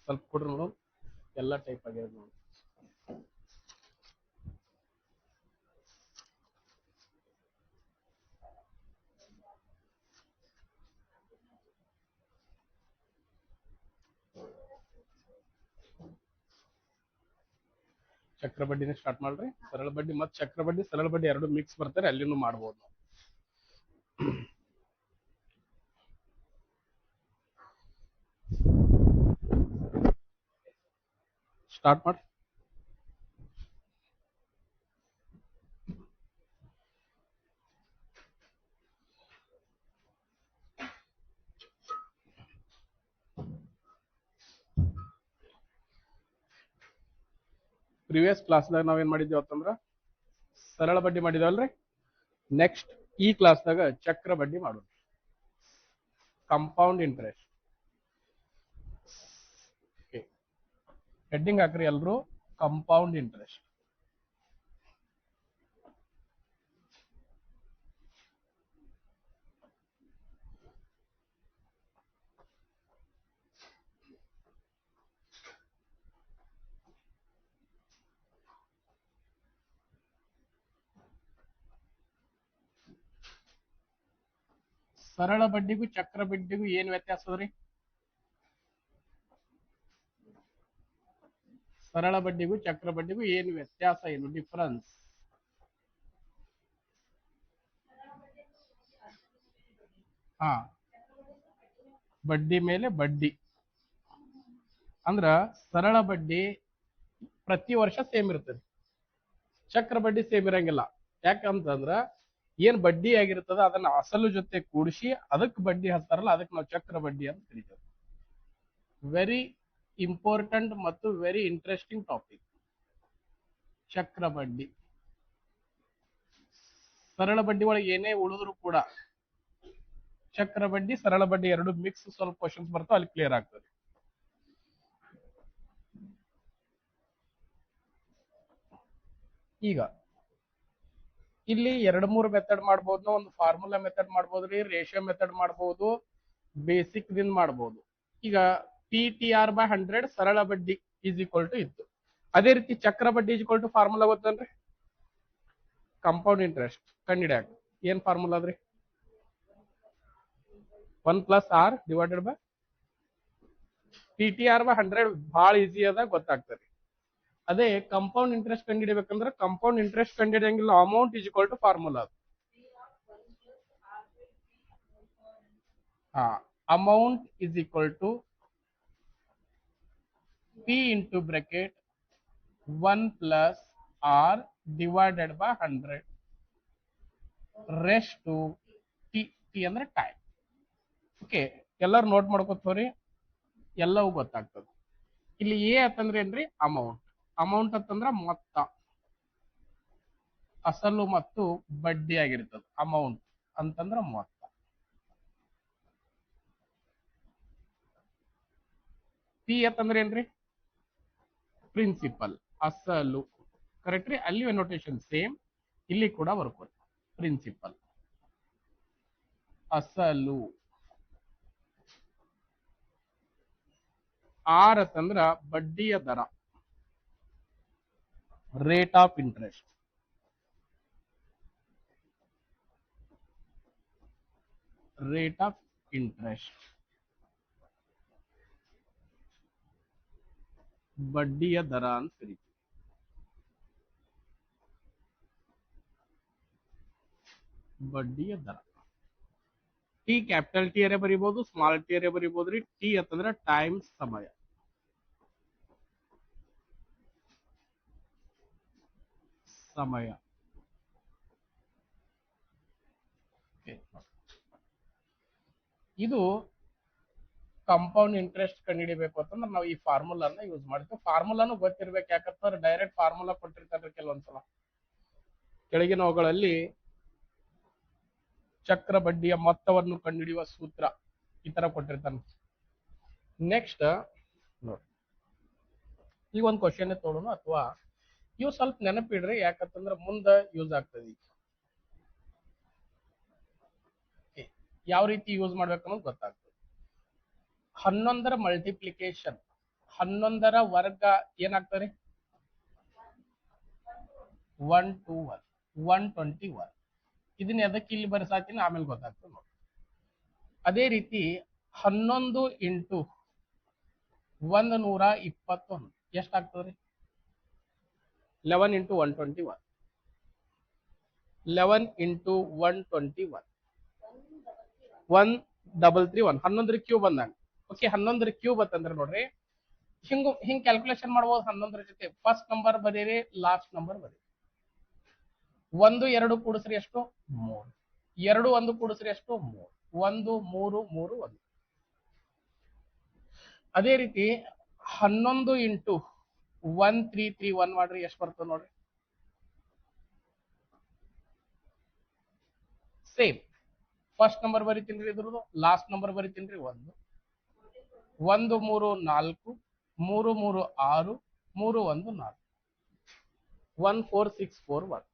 ಸ್ವಲ್ಪ ಕೊಡ್ರಿ ನೋಡು, ಎಲ್ಲ ಟೈಪ್ ಆಗ್ಯದ ನೋಡಿ. ಚಕ್ರ ಬಡ್ಡಿನ ಸ್ಟಾರ್ಟ್ ಮಾಡ್ರಿ. ಸರಳ ಬಡ್ಡಿ ಮತ್ತು ಚಕ್ರ ಬಡ್ಡಿ, ಸರಳ ಬಡ್ಡಿ ಎರಡು ಮಿಕ್ಸ್ ಬರ್ತಾರೆ, ಅಲ್ಲಿನೂ ಮಾಡ್ಬೋದು ನಾವು. ಸ್ಟಾರ್ಟ್ ಮಾಡಿ. ಪ್ರಿವಿಯಸ್ ಕ್ಲಾಸ್ದಾಗ ನಾವೇನ್ ಮಾಡಿದ್ವಿ ಅಂತಂದ್ರ ಸರಳ ಬಡ್ಡಿ ಮಾಡಿದವಲ್ರಿ. ನೆಕ್ಸ್ಟ್ ಈ ಕ್ಲಾಸ್ದಾಗ ಚಕ್ರ ಬಡ್ಡಿ ಮಾಡೋದು, ಕಂಪೌಂಡ್ ಇಂಟ್ರೆಸ್ಟ್. ಹೆಡ್ಡಿಂಗ್ ಹಾಕ್ರಿ ಎಲ್ರು, ಕಂಪೌಂಡ್ ಇಂಟ್ರೆಸ್ಟ್. ಸರಳ ಬಡ್ಡಿಗೂ ಚಕ್ರ ಬಡ್ಡಿಗೂ ಏನ್ ವ್ಯತ್ಯಾಸ ಅದ್ರಿ? ಸರಳ ಬಡ್ಡಿಗೂ ಚಕ್ರ ಬಡ್ಡಿಗೂ ಏನು ವ್ಯತ್ಯಾಸ, ಏನು ಡಿಫರೆನ್ಸ್? ಹಾ, ಬಡ್ಡಿ ಮೇಲೆ ಬಡ್ಡಿ. ಅಂದ್ರ ಸರಳ ಬಡ್ಡಿ ಪ್ರತಿ ವರ್ಷ ಸೇಮ್ ಇರ್ತದೆ, ಚಕ್ರ ಬಡ್ಡಿ ಸೇಮ್ ಇರಂಗಿಲ್ಲ. ಯಾಕಂತಂದ್ರ ಏನ್ ಬಡ್ಡಿ ಆಗಿರ್ತದ ಅದನ್ನ ಅಸಲು ಜೊತೆ ಕೂಡಿಸಿ ಅದಕ್ಕೆ ಬಡ್ಡಿ ಹಚ್ತಾರಲ್ಲ, ಅದಕ್ಕೆ ನಾವು ಚಕ್ರ ಬಡ್ಡಿ ಅಂತ ಕರಿತೇವೆ. ವೆರಿ ಇಂಪಾರ್ಟೆಂಟ್ ಮತ್ತು ವೆರಿ ಇಂಟ್ರೆಸ್ಟಿಂಗ್ ಟಾಪಿಕ್ ಚಕ್ರ ಬಡ್ಡಿ. ಸರಳ ಬಡ್ಡಿ ಒಳಗೆ ಏನೇ ಉಳಿದ್ರು ಕೂಡ ಚಕ್ರ ಬಡ್ಡಿ ಸರಳ ಬಡ್ಡಿ ಎರಡು ಮಿಕ್ಸ್ ಸ್ವಲ್ಪ ಕ್ವಶನ್ಸ್ ಬರ್ತಾವ, ಅಲ್ಲಿ ಕ್ಲಿಯರ್ ಆಗ್ತದೆ. ಈಗ ಇಲ್ಲಿ 2-3 ಮೆಥಡ್ ಮಾಡ್ಬೋದು. ಒಂದು ಫಾರ್ಮುಲಾ ಮೆಥಡ್ ಮಾಡ್ಬೋದ್ರಿ, ರೇಷಿಯೋ ಮೆಥಡ್ ಮಾಡ್ಬೋದು, ಬೇಸಿಕ್ ದಿಂದ ಮಾಡ್ಬೋದು. ಈಗ PTR/100 ಸರಳ ಬಡ್ಡಿ ಈಸ್ ಈಕ್ವಲ್ ಟು ಇತ್ತು. ಅದೇ ರೀತಿ ಚಕ್ರ ಬಡ್ಡಿ ಈಸ್ ಈಕ್ವಲ್ ಟು ಫಾರ್ಮುಲಾ ಗೊತ್ತಲ್ರಿ, ಕಂಪೌಂಡ್ ಇಂಟ್ರೆಸ್ಟ್ ಕಂಡಿಡ್ಯಾಕ ಏನ್ ಫಾರ್ಮುಲಾ ಅದ್ರಿ? 1+R divided by PTR/100. ಬಹಳ ಈಸಿ ಅದ, ಗೊತ್ತಾಗ್ತದೆ. ಅದೇ ಕಂಪೌಂಡ್ ಇಂಟ್ರೆಸ್ಟ್ ಕಂಡಿಡಿಬೇಕಂದ್ರೆ ಕಂಪೌಂಡ್ ಇಂಟ್ರೆಸ್ಟ್ ಕಂಡಿಡಿಯಂಗಿಲ್ಲ, amount is equal to formula. Amount is equal to P into bracket 1+R divided by 100 rest to T ಅಂದ್ರೆ ಟೈಮ್. ಓಕೆ, ಎಲ್ಲರೂ ನೋಟ್ ಮಾಡ್ಕೋತೀವ್ರಿ, ಎಲ್ಲವೂ ಗೊತ್ತಾಗ್ತದೆ. ಇಲ್ಲಿ ಎ ಅಂತಂದ್ರೆ ಏನ್ರಿ? ಅಮೌಂಟ್. ಅಮೌಂಟ್ ಅಂತಂದ್ರ ಮೊತ್ತ, ಅಸಲು ಮತ್ತು ಬಡ್ಡಿ ಆಗಿರ್ತದೆ. ಅಮೌಂಟ್ ಅಂತಂದ್ರ ಮೊತ್ತ. ಪಿ ಅಂತಂದ್ರೆ ಏನ್ರಿ? ಪ್ರಿನ್ಸಿಪಲ್, ಅಸಲು. ಕರೆಕ್ಟ್ ರೀ? ಅಲ್ಲಿ ನೋಟೇಶನ್ ಸೇಮ್, ಇಲ್ಲಿ ಕೂಡ ಬರ್ಕೋರಿ. ಪ್ರಿನ್ಸಿಪಲ್, ಅಸಲು. ಆರ್ ಅಂತಂದ್ರ ಬಡ್ಡಿಯ ದರ, rate of interest. Rate of interest, ಬಡ್ಡಿಯ ದರ ಅಂತ ಕರೀತೀವಿ. ಬಡ್ಡಿಯ ದರ. ಟಿ ಕ್ಯಾಪಿಟಲ್ ಟಿ ಅರೇ ಬರೀಬಹುದು, ಸ್ಮಾಲ್ ಟಿ ಅರೇ ಬರೀಬಹುದ್ರಿ. ಟಿ ಅಂತಂದ್ರೆ ಟೈಮ್, ಸಮಯ. ಸಮಯ. ಇದು ಕಂಪೌಂಡ್ ಇಂಟ್ರೆಸ್ಟ್ ಕಂಡುಹಿಡಿಬೇಕು ಅಂತಂದ್ರೆ ನಾವು ಈ ಫಾರ್ಮುಲಾನ ಯೂಸ್ ಮಾಡ್ತೀವಿ. ಫಾರ್ಮುಲಾನು ಗೊತ್ತಿರ್ಬೇಕು, ಯಾಕಂದ್ರೆ ಡೈರೆಕ್ಟ್ ಫಾರ್ಮುಲಾ ಕೊಟ್ಟಿರ್ತಾರೆ ಕೆಲವೊಂದ್ಸಲ. ಕೆಳಗಿನವುಗಳಲ್ಲಿ ಚಕ್ರ ಬಡ್ಡಿಯ ಮೊತ್ತವನ್ನು ಕಂಡುಹಿಡಿಯುವ ಸೂತ್ರ ಈ ತರ ಕೊಟ್ಟಿರ್ತಾನೆ. ನೆಕ್ಸ್ಟ್ ನೋಡಿ, ಈಗ ಒಂದು ಕ್ವಶನ್ ತೋಡೋಣ, ಅಥವಾ ಇವು ಸ್ವಲ್ಪ ನೆನಪಿಡ್ರಿ, ಯಾಕಂತಂದ್ರೆ ಮುಂದೆ ಯೂಸ್ ಆಗ್ತದೆ. ಯಾವ ರೀತಿ ಯೂಸ್ ಮಾಡ್ಬೇಕು ಅನ್ನೋದು ಗೊತ್ತಾಗ್ತದೆ. 11ರ ಮಲ್ಟಿಪ್ಲಿಕೇಶನ್ 11ರ ವರ್ಗ ಏನಾಗ್ತದೆ 121 121 ಇದನ್ನ ಎದಕ್ಕೆ ಇಲ್ಲಿ ಬರ್ಸಾತೀನಿ ಆಮೇಲೆ ಗೊತ್ತಾಗ್ತದೆ ನೋಡಿ. ಅದೇ ರೀತಿ 11 ಇಂಟು 121 ಎಷ್ಟಾಗ್ತದೆ 11 ಇಂಟು 121 11 ಇಂಟು 121 1331 11ರ ಕ್ಯೂಬ್ ಅಂದಂಗ. ಓಕೆ 11ರ ಕ್ಯೂಬ್ ಅಂತಂದ್ರೆ ನೋಡ್ರಿ ಹಿಂಗ್ ಕ್ಯಾಲ್ಕುಲೇಷನ್ ಮಾಡ್ಬೋದು. 11ರ ಜೊತೆ ಫಸ್ಟ್ ನಂಬರ್ ಬರೀರಿ, ಲಾಸ್ಟ್ ನಂಬರ್ ಬರೀರಿ. 1 2 ಕೂಡಿಸ್ರಿ ಎಷ್ಟು 3, 2 1 ಕೂಡಿಸ್ರಿ ಎಷ್ಟು 3, 1 3 3 1. ಅದೇ ರೀತಿ 11 ಇಂಟು 1331 ಮಾಡ್ರಿ ಎಷ್ಟು ಬರ್ತದೆ ನೋಡ್ರಿ. ಸೇಮ್ ಫಸ್ಟ್ ನಂಬರ್ ಬರೀತೀನ್ರಿ, ಇದ್ರದ್ದು ಲಾಸ್ಟ್ ನಂಬರ್ ಬರೀತೀನ್ರಿ 1 1 3 4 3 3 6 3 1 4 14641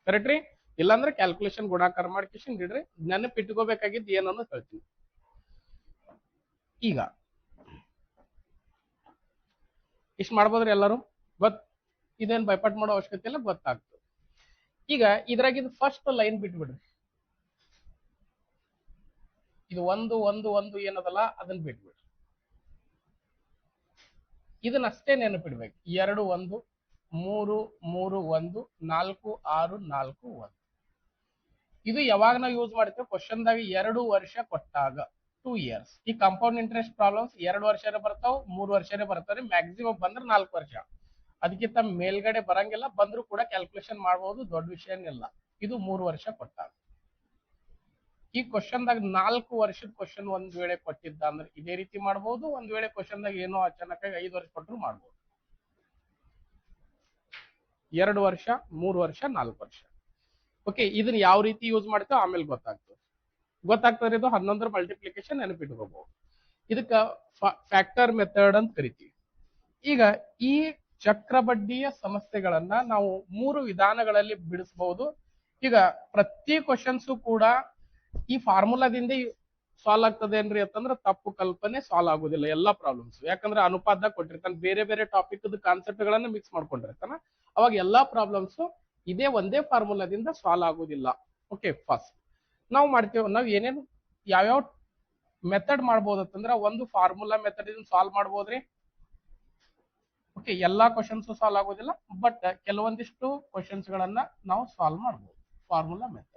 ಕರೆಕ್ಟ್ ರೀ. ಇಲ್ಲಾಂದ್ರೆ ಕ್ಯಾಲ್ಕುಲೇಷನ್ ಗುಣಾಕಾರ ಮಾಡ್ಕೇಶನ್ ಇಡ್ರಿ. ನೆನಪಿಟ್ಕೋಬೇಕಾಗಿದ್ದು ಏನನ್ನು ಹೇಳ್ತೀನಿ. ಈಗ ಇಷ್ಟು ಮಾಡ್ಬೋದ್ರಿ ಎಲ್ಲರೂ ಇದೇನ್ ಬೈಪಾಟ್ ಮಾಡೋ ಅವಶ್ಯಕತೆ ಇಲ್ಲ, ಗೊತ್ತಾಗ್ತದೆ. ಈಗ ಇದ್ರಾಗಿದ್ದು ಫಸ್ಟ್ ಲೈನ್ ಬಿಟ್ಬಿಡ್ರಿ. ಇದು 1 1 1 ಏನದಲ್ಲ ಅದನ್ನ ಬಿಟ್ಬಿಡ್ರಿ. ಇದನ್ನಷ್ಟೇ ನೆನಪಿಡ್ಬೇಕು. 2 1 3 3 1 4 6 4 1. ಇದು ಯಾವಾಗ ನಾವು ಯೂಸ್ ಮಾಡ್ತೇವೆ ಕ್ವಶನ್ದಾಗ 2 ವರ್ಷ ಕೊಟ್ಟಾಗ 2 years. ಈ ಕಾಂಪೌಂಡ್ ಇಂಟ್ರೆಸ್ಟ್ ಪ್ರಾಬ್ಲಮ್ಸ್ 2 ವರ್ಷನೇ ಬರ್ತಾವ, 3 ವರ್ಷನೇ ಬರ್ತಾರೆ, ಮ್ಯಾಕ್ಸಿಮಮ್ ಬಂದ್ರೆ 4 ವರ್ಷ. ಅದಕ್ಕಿಂತ ಮೇಲ್ಗಡೆ ಬರಂಗಿಲ್ಲ. ಬಂದ್ರು ಕೂಡ ಕ್ಯಾಲ್ಕುಲೇಷನ್ ಮಾಡಬಹುದು, ದೊಡ್ಡ ವಿಷಯ ಇಲ್ಲ. ಇದು 3 ವರ್ಷ ಕೊಟ್ಟಾಗ. ಈ ಕ್ವಶನ್ದಾಗ 4 ವರ್ಷದ ಕ್ವಶನ್ ಒಂದ್ ವೇಳೆ ಕೊಟ್ಟಿದ್ದ ಅಂದ್ರೆ ಇದೇ ರೀತಿ ಮಾಡಬಹುದು. ಒಂದ್ ವೇಳೆ ಕ್ವಶನ್ದಾಗ ಏನೋ ಅಚಾನಕ್ 5 ವರ್ಷ ಕೊಟ್ಟರು ಮಾಡಬಹುದು. 2 ವರ್ಷ 3 ವರ್ಷ 4 ವರ್ಷ. ಓಕೆ, ಇದನ್ನ ಯಾವ ರೀತಿ ಯೂಸ್ ಮಾಡ್ತೇವೆ ಆಮೇಲೆ ಗೊತ್ತಾಗ್ತದೆ. ಇದು 11ರ ಮಲ್ಟಿಪ್ಲಿಕೇಶನ್ ನೆನಪಿಟ್ಕೋಬಹುದು. ಇದಕ್ಕ ಫ್ಯಾಕ್ಟರ್ ಮೆಥಡ್ ಅಂತ ಕರಿತೀವಿ. ಈಗ ಈ ಚಕ್ರ ಬಡ್ಡಿಯ ಸಮಸ್ಯೆಗಳನ್ನ ನಾವು 3 ವಿಧಾನಗಳಲ್ಲಿ ಬಿಡಿಸಬಹುದು. ಈಗ ಪ್ರತಿ ಕ್ವಶನ್ಸ್ ಕೂಡ ಈ ಫಾರ್ಮುಲಾದಿಂದ ಸಾಲ್ವ್ ಆಗ್ತದೆ ಏನ್ರಿ ಅಂತಂದ್ರೆ ತಪ್ಪು ಕಲ್ಪನೆ ಸಾಲ್ವ್ ಆಗುದಿಲ್ಲ ಎಲ್ಲಾ ಪ್ರಾಬ್ಲಮ್ಸ್. ಯಾಕಂದ್ರೆ ಅನುಪಾತ ಕೊಟ್ಟಿರ್ತಾನೆ, ಬೇರೆ ಬೇರೆ ಟಾಪಿಕ್ ಕಾನ್ಸೆಪ್ಟ್ ಗಳನ್ನ ಮಿಕ್ಸ್ ಮಾಡ್ಕೊಂಡಿರ್ತಾನ. ಅವಾಗ ಎಲ್ಲಾ ಪ್ರಾಬ್ಲಮ್ಸ್ ಇದೇ ಒಂದೇ ಫಾರ್ಮುಲಾದಿಂದ ಸಾಲ್ವ್ ಆಗುದಿಲ್ಲ. ಓಕೆ, ಫಸ್ಟ್ ನಾವು ಮಾಡ್ತೇವೆ. ನಾವು ಏನೇನು ಯಾವ್ಯಾವ ಮೆಥಡ್ ಮಾಡ್ಬೋದಂತಂದ್ರೆ ಒಂದು ಫಾರ್ಮುಲಾ ಮೆಥಡ್ ಇದನ್ನ ಸಾಲ್ವ್ ಮಾಡ್ಬೋದ್ರಿ. ಓಕೆ, ಎಲ್ಲಾ ಕ್ವಶನ್ಸ್ ಸಾಲ್ವ್ ಆಗೋದಿಲ್ಲ, ಬಟ್ ಕೆಲವೊಂದಿಷ್ಟು ಕ್ವಶನ್ಸ್ ಗಳನ್ನ ನಾವು ಸಾಲ್ವ್ ಮಾಡ್ಬೋದು ಫಾರ್ಮುಲಾ ಮೆಥಡ್.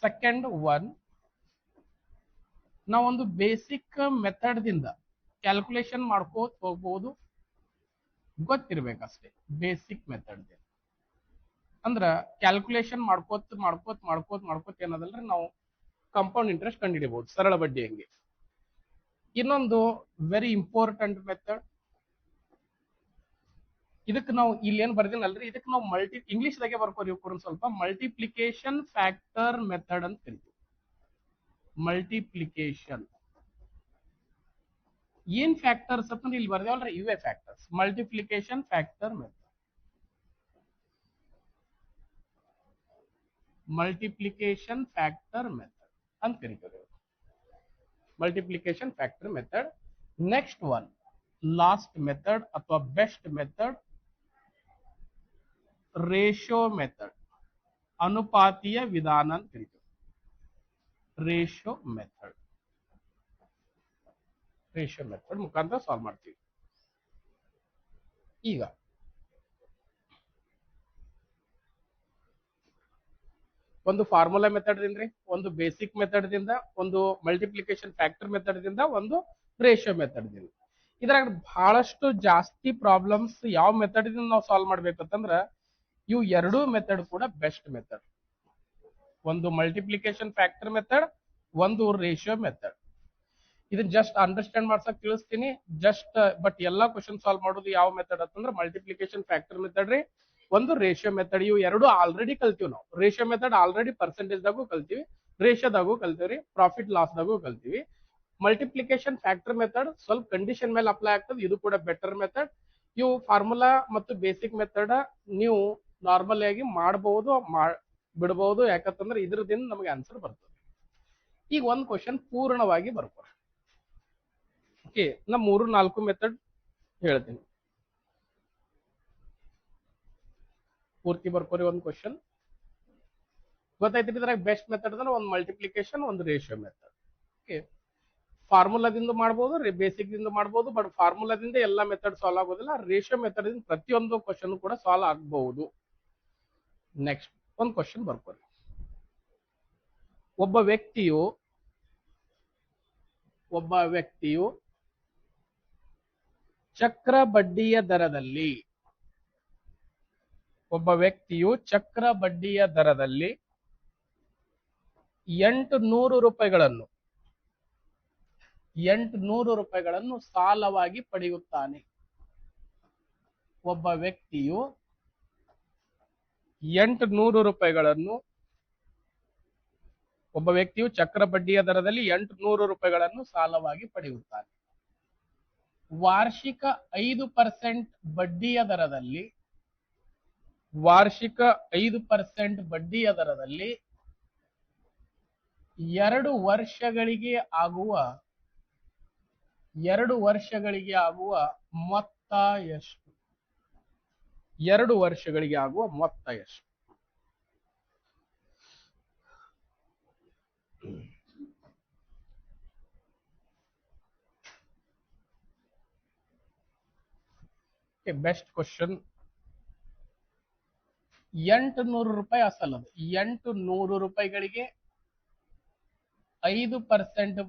ಸೆಕೆಂಡ್ ಒನ್, ನಾವೊಂದು ಬೇಸಿಕ್ ಮೆಥಡ್ ದಿಂದ ಕ್ಯಾಲ್ಕುಲೇಷನ್ ಮಾಡ್ಕೋತ ಹೋಗ್ಬೋದು, ಗೊತ್ತಿರ್ಬೇಕಷ್ಟೇ. ಬೇಸಿಕ್ ಮೆಥಡ್ ಅಂದ್ರ ಕ್ಯಾಲ್ಕುಲೇಷನ್ ಮಾಡ್ಕೋತ ಏನದಲ್ರಿ ನಾವು ಕಾಂಪೌಂಡ್ ಇಂಟ್ರೆಸ್ಟ್ ಕಂಡುಹಿಡಿಬಹುದು, ಸರಳ ಬಡ್ಡಿ ಹಂಗೆ. ಇನ್ನೊಂದು ವೆರಿ ಇಂಪಾರ್ಟೆಂಟ್ ಮೆಥಡ್, ಇದಕ್ಕೆ ನಾವು ಇಲ್ಲಿ ಏನ್ ಬರ್ದಿನಲ್ರಿ, ಇದಕ್ಕೆ ನಾವು ಇಂಗ್ಲಿಷ್ ದಾಗೆ ಬರ್ಕೋರಿ ಸ್ವಲ್ಪ. ಮಲ್ಟಿಪ್ಲಿಕೇಶನ್ ಫ್ಯಾಕ್ಟರ್ ಮೆಥಡ್ ಅಂತ ಕರಿತೀವಿ. ಮಲ್ಟಿಪ್ಲಿಕೇಶನ್ ಏನ್ ಫ್ಯಾಕ್ಟರ್ಸ್ ಅಂತಂದ್ರೆ ಇಲ್ಲಿ ಬರ್ದೇವಲ್ರಿ, ಇವೇ factors. Multiplication factor method, multiplication factor method ಅಂತ ಕರಿತೀವಿ. Multiplication factor method. Next one, last method ಅಥವಾ ಬೆಸ್ಟ್ ಮೆಥಡ್, ರೇಷಿಯೋ ಮೆಥಡ್, ಅನುಪಾತೀಯ ವಿಧಾನ ಅಂತ ಕರಿತೀವಿ. ರೇಷಿಯೋ ಮೆಥಡ್ ಮುಖಾಂತರ ಸಾಲ್ವ್ ಮಾಡ್ತೀವಿ. ಈಗ ಒಂದು ಫಾರ್ಮುಲಾ ಮೆಥಡ್ ದಿಂದ, ಒಂದು ಬೇಸಿಕ್ ಮೆಥಡ್ ದಿಂದ, ಒಂದು ಮಲ್ಟಿಪ್ಲಿಕೇಶನ್ ಫ್ಯಾಕ್ಟರ್ ಮೆಥಡ್ ದಿಂದ, ಒಂದು ರೇಷಿಯೋ ಮೆಥಡ್ ದಿಂದ. ಇದ್ರಾಗ ಬಹಳಷ್ಟು ಜಾಸ್ತಿ ಪ್ರಾಬ್ಲಮ್ಸ್ ಯಾವ ಮೆಥಡ್ ದಿಂದ ನಾವು ಸಾಲ್ವ್ ಮಾಡ್ಬೇಕಂತಂದ್ರ ಇವು ಎರಡೂ ಮೆಥಡ್ ಕೂಡ ಬೆಸ್ಟ್ ಮೆಥಡ್. ಒಂದು ಮಲ್ಟಿಪ್ಲಿಕೇಶನ್ ಫ್ಯಾಕ್ಟರ್ ಮೆಥಡ್, ಒಂದು ರೇಷಿಯೋ ಮೆಥಡ್. ಇದನ್ನ ಜಸ್ಟ್ ಅಂಡರ್ಸ್ಟ್ಯಾಂಡ್ ಮಾಡ್ಸಕ್ ತಿಳಿಸ್ತೀನಿ ಜಸ್ಟ್. ಬಟ್ ಎಲ್ಲಾ ಕ್ವಶನ್ ಸಾಲ್ವ್ ಮಾಡೋದು ಯಾವ ಮೆಥಡ್ ಅಂತಂದ್ರೆ ಮಲ್ಟಿಪ್ಲಿಕೇಶನ್ ಫ್ಯಾಕ್ಟರ್ ಮೆಥಡ್ ರೀ, ಒಂದು ರೇಷಿಯೋ ಮೆಥಡ್. ಇವು ಎರಡು ಆಲ್ರೆಡಿ ಕಲ್ತೀವಿ ನಾವು. ರೇಷಿಯೋ ಮೆಥಡ್ ಆಲ್ರೆಡಿ ಪರ್ಸೆಂಟೇಜ್ ದಾಗೂ ಕಲ್ತೀವಿ, ರೇಷಿಯೋದಾಗೂ ಕಲ್ತೀವಿ, ಪ್ರಾಫಿಟ್ ಲಾಸ್ ದಾಗೂ ಕಲ್ತೀವಿ. ಮಲ್ಟಿಪ್ಲಿಕೇಶನ್ ಫ್ಯಾಕ್ಟರ್ ಮೆಥಡ್ ಸ್ವಲ್ಪ ಕಂಡೀಷನ್ ಮೇಲೆ ಅಪ್ಲೈ ಆಗ್ತದೆ, ಇದು ಕೂಡ ಬೆಟರ್ ಮೆಥಡ್. ಇವು ಫಾರ್ಮುಲಾ ಮತ್ತು ಬೇಸಿಕ್ ಮೆಥಡ್ ನೀವು ನಾರ್ಮಲ್ ಆಗಿ ಮಾಡಬಹುದು, ಬಿಡಬಹುದು. ಯಾಕಂತಂದ್ರೆ ಇದ್ರದಿಂದ ನಮಗೆ ಆನ್ಸರ್ ಬರ್ತದೆ. ಈಗ ಒಂದು ಕ್ವಶನ್ ಪೂರ್ಣವಾಗಿ ಬರ್ಕೋರಿ. ಓಕೆ, ನಾ 3-4 ಮೆಥಡ್ ಹೇಳ್ತೀನಿ, ಪೂರ್ತಿ ಬರ್ಕೋರಿ. ಒಂದು ಕ್ವಶನ್ ಗೊತ್ತಾಯ್ತು. ಇದ್ರಾಗ ಬೆಸ್ಟ್ ಮೆಥಡ್ ಅಂದ್ರೆ ಒಂದು ಮಲ್ಟಿಪ್ಲಿಕೇಶನ್, ಒಂದು ರೇಷಿಯೋ ಮೆಥಡ್. ಓಕೆ, ಫಾರ್ಮುಲಾದಿಂದ ಮಾಡ್ಬೋದು, ಬೇಸಿಕ್ ದಿಂದ ಮಾಡ್ಬೋದು, ಬಟ್ ಫಾರ್ಮುಲಾದಿಂದ ಎಲ್ಲ ಮೆಥಡ್ ಸಾಲ್ವ್ ಆಗೋದಿಲ್ಲ. ರೇಷಿಯೋ ಮೆಥಡ್ ಇಂದ ಪ್ರತಿಯೊಂದು ಕ್ವಶನ್ ಕೂಡ ಸಾಲ್ವ್ ಆಗಬಹುದು. ನೆಕ್ಸ್ಟ್ ಒಂದು ಕ್ವಶನ್ ಬರ್ಕೋರಿ. ಒಬ್ಬ ವ್ಯಕ್ತಿಯು ಚಕ್ರ ಬಡ್ಡಿಯ ದರದಲ್ಲಿ 800 ರೂಪಾಯಿಗಳನ್ನು ಸಾಲವಾಗಿ ಪಡೆಯುತ್ತಾನೆ. ಒಬ್ಬ ವ್ಯಕ್ತಿಯು 800 ಚಕ್ರ ಬಡ್ಡಿಯ ದರದಲ್ಲಿ 800 ರೂಪಾಯಿಗಳನ್ನು ಸಾಲವಾಗಿ ಪಡೆಯುತ್ತಾನೆ. ವಾರ್ಷಿಕ 5% ಬಡ್ಡಿಯ ದರದಲ್ಲಿ 2 ವರ್ಷಗಳಿಗೆ ಆಗುವ ಮೊತ್ತ ಎಷ್ಟು? 2 ವರ್ಷಗಳಿಗೆ ಆಗುವ ಮೊತ್ತ ಎಷ್ಟು? Best question. 800 ರೂಪಾಯಿ ಅಸಲ್. ಅದು 800 ರೂಪಾಯಿಗಳಿಗೆ 5%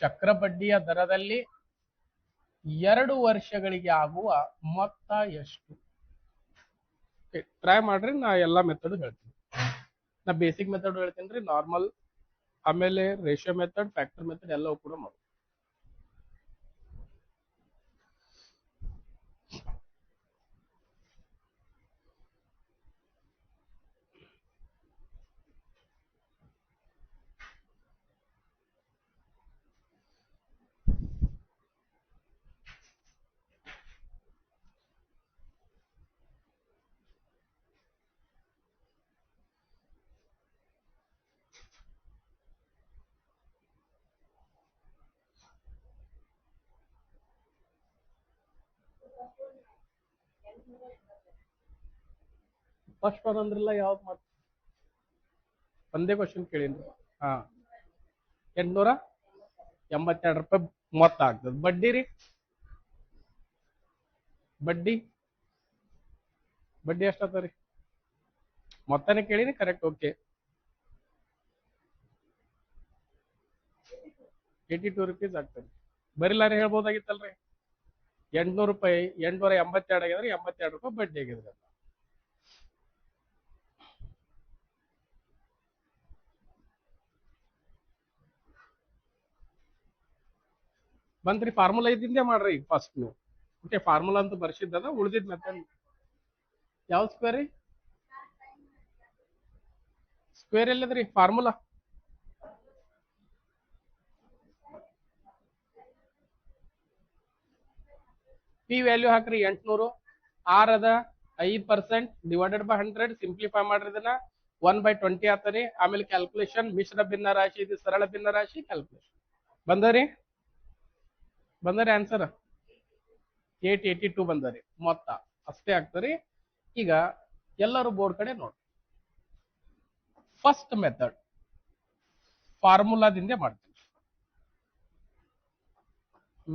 ಚಕ್ರ ಬಡ್ಡಿಯ ದರದಲ್ಲಿ 2 ವರ್ಷಗಳಿಗೆ ಆಗುವ ಮೊತ್ತ ಎಷ್ಟು? ಟ್ರೈ ಮಾಡ್ರಿ. ನಾ ಎಲ್ಲಾ ಮೆಥಡ್ ಹೇಳ್ತೀನಿ. ನಾ ಬೇಸಿಕ್ ಮೆಥಡ್ ಹೇಳ್ತೀನಿ ರೀ, ನಾರ್ಮಲ್, ಆಮೇಲೆ ರೇಷಿಯೋ ಮೆಥಡ್, ಫ್ಯಾಕ್ಟರ್ ಮೆಥಡ್ ಎಲ್ಲವೂ ಕೂಡ ಮಾಡಿ. ಫಸ್ಟ್ ಒನ್ ಅಂದ್ರಲ್ಲ, ಯಾವ್ದು ಮಾತು? ಒಂದೇ ಕ್ವಶನ್ ಕೇಳಿನ್ರಿ. 882 ರೂಪಾಯಿ ಮೊತ್ತ ಆಗ್ತದೆ. ಬಡ್ಡಿ ರೀ, ಬಡ್ಡಿ ಎಷ್ಟಾಗ್ತದೆ ರೀ? ಮೊತ್ತನೇ ಕೇಳಿನಿ, ಕರೆಕ್ಟ್. ಓಕೆ, 82 ರೂಪೀಸ್ ಆಗ್ತದೆ. ಬರಿಲಾರಿ ಹೇಳ್ಬೋದಾಗಿತ್ತಲ್ರಿ. 800 ರೂಪಾಯಿ 882 ಆಗಿದ್ರೆ 82 ರೂಪಾಯಿ ಬಡ್ಡಿ ಆಗಿದ್ರೆ ಬಂದ್ರಿ. ಫಾರ್ಮುಲಾ ಇದ್ದಿಂದೇ ಮಾಡ್ರಿ ಈಗ ಫಸ್ಟ್ ನೀವು. ಓಕೆ, ಫಾರ್ಮುಲಾ ಅಂತ ಬರ್ಸಿದ್ದದ, ಉಳಿದಿದ್ ಮೆಥಡ್ ಯಾವ ಸ್ಕ್ವೇರ್ ರೀ? ಸ್ಕ್ವೇರ್ ಎಲ್ಲದ್ರಿ? ಫಾರ್ಮುಲಾ ಪಿ ವ್ಯಾಲ್ಯೂ ಹಾಕ್ರಿ. 800 ಆರ್ ಅದ 5% ಡಿವೈಡೆಡ್ ಬೈ 100. ಸಿಂಪ್ಲಿಫೈ ಮಾಡ್ರಿ, ಇದನ್ನ 1/20 ಆಗ್ತದೆ. ಆಮೇಲೆ ಕ್ಯಾಲ್ಕುಲೇಷನ್, ಮಿಶ್ರ ಭಿನ್ನ ರಾಶಿ, ಇದು ಸರಳ ಭಿನ್ನ ರಾಶಿ. ಕ್ಯಾಲ್ಕುಲೇಷನ್ ಬಂದರಿ ಆನ್ಸರ್ 882 ಬಂದರಿ. ಮೊತ್ತ ಅಷ್ಟೇ ಆಗ್ತದೆ. ಈಗ ಎಲ್ಲರೂ ಬೋರ್ಡ್ ಕಡೆ ನೋಡಿ. ಫಸ್ಟ್ ಮೆಥಡ್ ಫಾರ್ಮುಲಾದಿಂದ ಮಾಡ್ತೀವಿ.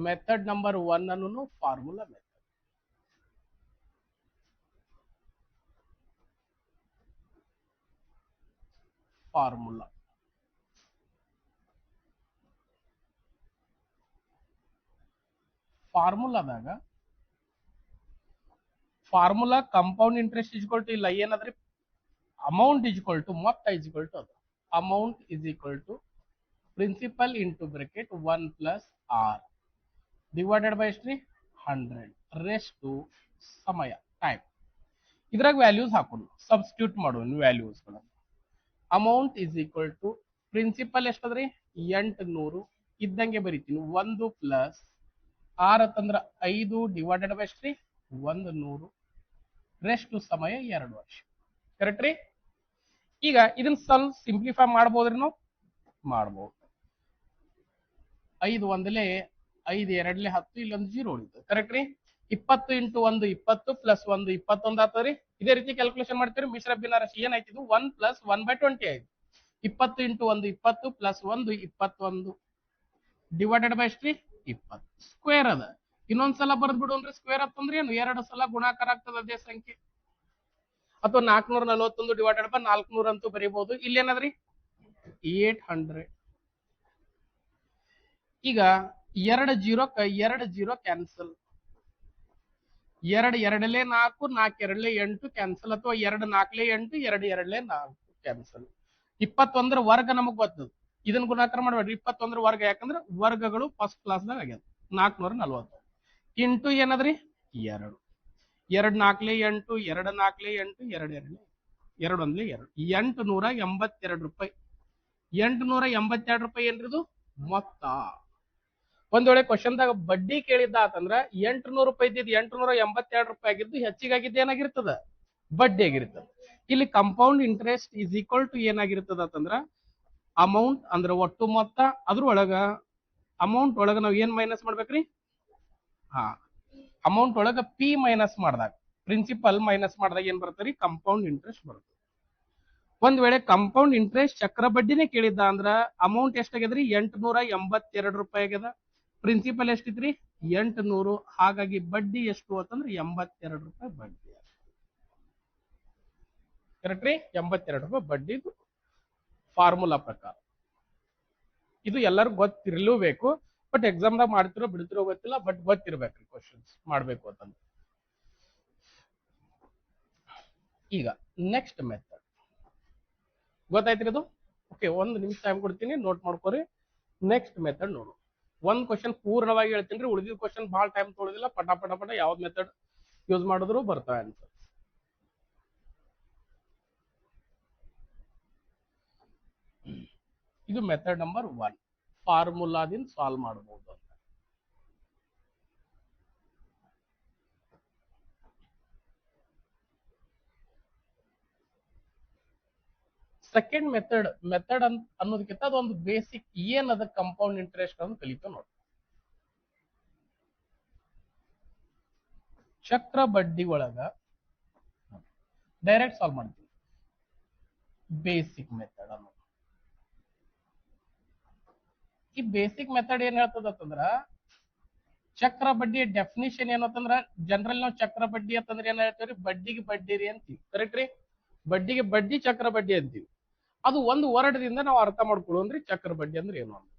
ಮೆಥಡ್ ನಂಬರ್ 1 ಅನ್ನು ಫಾರ್ಮುಲಾ ಮೆಥಡ್. ಫಾರ್ಮುಲಾದಾಗ formula compound interest equal to, ಇಲ್ಲ ಏನಾದ್ರಿ ಅಮೌಂಟ್ ಈಕ್ವಲ್ ಟು, ಮೊತ್ತ ಈಕ್ವಲ್ ಟು, ಅದು amount is equal to principal into bracket 1 plus r divided by ಎಷ್ಟ್ರಿ 100 ರೆಸ್ಟ್ ಟು ಸಮಯ ಟೈಮ್. ಇದ್ರಾಗ ವ್ಯಾಲ್ಯೂಸ್ ಹಾಕೊಂಡು ಸಬ್ಸ್ಟಿಟ್ಯೂಟ್ ಮಾಡೋಣ values. Amount is equal to principal ಎಷ್ಟದ್ರಿ 800 ಇದ್ದಂಗೆ ಬರೀತೀನಿ. 1 ಪ್ಲಸ್ ಆರ್ ಅಂತಂದ್ರ 5 ಡಿವೈಡೆಡ್ ಬೈ ಎಷ್ಟ್ರಿ 100 ರೆಸ್ಟ್ ಟು ಸಮಯ 2 ವರ್ಷ. ಕರೆಕ್ಟ್ ರೀ? ಈಗ ಇದನ್ನ ಸ್ವಲ್ಪ ಸಿಂಪ್ಲಿಫೈ ಮಾಡ್ಬೋದ್ರಿ ನಾವು? ಮಾಡ್ಬೋದು. 5 ಒಂದಲೇ 5 ಎರಡ್ಲೆ 10 ಇಲ್ಲೊಂದು 0 ಉಳಿತು ಕರೆಕ್ಟ್ ರೀ 20 ಇಂಟು 1 20 ಪ್ಲಸ್ 1 21 ಆಗ್ತದ್ರಿ ಇದೇ ರೀತಿ ಕ್ಯಾಲ್ಕುಲೇಷನ್ ಮಾಡ್ತೀರಿ ಮಿಶ್ರ ಭಿನ್ನರಾಶಿ ಏನಾಯ್ತಿದ್ದು 1 ಪ್ಲಸ್ 1/20 ಆಯ್ತು 20 ಇಂಟು 1 20 ಪ್ಲಸ್ 1 21 ಡಿವೈಡೆಡ್ ಬೈ ಎಷ್ಟು 20 ಸ್ಕ್ವೇರ್ ಅದ ಇನ್ನೊಂದ್ಸಲ ಬರ್ದ್ ಬಿಡುನ್ರಿ ಸ್ಕ್ವೇರ್ ಅಂತಂದ್ರೆ ಏನು 2 ಸಲ ಗುಣಾಕಾರ ಆಗ್ತದ ಅದೇ ಸಂಖ್ಯೆ ಅಥವಾ 441 ಡಿವೈಡೆಡ್ ಬೈ 400 ಅಂತೂ ಬರೀಬಹುದು ಇಲ್ಲೇನದ್ರಿ 800 ಈಗ 2 0 ಕ್ಯಾನ್ಸಲ್ 2 ಎರಡಲೇ 4 4 ಎರಡಲೇ 8 ಕ್ಯಾನ್ಸಲ್ ಅಥವಾ 2 4ಲೇ 8 2 ಎರಡಲೇ 4 ಕ್ಯಾನ್ಸಲ್ 21 ವರ್ಗ ನಮಗ್ ಗೊತ್ತದ ಇದನ್ನ ಗುಣಾಕಾರ ಮಾಡಬೇಡ್ರಿ 21 ವರ್ಗ ಯಾಕಂದ್ರೆ ವರ್ಗಗಳು ಫಸ್ಟ್ ಕ್ಲಾಸ್ದಾಗ ಆಗ್ಯದ 440 ಇಂಟು ಏನದ್ರಿ 2 2 4ಲೇ 8 2 4ಲೇ 8 2 ಎರಡಲೇ 2 ಒಂದ್ಲೇ 2 882 ರೂಪಾಯಿ 882 ರೂಪಾಯಿ ಏನ್ರಿದು ಮೊತ್ತ ಒಂದ್ ವೇಳೆ ಕ್ವಶನ್ದಾಗ ಬಡ್ಡಿ ಕೇಳಿದ್ದ ಆತಂದ್ರ 800 ರೂಪಾಯಿ ಇದ್ದಿದ್ದು 882 ರೂಪಾಯಿ ಆಗಿದ್ದು ಹೆಚ್ಚಿಗಾಗಿದ್ದು ಏನಾಗಿರ್ತದ ಬಡ್ಡಿ ಆಗಿರ್ತದ ಇಲ್ಲಿ compound interest is equal to ಏನಾಗಿರ್ತದ ಅಂತಂದ್ರ ಅಮೌಂಟ್ ಅಂದ್ರೆ ಒಟ್ಟು ಮೊತ್ತ ಅದ್ರೊಳಗ ಅಮೌಂಟ್ ಒಳಗ ನಾವ್ ಏನ್ ಮೈನಸ್ ಮಾಡ್ಬೇಕ್ರಿ ಅಮೌಂಟ್ ಒಳಗ ಪಿ ಮೈನಸ್ ಮಾಡಿದಾಗ ಪ್ರಿನ್ಸಿಪಲ್ ಮೈನಸ್ ಮಾಡಿದಾಗ ಏನ್ ಬರ್ತರಿ ಕಂಪೌಂಡ್ ಇಂಟ್ರೆಸ್ಟ್ ಬರುತ್ತೆ ಒಂದ್ ವೇಳೆ ಕಂಪೌಂಡ್ ಇಂಟ್ರೆಸ್ಟ್ ಚಕ್ರ ಬಡ್ಡಿನೇ ಕೇಳಿದ್ದ ಅಂದ್ರ ಅಮೌಂಟ್ ಎಷ್ಟಾಗ್ಯದ್ರಿ 882 ರೂಪಾಯಿ ಆಗ್ಯದ ಪ್ರಿನ್ಸಿಪಲ್ ಎಷ್ಟಿತ್ರಿ 800 ಹಾಗಾಗಿ ಬಡ್ಡಿ ಎಷ್ಟು ಅಂತಂದ್ರೆ 82 ರೂಪಾಯಿ ಬಡ್ಡಿ ಕರೆಕ್ಟ್ ರೀ 82 ರೂಪಾಯಿ ಬಡ್ಡಿ ಫಾರ್ಮುಲಾ ಪ್ರಕಾರ ಇದು ಎಲ್ಲರೂ ಗೊತ್ತಿರಲೇಬೇಕು ಬಟ್ ಎಕ್ಸಾಮ್ ದಾಗ ಮಾಡ್ತಿರೋ ಬಿಡ್ತಿರೋ ಗೊತ್ತಿಲ್ಲ ಬಟ್ ಗೊತ್ತಿರ್ಬೇಕ್ರಿ ಕ್ವಶನ್ಸ್ ಮಾಡ್ಬೇಕು ಅಂತಂದ್ರೆ ಈಗ ನೆಕ್ಸ್ಟ್ ಮೆಥಡ್ ಗೊತ್ತಾಯ್ತ್ರಿ ಇದು ಓಕೆ ಒಂದು ನಿಮಿಷ ಟೈಮ್ ಕೊಡ್ತೀನಿ ನೋಟ್ ಮಾಡ್ಕೋರಿ ನೆಕ್ಸ್ಟ್ ಮೆಥಡ್ ನೋಡು ಒಂದ್ ಕ್ವಶನ್ ಪೂರ್ಣವಾಗಿ ಹೇಳ್ತೀನಿ ಉಳಿದಿದ್ದ ಕ್ವಶನ್ ಬಹಳ ಟೈಮ್ ತೊಗೊಳೋದಿಲ್ಲ ಪಟ ಯಾವ್ದು ಮೆಥಡ್ ಯೂಸ್ ಮಾಡಿದ್ರು ಬರ್ತಾವೆ ಆನ್ಸರ್ ಇದು ಮೆಥಡ್ ನಂಬರ್ 1 ಫಾರ್ಮುಲಾದಿಂದ ಸಾಲ್ವ್ ಮಾಡಬಹುದು ಅಂತ ಸೆಕೆಂಡ್ ಮೆಥಡ್ ಅನ್ನೋದಕ್ಕಿಂತ ಅದೊಂದು ಬೇಸಿಕ್ ಏನದ ಕಂಪೌಂಡ್ ಇಂಟ್ರೆಸ್ಟ್ ಅಂತ ಕಲಿತು ನೋಡಿ ಚಕ್ರ ಬಡ್ಡಿ ಒಳಗ ಡೈರೆಕ್ಟ್ ಸಾಲ್ವ್ ಮಾಡ್ತೀವಿ ಬೇಸಿಕ್ ಮೆಥಡ್ ಅನ್ನೋದು ಈ ಬೇಸಿಕ್ ಮೆಥಡ್ ಏನ್ ಹೇಳ್ತದ ಅಂತಂದ್ರ ಚಕ್ರ ಬಡ್ಡಿ ಡೆಫಿನಿಷನ್ ಏನಂತಂದ್ರ ಜನರಲ್ ನಾವು ಚಕ್ರ ಬಡ್ಡಿ ಅಂತಂದ್ರೆ ಏನ್ ಹೇಳ್ತೀವಿ ಬಡ್ಡಿಗೆ ಬಡ್ಡಿ ರೀ ಅಂತೀವಿ ಕರೆಕ್ಟ್ ರೀ ಬಡ್ಡಿಗೆ ಬಡ್ಡಿ ಚಕ್ರ ಬಡ್ಡಿ ಅಂತೀವಿ ಅದು ಒಂದು ವರ್ಡ್ದಿಂದ ನಾವು ಅರ್ಥ ಮಾಡ್ಕೊಳ್ಳೋದ್ರಿ ಚಕ್ರ ಬಡ್ಡಿ ಅಂದ್ರೆ ಏನು ಅಂತ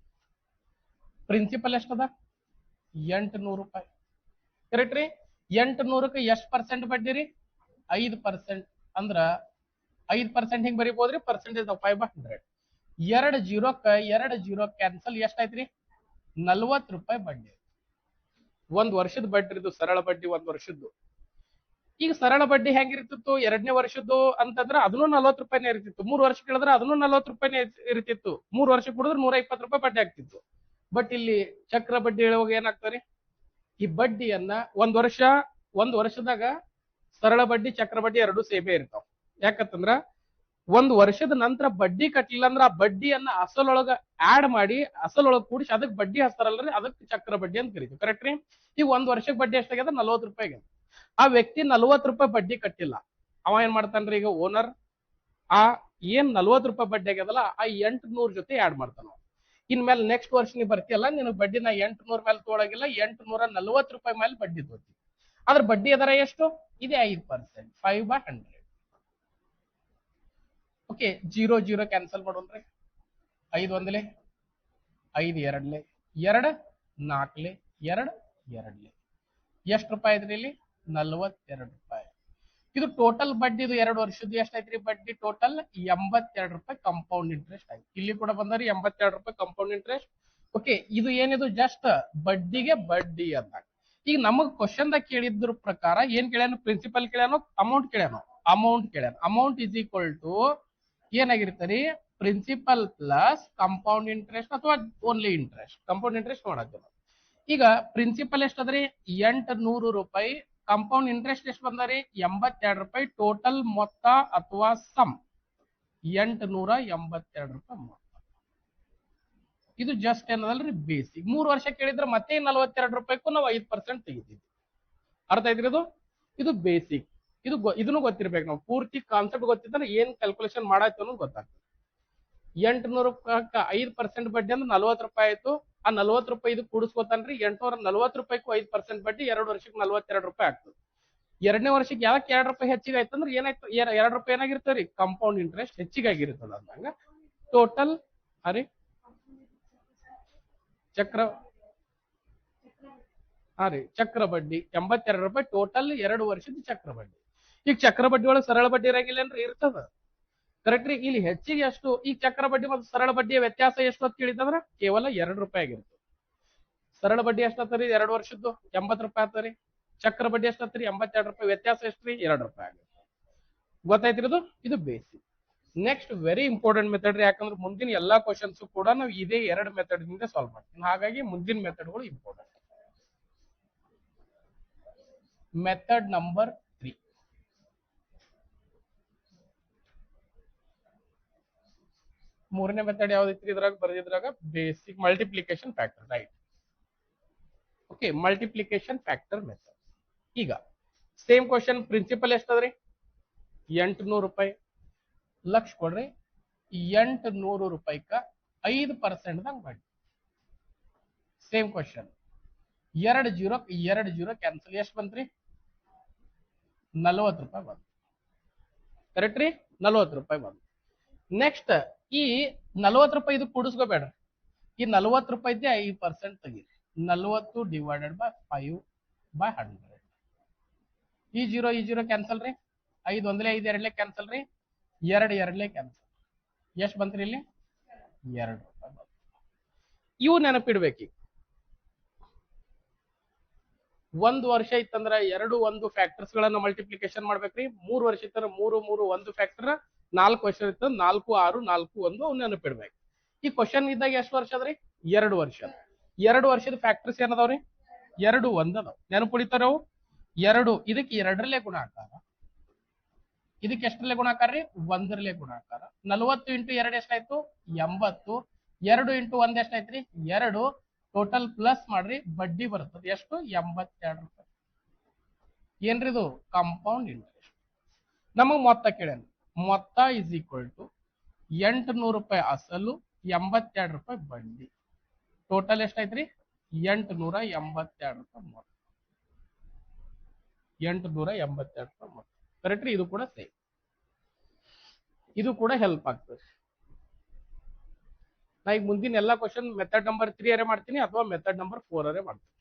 ಪ್ರಿನ್ಸಿಪಲ್ ಎಷ್ಟದ 800 ರೂಪಾಯಿ ಕರೆಕ್ಟ್ ರೀ 800ಕ್ಕೆ ಎಷ್ಟು ಪರ್ಸೆಂಟ್ ಬಡ್ಡಿ ರೀ 5% ಅಂದ್ರ 5% ಹಿಂಗ್ ಬರೀಬೋದ್ರಿ ಪರ್ಸೆಂಟೇಜ್ ಆಫ್ 5/100 2 0 ಕ್ಯಾನ್ಸಲ್ ಎಷ್ಟಾಯ್ತ್ರಿ 40 ರೂಪಾಯಿ ಬಡ್ಡಿ ಒಂದ್ ವರ್ಷದ ಬಡ್ಡಿ ಇದು ಸರಳ ಬಡ್ಡಿ ಒಂದ್ ವರ್ಷದ್ದು ಈಗ ಸರಳ ಬಡ್ಡಿ ಹೆಂಗಿರ್ತಿತ್ತು 2ನೇ ವರ್ಷದ್ದು ಅಂತಂದ್ರೆ ಅದನ್ನು 40 ರೂಪಾಯಿನೇ ಇರ್ತಿತ್ತು 3 ವರ್ಷ ಕೇಳಿದ್ರೆ ಅದನ್ನು 40 ರೂಪಾಯಿನೇ ಇರ್ತಿತ್ತು 3 ವರ್ಷ ಕುಡಿದ್ರೆ 120 ರೂಪಾಯಿ ಬಡ್ಡಿ ಆಗ್ತಿತ್ತು ಬಟ್ ಇಲ್ಲಿ ಚಕ್ರ ಬಡ್ಡಿ ಹೇಳುವಾಗ ಏನಾಗ್ತಾರೆ ಈ ಬಡ್ಡಿಯನ್ನ ಒಂದ್ ವರ್ಷದಾಗ ಸರಳ ಬಡ್ಡಿ ಚಕ್ರ ಬಡ್ಡಿ ಎರಡು ಸೇಮೇ ಇರ್ತಾವ ಯಾಕಂತಂದ್ರ ಒಂದ್ ವರ್ಷದ ನಂತರ ಬಡ್ಡಿ ಕಟ್ಟಲಿಲ್ಲ ಅಂದ್ರೆ ಆ ಬಡ್ಡಿಯನ್ನ ಅಸಲೊಳಗ ಆಡ್ ಮಾಡಿ ಅಸಲೊಳಗ ಕೂಡಿಸಿ ಅದಕ್ಕೆ ಬಡ್ಡಿ ಹಚ್ತಾರಲ್ರಿ ಅದಕ್ಕೆ ಚಕ್ರ ಬಡ್ಡಿ ಅಂತ ಕರಿತೀವಿ ಕರೆಕ್ಟ್ ರೀ ಈಗ ಒಂದ್ ವರ್ಷಕ್ಕೆ ಬಡ್ಡಿ ಎಷ್ಟಾಗ್ಯದ 40 ರೂಪಾಯಿಗೆ ಆ ವ್ಯಕ್ತಿ 40 ರೂಪಾಯಿ ಬಡ್ಡಿ ಕಟ್ಟಿಲ್ಲ ಅವ ಏನ್ ಮಾಡ್ತಾನ್ರಿ ಈಗ ಓನರ್ ಆ ಏನ್ 40 ರೂಪಾಯಿ ಬಡ್ಡಿ ಆಗ್ಯದಲ್ಲ ಆ 800 ಜೊತೆ ಆಡ್ ಮಾಡ್ತಾನ ಇನ್ಮೇಲೆ ನೆಕ್ಸ್ಟ್ ವರ್ಷ ನೀ ಬರ್ತೀಯಲ್ಲ ನಿನ್ ಬಡ್ಡಿನ 800 ಮೇಲೆ ತೊಗೊಳಗಿಲ್ಲ 840 ರೂಪಾಯಿ ಮೇಲೆ ಬಡ್ಡಿ ತೋತಿ ಅದ್ರ ಬಡ್ಡಿ ಅದರ ಎಷ್ಟು ಇದೆ 5% 5/100 ಓಕೆ 0 ಕ್ಯಾನ್ಸಲ್ ಮಾಡೋಣ್ರಿ 5 ಒಂದಲೇ 5 ಎರಡ್ಲೆ 2 4ಲೇ 2 ಎರಡ್ಲೆ ಎಷ್ಟು ರೂಪಾಯಿ ಇದ್ರಿ ಇಲ್ಲಿ 42 ರೂಪಾಯಿ ಇದು ಟೋಟಲ್ ಬಡ್ಡಿ ಇದು 2 ವರ್ಷದ್ದು ಎಷ್ಟಾಯ್ತ್ರಿ ಬಡ್ಡಿ ಟೋಟಲ್ 82 ರೂಪಾಯಿ ಕಂಪೌಂಡ್ ಇಂಟ್ರೆಸ್ಟ್ ಆಯ್ತು ಇಲ್ಲಿ ಕೂಡ ಬಂದ್ರಿ 82 ರೂಪಾಯಿ ಕಂಪೌಂಡ್ ಇಂಟ್ರೆಸ್ಟ್ ಓಕೆ ಇದು ಏನಿದು ಜಸ್ಟ್ ಬಡ್ಡಿಗೆ ಬಡ್ಡಿ ಅಂತ ಈಗ ನಮಗ್ ಕ್ವಶನ್ ದಾಗ ಕೇಳಿದ್ರ ಪ್ರಕಾರ ಏನ್ ಕೇಳ್ಯಾನ ಪ್ರಿನ್ಸಿಪಲ್ ಕೇಳ್ಯಾನೋ ಅಮೌಂಟ್ ಕೇಳ್ಯಾನ ಅಮೌಂಟ್ ಇಸ್ ಈಕ್ವಲ್ ಟು ಏನಾಗಿರ್ತಾರೆ ಪ್ರಿನ್ಸಿಪಲ್ ಪ್ಲಸ್ ಕಂಪೌಂಡ್ ಇಂಟ್ರೆಸ್ಟ್ ಅಥವಾ ಓನ್ಲಿ ಇಂಟ್ರೆಸ್ಟ್ ಕಂಪೌಂಡ್ ಇಂಟ್ರೆಸ್ಟ್ ಮಾಡೋದು ಈಗ ಪ್ರಿನ್ಸಿಪಲ್ ಎಷ್ಟದ್ರಿ 800 ರೂಪಾಯಿ ಕಂಪೌಂಡ್ ಇಂಟ್ರೆಸ್ಟ್ ಎಷ್ಟು ಬಂದ್ರಿ 82 ರೂಪಾಯಿ ಟೋಟಲ್ ಮೊತ್ತ ಅಥವಾ ಸಮ್ 882 ರೂಪಾಯಿ ಮೊತ್ತ ಇದು ಜಸ್ಟ್ ಏನದಲ್ರಿ ಬೇಸಿಕ್. 3 ವರ್ಷ ಕೇಳಿದ್ರೆ ಮತ್ತೆ 42 ರೂಪಾಯಿಗೂ ನಾವು 5% ತೆಗಿತೀವಿ. ಅರ್ಥ ಐತ್ರಿ ಇದು? ಇದು ಬೇಸಿಕ್. ಇದನ್ನು ಗೊತ್ತಿರ್ಬೇಕು. ನಾವು ಪೂರ್ತಿ ಕಾನ್ಸೆಪ್ಟ್ ಗೊತ್ತಿದ್ರೆ ಏನ್ ಕ್ಯಾಲ್ಕುಲೇಷನ್ ಮಾಡಾಯ್ತು ಅನ್ನೋದು ಗೊತ್ತಾಗ್ತದೆ. 800 5% ಬಡ್ಡಿ ಅಂದ್ರೆ 40 ರೂಪಾಯಿ ಆಯ್ತು. ಆ 40 ರೂಪಾಯಿ ಇದು ಕೂಡಿಸ್ಕೋತಾನ್ರಿ 840 ರೂಪಾಯಿಗೂ 5% ಬಡ್ಡಿ 2 ವರ್ಷಕ್ಕೆ 42 ರೂಪಾಯಿ ಆಗ್ತದೆ. 2ನೇ ವರ್ಷಕ್ಕೆ ಯಾಕೆ 2 ರೂಪಾಯಿ ಹೆಚ್ಚಿಗೆ ಆಯ್ತು ಅಂದ್ರೆ ಏನಾಯ್ತು, 2 ರೂಪಾಯಿ ಏನಾಗಿರ್ತದೆ ರೀ, ಕಾಂಪೌಂಡ್ ಇಂಟ್ರೆಸ್ಟ್ ಹೆಚ್ಚಿಗಾಗಿರ್ತದ. ಅಂದಂಗ ಟೋಟಲ್ ಅರಿ ಚಕ್ರ ಚಕ್ರ ಬಡ್ಡಿ 82 ರೂಪಾಯಿ ಟೋಟಲ್ 2 ವರ್ಷದ ಚಕ್ರ ಬಡ್ಡಿ. ಈಗ ಚಕ್ರ ಬಡ್ಡಿ ಒಳಗೆ ಸರಳ ಬಡ್ಡಿ ಇರಂಗಿಲ್ಲೇನ್ರಿ? ಇರ್ತದ. ಕರೆಕ್ಟ್ ರೀ. ಇಲ್ಲಿ ಹೆಚ್ಚಿಗೆ ಎಷ್ಟು, ಈ ಚಕ್ರ ಬಡ್ಡಿ ಮತ್ತು ಸರಳ ಬಡ್ಡಿಯ ವ್ಯತ್ಯಾಸ ಎಷ್ಟು ಅಂತ ಕೇಳಿದಂದ್ರ ಕೇವಲ 2 ರೂಪಾಯಿ ಆಗಿರ್ತದೆ. ಸರಳ ಬಡ್ಡಿ ಎಷ್ಟಾಗ್ತರಿ 2 ವರ್ಷದ್ದು 80 ರೂಪಾಯಿ ಆಗ್ತರಿ. ಚಕ್ರ ಬಡ್ಡಿ ಎಷ್ಟಾಗ್ತರಿ 82 ರೂಪಾಯಿ. ವ್ಯತ್ಯಾಸ ಎಷ್ಟ್ರಿ? 2 ರೂಪಾಯಿ ಆಗುತ್ತೆ. ಗೊತ್ತಾಯ್ತಿರಿ? ಇದು basic. Next very important method ರೀ. ಯಾಕಂದ್ರೆ ಮುಂದಿನ ಎಲ್ಲಾ ಕ್ವಶನ್ಸ್ ಕೂಡ ನಾವು ಇದೇ 2 ಮೆಥಡ್ ನಿಂದ ಸಾಲ್ವ್ ಮಾಡ್ತೀವಿ. ಹಾಗಾಗಿ ಮುಂದಿನ ಮೆಥಡ್ಗಳು ಇಂಪಾರ್ಟೆಂಟ್. Method number 3. ಮೂರನೇ ಮೆಥಡ್ ಯಾವ್ದೈತ್ರಿ ಇದ್ರಾಗ ಬರೆದಿದ್ರಾಗ? Basic multiplication factor. Right. Okay, multiplication factor method. ಈಗ ಸೇಮ್ ಕ್ವಶನ್. ಪ್ರಿನ್ಸಿಪಲ್ ಎಷ್ಟದ್ರಿ? 800 ರೂಪಾಯಿ. ಲಕ್ಷ ಕೊಡ್ರಿ. 800 ರೂಪಾಯಿಕ 5% ದಂಗ್ ಮಾಡಿ. Same question. 2 0 ಕ್ಯಾನ್ಸಲ್. ಎಷ್ಟು ಬಂತ್ರಿ? 40 ರೂಪಾಯಿ ಬಂತು. ಕರೆಕ್ಟ್ ರೀ? 40 ರೂಪಾಯಿ ಬಂತು. ನೆಕ್ಸ್ಟ್ ಈ 40 ರೂಪಾಯಿ ಇದು ಕೂಡಿಸ್ಕೋಬೇಡ್ರಿ. ಈ 40 ರೂಪಾಯಿದ್ದೆ 5% ತೆಗೀರಿ. 40 ಡಿವೈಡೆಡ್ ಬೈ 5/100. ಈ 0 ಕ್ಯಾನ್ಸಲ್ ರೀ. 5 ಒಂದಲೇ 5 ಎರಡಲೇ ಕ್ಯಾನ್ಸಲ್ ರೀ. 2 ಎರಡಲೇ ಕ್ಯಾನ್ಸಲ್. ಎಷ್ಟು ಬಂತ್ರಿ ಇಲ್ಲಿ? 2 ರೂಪಾಯಿ ಬಂತು. ಇವು ನೆನಪಿಡ್ಬೇಕು. 1 ವರ್ಷ ಇತ್ತಂದ್ರ 2 1 ಫ್ಯಾಕ್ಟರ್ಸ್ ಗಳನ್ನ ಮಲ್ಟಿಪ್ಲಿಕೇಶನ್ ಮಾಡ್ಬೇಕ್ರಿ. 3 ವರ್ಷ ಇತ್ತಂದ್ರ 3 1 ಫ್ಯಾಕ್ಟರ್. 4 ವರ್ಷ ಇತ್ತ 4 6 4 1 ಅವ್ನ ನೆನಪಿಡ್ಬೇಕು. ಈ ಕ್ವಶನ್ ಇದ್ದಾಗ ಎಷ್ಟು ವರ್ಷ ಅದ್ರಿ? 2 ವರ್ಷ. 2 ವರ್ಷದ ಫ್ಯಾಕ್ಟರ್ಸ್ ಏನದಾವ್ರಿ? 2 1 ಅದಾವ. ನೆನಪುಳಿತಾರ ಅವು 2. ಇದಕ್ಕೆ 2ರಲ್ಲೇ ಗುಣಾಕಾರ. ಇದಕ್ಕೆ ಎಷ್ಟರಲ್ಲೇ ಗುಣಾಕಾರ ರೀ? 1ರಲ್ಲೇ ಗುಣಾಕಾರ. 40 ಇಂಟು 2 ಎಷ್ಟಾಯ್ತು? 80. 2 ಇಂಟು 1 ಎಷ್ಟಾಯ್ತ್ರಿ? 2. ಟೋಟಲ್ ಪ್ಲಸ್ ಮಾಡ್ರಿ, ಬಡ್ಡಿ ಬರ್ತದೆ. ಎಷ್ಟು? 82 ರೂಪಾಯಿ. ಏನ್ರಿ ಇದು? Compound interest. ನಮಗ್ ಮೊತ್ತ ಕೇಳ್ಯಾನ. ಮೊತ್ತ ಇಸ್ ಈಕ್ವಲ್ ಟು 800 ರೂಪಾಯಿ ಅಸಲು, 82 ರೂಪಾಯಿ ಬಡ್ಡಿ. ಟೋಟಲ್ ಎಷ್ಟಾಯ್ತ್ರಿ? 882 ರೂಪಾಯಿ ಮೊತ್ತ. 882 ರೂಪಾಯಿ ಮೊತ್ತ. ಕರೆಕ್ಟ್ ರೀ? ಇದು ಕೂಡ ಸೇಮ್. ಇದು ಕೂಡ ಹೆಲ್ಪ್ ಆಗ್ತದೆ. ನಾ ಈಗ ಮುಂದಿನ ಎಲ್ಲಾ ಕ್ವಶನ್ ಮೆಥಡ್ ನಂಬರ್ 3 ಅರೇ ಮಾಡ್ತೀನಿ ಅಥವಾ ಮೆಥಡ್ ನಂಬರ್ 4 ಅರೇ ಮಾಡ್ತೀನಿ.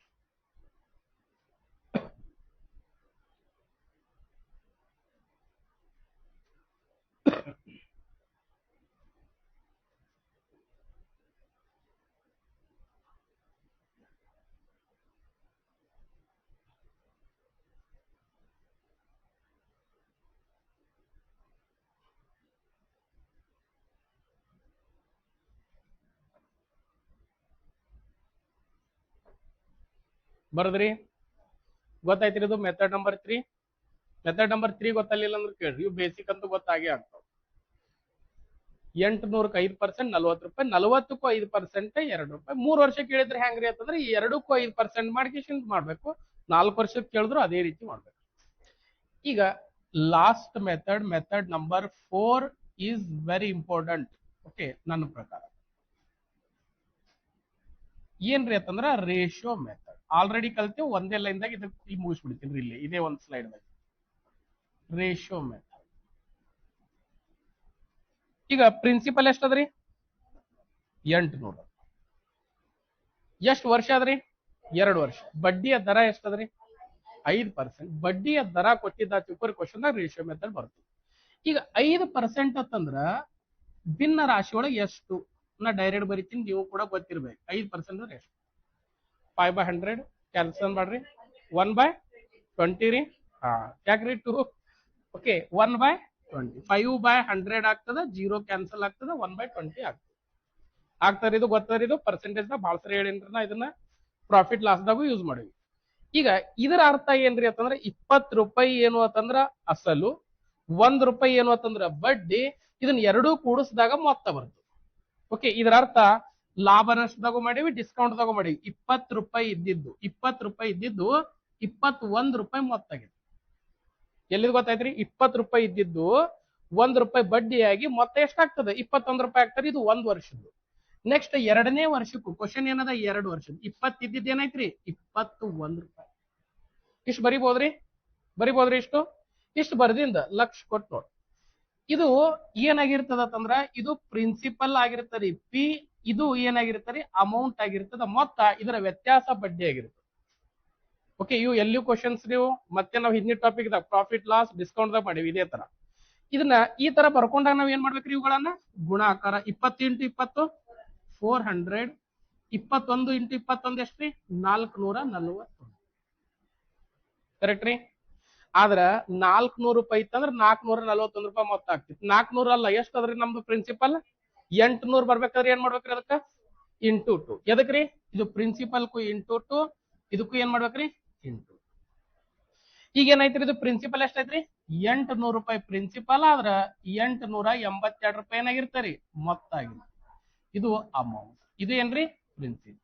ಬರದ್ರಿ? ಗೊತ್ತಾಯ್ತಿರಿ? ಇದು ಮೆಥಡ್ ನಂಬರ್ 3. ಮೆಥಡ್ ನಂಬರ್ 3 ಗೊತ್ತಲಿಲ್ಲ ಅಂದ್ರೆ ಕೇಳ್ರಿ. ಇವು ಬೇಸಿಕ್ ಅಂತೂ ಗೊತ್ತಾಗೇ ಆಗ್ತಾವ. 800ಕ್ಕೆ 5%, 40 ರೂಪಾಯಿ. 40ಕ್ಕೂ 5% 2 ರೂಪಾಯಿ. 3 ವರ್ಷ ಕೇಳಿದ್ರೆ ಹೆಂಗ್ರಿ ಅಂತಂದ್ರೆ ಈ 2ಕ್ಕೂ 5% ಮಾಡ್ಕೇಶನ್ ಮಾಡ್ಬೇಕು. 4 ವರ್ಷಕ್ಕೆ ಕೇಳಿದ್ರು ಅದೇ ರೀತಿ ಮಾಡ್ಬೇಕು. ಈಗ last method number 4 is very important. Okay, ನನ್ನ ಪ್ರಕಾರ ಏನ್ರಿ ಅಂತಂದ್ರ ರೇಷಿಯೋ ಮೆಥಡ್. ಆಲ್ರೆಡಿ ಕಲ್ತೇವೆ. ಒಂದೇ ಲೈನ್ ದಾಗ ಇದಕ್ಕೆ ಮುಗಿಸ್ಬಿಡ್ತೀನಿ. ಇಲ್ಲಿ ಇದೇ ಒಂದು ಸ್ಲೈಡ್ ದಾಗ ರೇಷಿಯೋ ಮೆಥಡ್. ಈಗ ಪ್ರಿನ್ಸಿಪಲ್ ಎಷ್ಟದ್ರಿ? 800. ಎಷ್ಟು ವರ್ಷ ಅದ್ರಿ? 2 ವರ್ಷ. ಬಡ್ಡಿಯ ದರ ಎಷ್ಟದ್ರಿ? 5%. ಬಡ್ಡಿಯ ದರ ಕೊಟ್ಟಿದ್ದ ತಿಳ್ಕೊರಿ ಕ್ವಶನ್ ದಾಗ ರೇಷಿಯೋ ಮೆಥಡ್ ಬರ್ತದೆ. ಈಗ 5% ಅಂತಂದ್ರ ಭಿನ್ನ ರಾಶಿ ಒಳಗೆ ಎಷ್ಟು ನಾ ಡೈರೆಕ್ಟ್ ಬರೀತೀನಿ. ನೀವು ಕೂಡ ಗೊತ್ತಿರ್ಬೇಕು 5% ಅಂದ್ರೆ ಎಷ್ಟು. 5/100 ಕ್ಯಾನ್ಸಲ್ ಮಾಡ್ರಿ. 1/20 ರೀ. ಯಾಕ್ರಿ 2? ಓಕೆ, 1/20. 5/100 ಆಗ್ತದ. 0 ಕ್ಯಾನ್ಸಲ್ ಆಗ್ತದ. 1/20 ಆಗ್ತದ. ಇದು ಗೊತ್ತದ? ಇದು ಪರ್ಸೆಂಟೇಜ್ ನ ಭಾಳ ಸರಿ ಹೇಳಿನ್ರಿ ನಾ. ಇದನ್ನ ಪ್ರಾಫಿಟ್ ಲಾಸ್ ದಾಗೂ ಯೂಸ್ ಮಾಡಿವಿ. ಈಗ ಇದರ ಅರ್ಥ ಏನ್ರಿ ಅಂತಂದ್ರೆ 20 ರೂಪಾಯಿ ಏನು ಅಂತಂದ್ರ ಅಸಲು, 1 ರೂಪಾಯಿ ಏನು ಅಂತಂದ್ರ ಬಡ್ಡಿ. ಇದನ್ನ ಎರಡೂ ಕೂಡಿಸಿದಾಗ ಮೊತ್ತ ಬರ್ತದೆ. ಓಕೆ, ಇದರ ಅರ್ಥ ಲಾಭ ನಷ್ಟದಾಗೂ ಮಾಡೀವಿ, ಡಿಸ್ಕೌಂಟ್ ದಾಗೂ ಮಾಡೀವಿ. 20 ರೂಪಾಯಿ ಇದ್ದಿದ್ದು 21 ರೂಪಾಯಿ ಮೊತ್ತ ಆಗಿದೆ. ಎಲ್ಲಿದ್ ಗೊತ್ತಾಯ್ತ್ರಿ? 20 ರೂಪಾಯಿ ಇದ್ದಿದ್ದು 1 ರೂಪಾಯಿ ಬಡ್ಡಿಯಾಗಿ ಮೊತ್ತ ಎಷ್ಟಾಗ್ತದೆ? 21 ರೂಪಾಯಿ ಆಗ್ತದೆ. ಇದು 1 ವರ್ಷದ್ದು. ನೆಕ್ಸ್ಟ್ 2ನೇ ವರ್ಷಕ್ಕೂ ಕ್ವಶನ್ ಏನದ? 2 ವರ್ಷದ್ದು 20 ಇದ್ದಿದ್ದು ಏನಾಯ್ತ್ರಿ? 21 ರೂಪಾಯಿ. ಇಷ್ಟು ಬರಿಬೋದ್ರಿ ಇಷ್ಟು ಬರ್ದಿಂದ ಲಕ್ಷ ಕೊಟ್ಟು ನೋಡಿ. ಇದು ಏನಾಗಿರ್ತದಂದ್ರ ಇದು ಪ್ರಿನ್ಸಿಪಲ್ ಆಗಿರ್ತದೆ ಪಿ, ಇದು ಏನಾಗಿರ್ತದೆ ಅಮೌಂಟ್ ಆಗಿರ್ತದ ಮೊತ್ತ, ಇದರ ವ್ಯತ್ಯಾಸ ಬಡ್ಡಿ ಆಗಿರ್ತದೆ. ಓಕೆ, ಇವು ಎಲ್ಲಿಯೂ ಕ್ವಶನ್ಸ್ ನೀವು ಮತ್ತೆ ನಾವು ಹಿಂದಿನ ಟಾಪಿಕ್ ದಾಗ ಪ್ರಾಫಿಟ್ ಲಾಸ್ ಡಿಸ್ಕೌಂಟ್ ದಾಗ ಮಾಡಿವಿ ಇದೇ ತರ. ಇದನ್ನ ಈ ತರ ಬರ್ಕೊಂಡಾಗ ನಾವ್ ಏನ್ ಮಾಡ್ಬೇಕ್ರಿ? ಇವುಗಳನ್ನ ಗುಣಾಕಾರ 20 × 20 400, 21 × 21 ಎಷ್ಟ್ರಿ? 440. ಕರೆಕ್ಟ್ ರೀ? ಆದ್ರ 400 ರೂಪಾಯಿ ಇತ್ತಂದ್ರ 441 ರೂಪಾಯಿ ಮೊತ್ತ ಆಗ್ತಿತ್ತು. 400 ಅಲ್ಲ, ಎಷ್ಟು ಅದ್ರಿ ನಮ್ದು ಪ್ರಿನ್ಸಿಪಲ್? 800 ಬರ್ಬೇಕಾದ್ರೆ ಏನ್ ಮಾಡ್ಬೇಕ್ರಿ? ಅದಕ್ಕ ಇಂಟು 2. ಎದಕ್ರಿ? ಇದು ಪ್ರಿನ್ಸಿಪಲ್ ಕು ಇಂಟು 2, ಇದಕ್ಕೂ ಏನ್ ಮಾಡ್ಬೇಕ್ರಿ? ಇಂಟು. ಈಗ ಏನಾಯ್ತ್ರಿ? ಇದು ಪ್ರಿನ್ಸಿಪಲ್ ಎಷ್ಟೈತ್ರಿ? 800 ರೂಪಾಯಿ ಪ್ರಿನ್ಸಿಪಲ್ ಆದ್ರ 882 ರೂಪಾಯಿ ಏನಾಗಿರ್ತಾರಿ? ಮೊತ್ತ ಆಗಿದೆ. ಇದು ಅಮೌಂಟ್. ಇದು ಏನ್ರಿ? ಪ್ರಿನ್ಸಿಪಲ್.